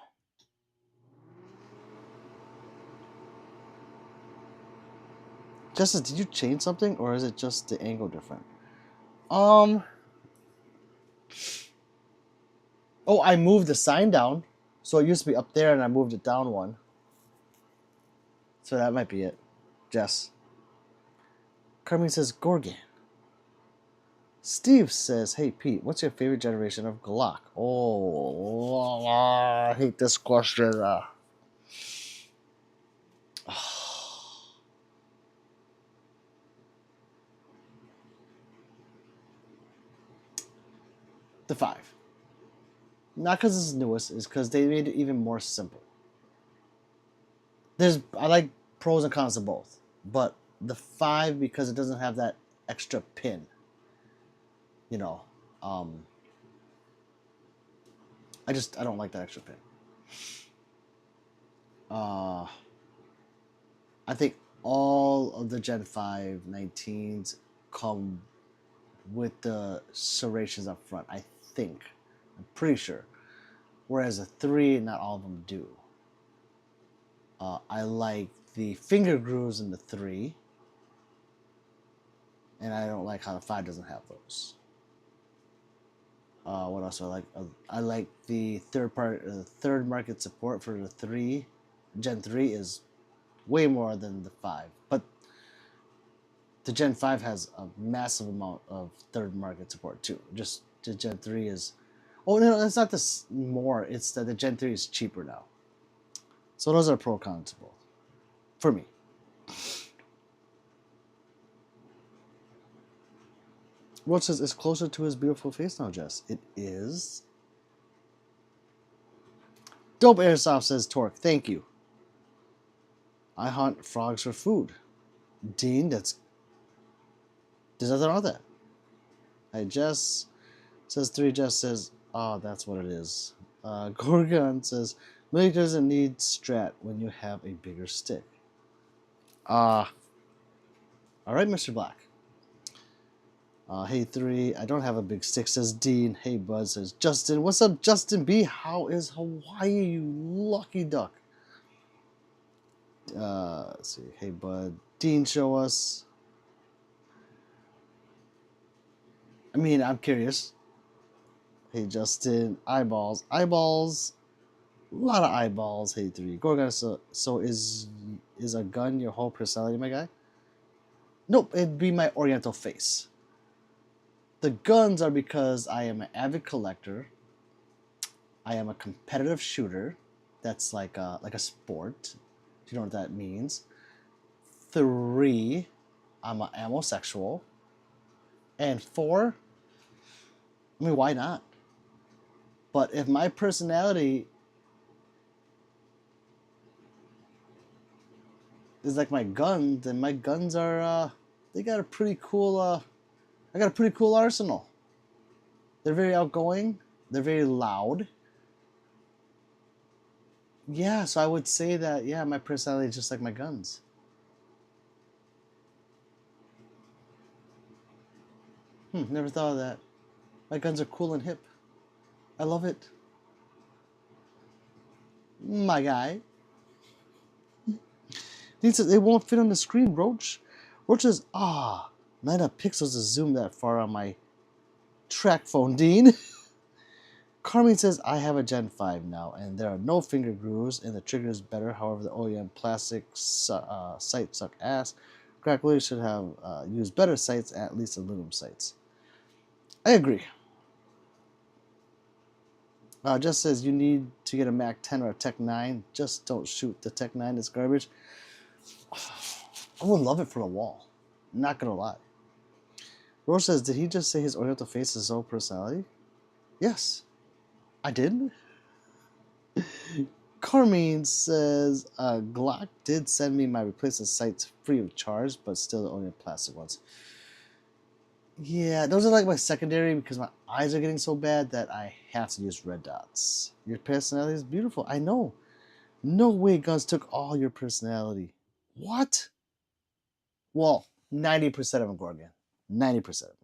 Justice, did you change something or is it just the angle different? Oh, I moved the sign down. So it used to be up there and I moved it down one. So that might be it. Jess. Carmen says Gorgon. Steve says, hey Pete, what's your favorite generation of Glock? Oh, I hate this question. The 5. Not because it's the newest, it's because they made it even more simple. I like pros and cons of both, but the 5 because it doesn't have that extra pin. You know, I don't like that extra pin. I think all of the Gen 5 19s come with the serrations up front. I'm pretty sure. Whereas a 3, not all of them do. I like the finger grooves in the 3, and I don't like how the 5 doesn't have those. What else do I like? I like the third market support for the 3. Gen 3 is way more than the 5, but the Gen 5 has a massive amount of third market support too. Just the Gen 3 is... Oh, no, it's not this more. It's that the Gen 3 is cheaper now. So those are pro cons both. For me. Roach says, it's closer to his beautiful face now, Jess. It is. Dope Airsoft says, Torque, thank you. I hunt frogs for food. Dean, there's nothing wrong with that. Hey, Jess says 3. Jess says, oh, that's what it is. Gorgon says, Millie doesn't need strat when you have a bigger stick. All right, Mr. Black. Hey 3, I don't have a big stick, says Dean. Hey Bud, says Justin. What's up, Justin B? How is Hawaii, you lucky duck? Let's see. Hey Bud. Dean, show us. I mean, I'm curious. Hey Justin. Eyeballs. Eyeballs. A lot of eyeballs. Hey 3. Gorgon, so is a gun your whole personality, my guy? Nope, it'd be my oriental face. The guns are because I am an avid collector. I am a competitive shooter. That's like a sport. Do you know what that means? 3, I'm an ammosexual. And 4, I mean, why not? But if my personality is like my gun, then my guns are, they got a pretty cool, I got a pretty cool arsenal. They're very outgoing. They're very loud. Yeah, so I would say that, yeah, my personality is just like my guns. Never thought of that. My guns are cool and hip. I love it. My guy. He says, it won't fit on the screen, Roach. Roach says, not enough pixels to zoom that far on my track phone, Dean. Carmine says, I have a Gen 5 now, and there are no finger grooves, and the trigger is better. However, the OEM plastic sights suck ass. Crack Williams should have used better sights, at least aluminum sights. I agree. Just says, you need to get a Mac 10 or a Tech 9. Just don't shoot. The Tech 9 is garbage. I would love it for the wall. Not gonna lie. Roche says, did he just say his Oriental face is his own personality? Yes. I did. Carmine says, Glock did send me my replacement sights free of charge, but still only plastic ones. Yeah, those are like my secondary because my eyes are getting so bad that I have to use red dots. Your personality is beautiful. I know. No way guns took all your personality. What? Well, 90% of them, Gorgon. 90% of them.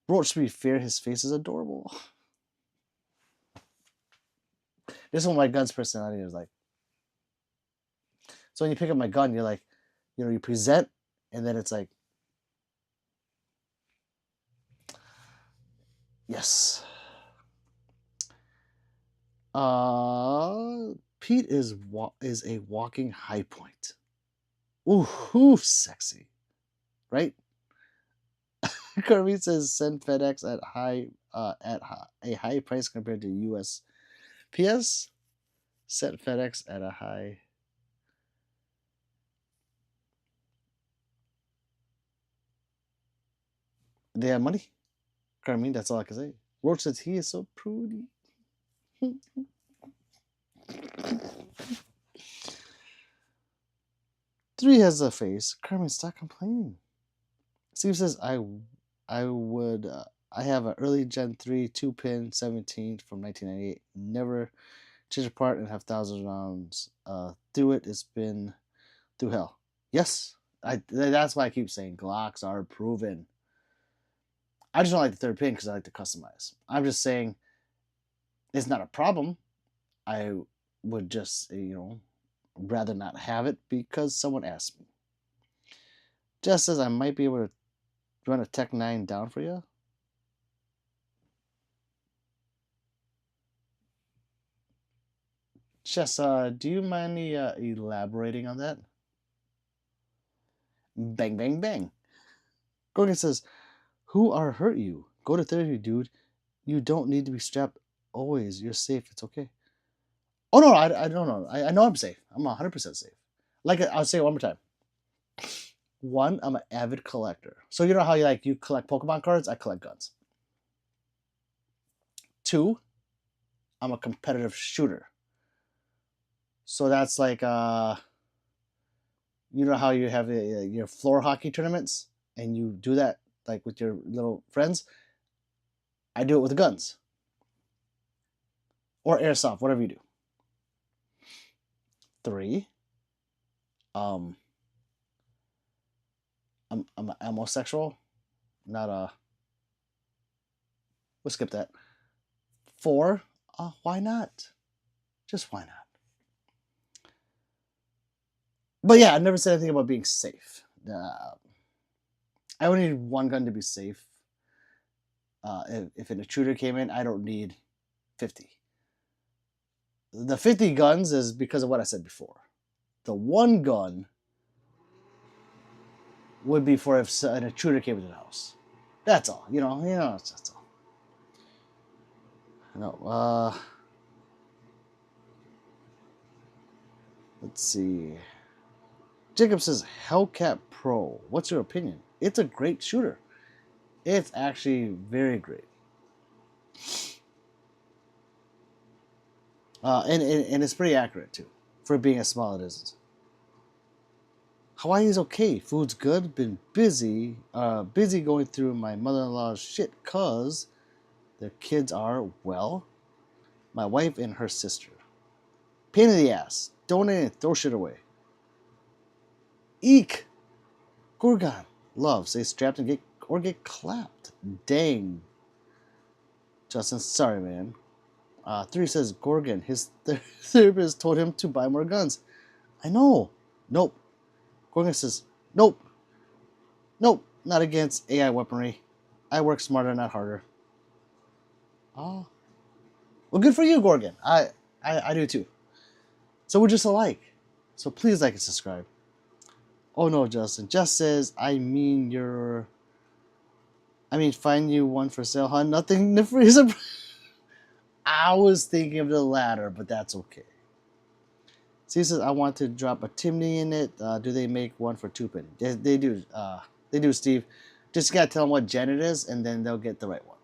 Roach, to be fair, his face is adorable. This is what my gun's personality is like. So when you pick up my gun, you're like, you know, you present, and then it's like, yes. Pete is a walking high point. Ooh, sexy, right? Kirby says send FedEx at a high price compared to USPS. Send FedEx at a high. They have money. Carmine, that's all I can say. Roach says he is so prudy. Three has a face. Carmen, stop complaining. Steve says, I have an early Gen 3 2-pin 17 from 1998. Never changed apart and have thousands of rounds through it. It's been through hell. Yes, that's why I keep saying Glocks are proven. I just don't like the third pin because I like to customize. I'm just saying it's not a problem. I would just, rather not have it because someone asked me. Jess says I might be able to run a Tech 9 down for you. Jess, do you mind me elaborating on that? Bang, bang, bang. Gorgon says, who are hurt you? Go to therapy, dude. You don't need to be strapped always. You're safe. It's okay. Oh, no, I don't know. I know I'm safe. I'm 100% safe. Like, I'll say it one more time. One, I'm an avid collector. So you know how you collect Pokemon cards? I collect guns. Two, I'm a competitive shooter. So that's like, you know how you have your floor hockey tournaments and you do that like with your little friends? I do it with guns. Or airsoft, whatever you do. Three, I'm an amosexual, not a. We'll skip that. Four, why not? Just why not? But yeah, I never said anything about being safe. I only need one gun to be safe. If an intruder came in, I don't need 50. The 50 guns is because of what I said before. The one gun would be for if an intruder came into the house. That's all. That's all. No, let's see. Jacob says, Hellcat Pro. What's your opinion? It's a great shooter. It's actually very great. And it's pretty accurate, too, for being as small as it is. Hawaii is okay. Food's good. Been busy going through my mother-in-law's shit because their kids are, well, my wife and her sister. Pain in the ass. Donate and throw shit away. Eek. Gorgon. Love. Stay strapped and get clapped. Dang. Justin, sorry, man. 3 says, Gorgon, his therapist told him to buy more guns. I know. Nope. Gorgon says, nope. Nope. Not against AI weaponry. I work smarter, not harder. Oh, well, good for you, Gorgon. I do too. So we're just alike. So please like and subscribe. Oh no, Justin. Just says, find you one for sale, huh? Nothing to freeze up. I was thinking of the latter, but that's okay. Steve says, I want to drop a chimney in it. Do they make one for 2 penny? They do. They do, Steve. Just gotta tell them what gen it is, and then they'll get the right one.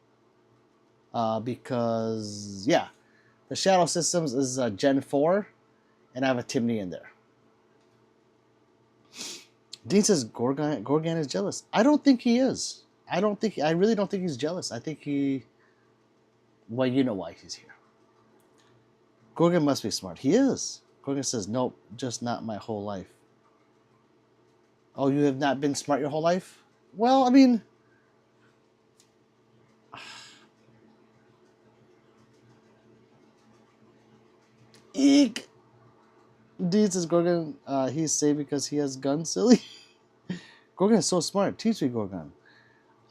Because yeah, the Shadow Systems is Gen 4, and I have a chimney in there. Dean says Gorgon is jealous. I don't think he is. I really don't think he's jealous. I think well, you know why he's here. Gorgon must be smart. He is. Gorgon says, nope, just not my whole life. Oh, you have not been smart your whole life? Well, I mean, eek. Dean says Gorgon, he's safe because he has guns, silly. Gorgon is so smart. Teach me, Gorgon.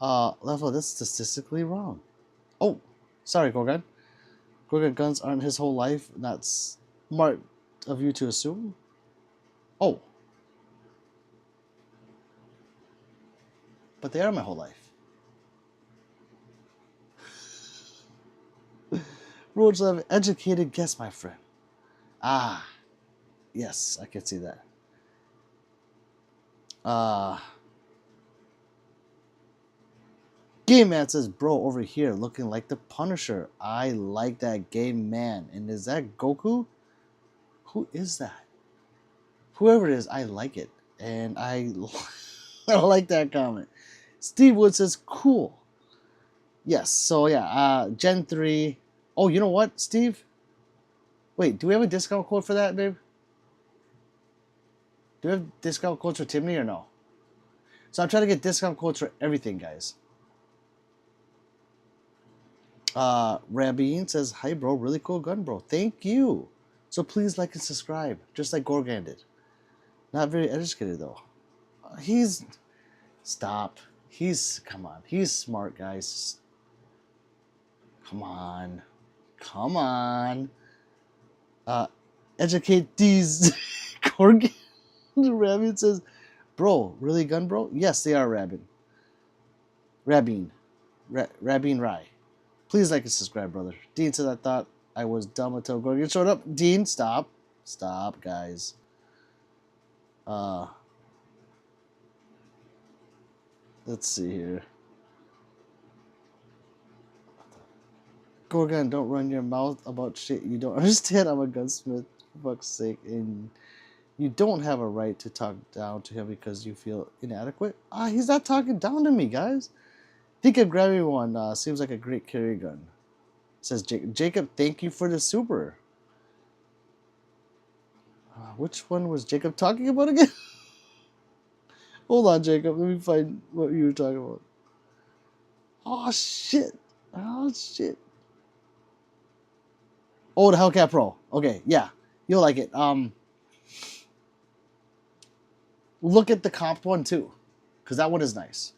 Level, that's statistically wrong. Oh, sorry, Gorgon. Gorgon, guns aren't his whole life. Not smart of you to assume. Oh. But they are my whole life. Roach Love, educated guess, my friend. Ah. Yes, I can see that. Game Man says, bro, over here, looking like the Punisher. I like that Game Man. And is that Goku? Who is that? Whoever it is, I like it. And I like that comment. Steve Wood says, cool. Yes, so yeah, Gen 3. Oh, you know what, Steve? Wait, do we have a discount code for that, babe? Do we have discount codes for Timney or no? So I'm trying to get discount codes for everything, guys. Rabin says, hi, bro. Really cool gun, bro. Thank you. So please like and subscribe, just like Gorgon did. Not very educated, though. He's... Stop. Come on. He's smart, guys. Come on. Come on. Educate these Gorgon. Rabin says, bro, really gun, bro? Yes, they are Rabin. Rabin Rai. Please like and subscribe, brother. Dean said, I thought I was dumb until Gorgon showed up. Dean, stop. Stop, guys. Let's see here. Gorgon, don't run your mouth about shit you don't understand. I'm a gunsmith, for fuck's sake. And you don't have a right to talk down to him because you feel inadequate. He's not talking down to me, guys. Think of grabbing one. Seems like a great carry gun. Says Jacob. Jacob, thank you for the super. Which one was Jacob talking about again? Hold on, Jacob. Let me find what you were talking about. Oh, shit. Oh, shit. Oh, the Hellcat Pro. Okay, yeah. You'll like it. Look at the comp one, too. Because that one is nice.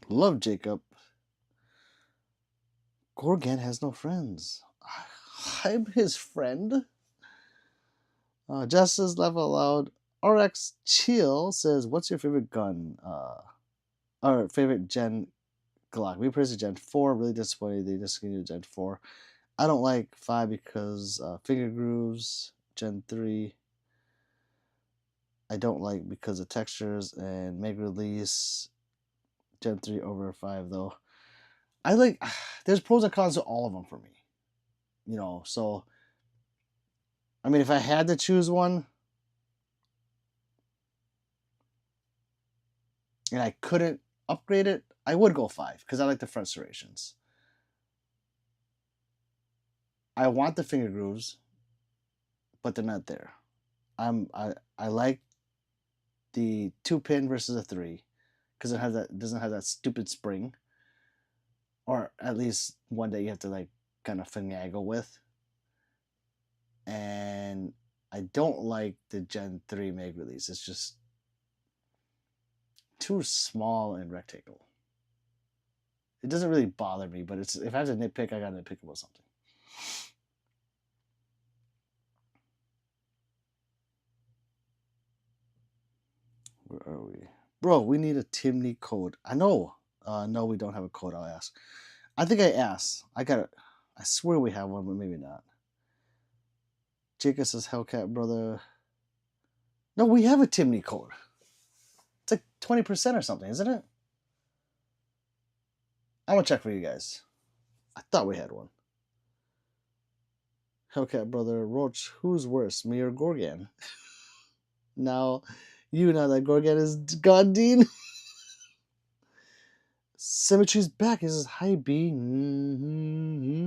Love Jacob. Gorgon has no friends. I'm his friend. Justice level allowed. RX Chill says, what's your favorite gun? Our favorite Gen Glock. We praise Gen 4. Really disappointed they discontinued Gen 4. I don't like 5 because finger grooves. Gen 3. I don't like because of textures and make release. Gen 3 over 5 though. I like, there's pros and cons to all of them for me. You know, so, I mean, if I had to choose one, and I couldn't upgrade it, I would go 5, because I like the front serrations. I want the finger grooves, but they're not there. I like the 2-pin versus a 3, because it doesn't have that stupid spring. Or at least one that you have to like kind of finagle with. and I don't like the Gen 3 mag release. It's just too small and rectangle. It doesn't really bother me, but it's if I have to nitpick, I gotta nitpick about something. Where are we? Bro, we need a Timney code. I know. No, we don't have a code. I'll ask. I think I asked. I got it. I swear we have one, but maybe not. Jacob says Hellcat, brother. No, we have a Timney code. It's like 20% or something, isn't it? I'm gonna check for you guys. I thought we had one. Hellcat, brother. Roach, who's worse, me or Gorgan? Now, you know that Gorgan is gone, Dean. Symmetry's back. He says, hi, B. Mm-hmm.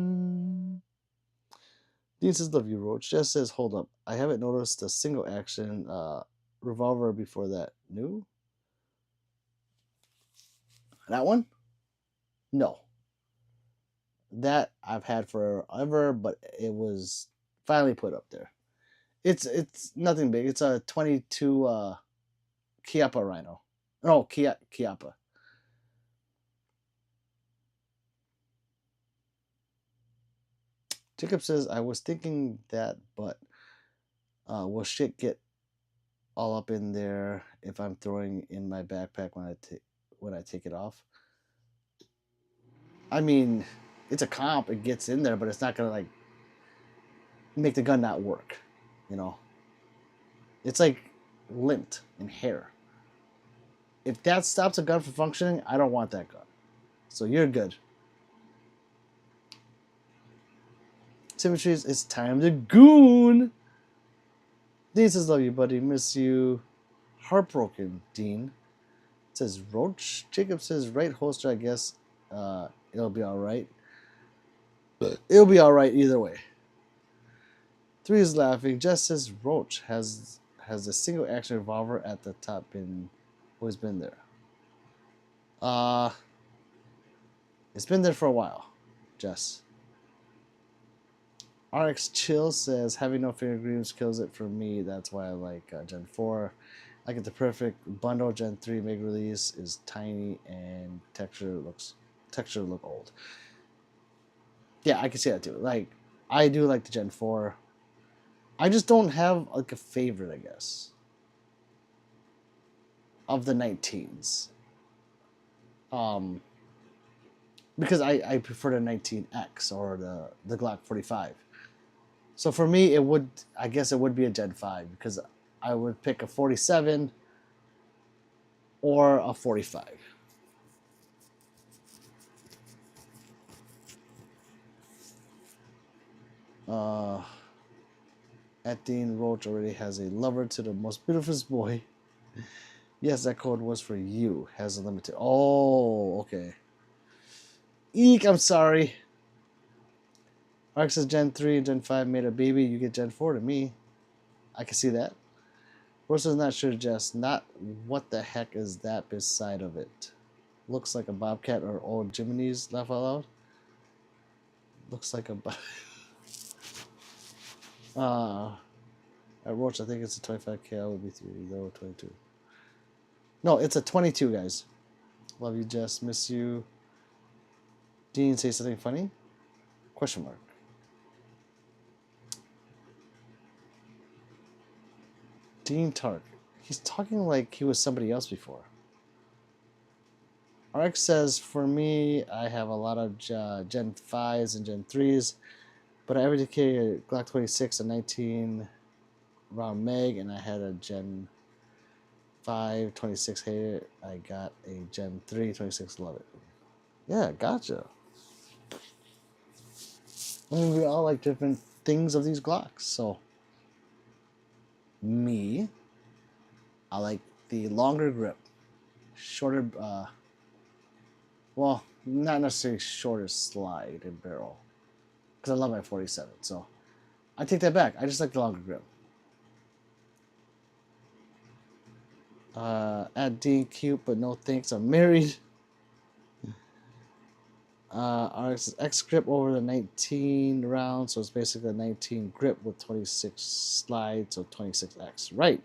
Dean says, love you, Roach. Jess says, hold up. I haven't noticed a single action revolver before that. New? That one? No. That I've had forever, but it was finally put up there. It's nothing big. It's a 22 Chiappa Rhino. No, Chiappa. Jacob says, I was thinking that, but will shit get all up in there if I'm throwing in my backpack when I take it off? I mean, it's a comp. It gets in there, but it's not gonna like make the gun not work. You know, it's like lint and hair. If that stops a gun from functioning, I don't want that gun. So you're good. Symmetries, it's time to goon. Dean says, love you, buddy. Miss you. Heartbroken, Dean. It says Roach. Jacob says, right holster, I guess. It'll be alright. It'll be alright either way. 3 is laughing. Jess says Roach has a single action revolver at the top always been there. It's been there for a while, Jess. RX Chill says, having no finger grooves kills it for me. That's why I like Gen 4. I get the perfect bundle. Gen 3 Meg release is tiny and texture look old. Yeah, I can see that too. Like, I do like the Gen 4. I just don't have like a favorite, I guess, of the 19s. Because I prefer the 19X or the Glock 45. So for me, I guess it would be a Gen 5 because I would pick a 47 or a 45. At Dean Roach already has a lover to the most beautiful boy. Yes, that code was for you. Has a limited. Oh, okay. Eek, I'm sorry. Ark says Gen 3 and Gen 5 made a baby. You get Gen 4 to me. I can see that. Roach is not sure, Jess. Not what the heck is that beside of it? Looks like a Bobcat or old Jiminy's. Laugh out loud. Looks like a at Roach, I think it's a 25K. I would be 3, though 22. No, it's a 22, guys. Love you, Jess. Miss you. Dean, say something funny? Question mark. Dean Tark. He's talking like he was somebody else before. RX says, for me, I have a lot of Gen 5s and Gen 3s, but I ever carry a Glock 26, a 19 round mag, and I had a Gen 5 26 here. I got a Gen 3 26, love it. Yeah, gotcha. I mean, we all like different things of these Glocks, so me, I like the longer grip, shorter, well, not necessarily shorter slide and barrel, because I love my 47, so I take that back. I just like the longer grip. At Dean, cute, but no thanks, I'm married. RX is X grip over the 19 rounds, so it's basically a 19 grip with 26 slides, so 26X. Right.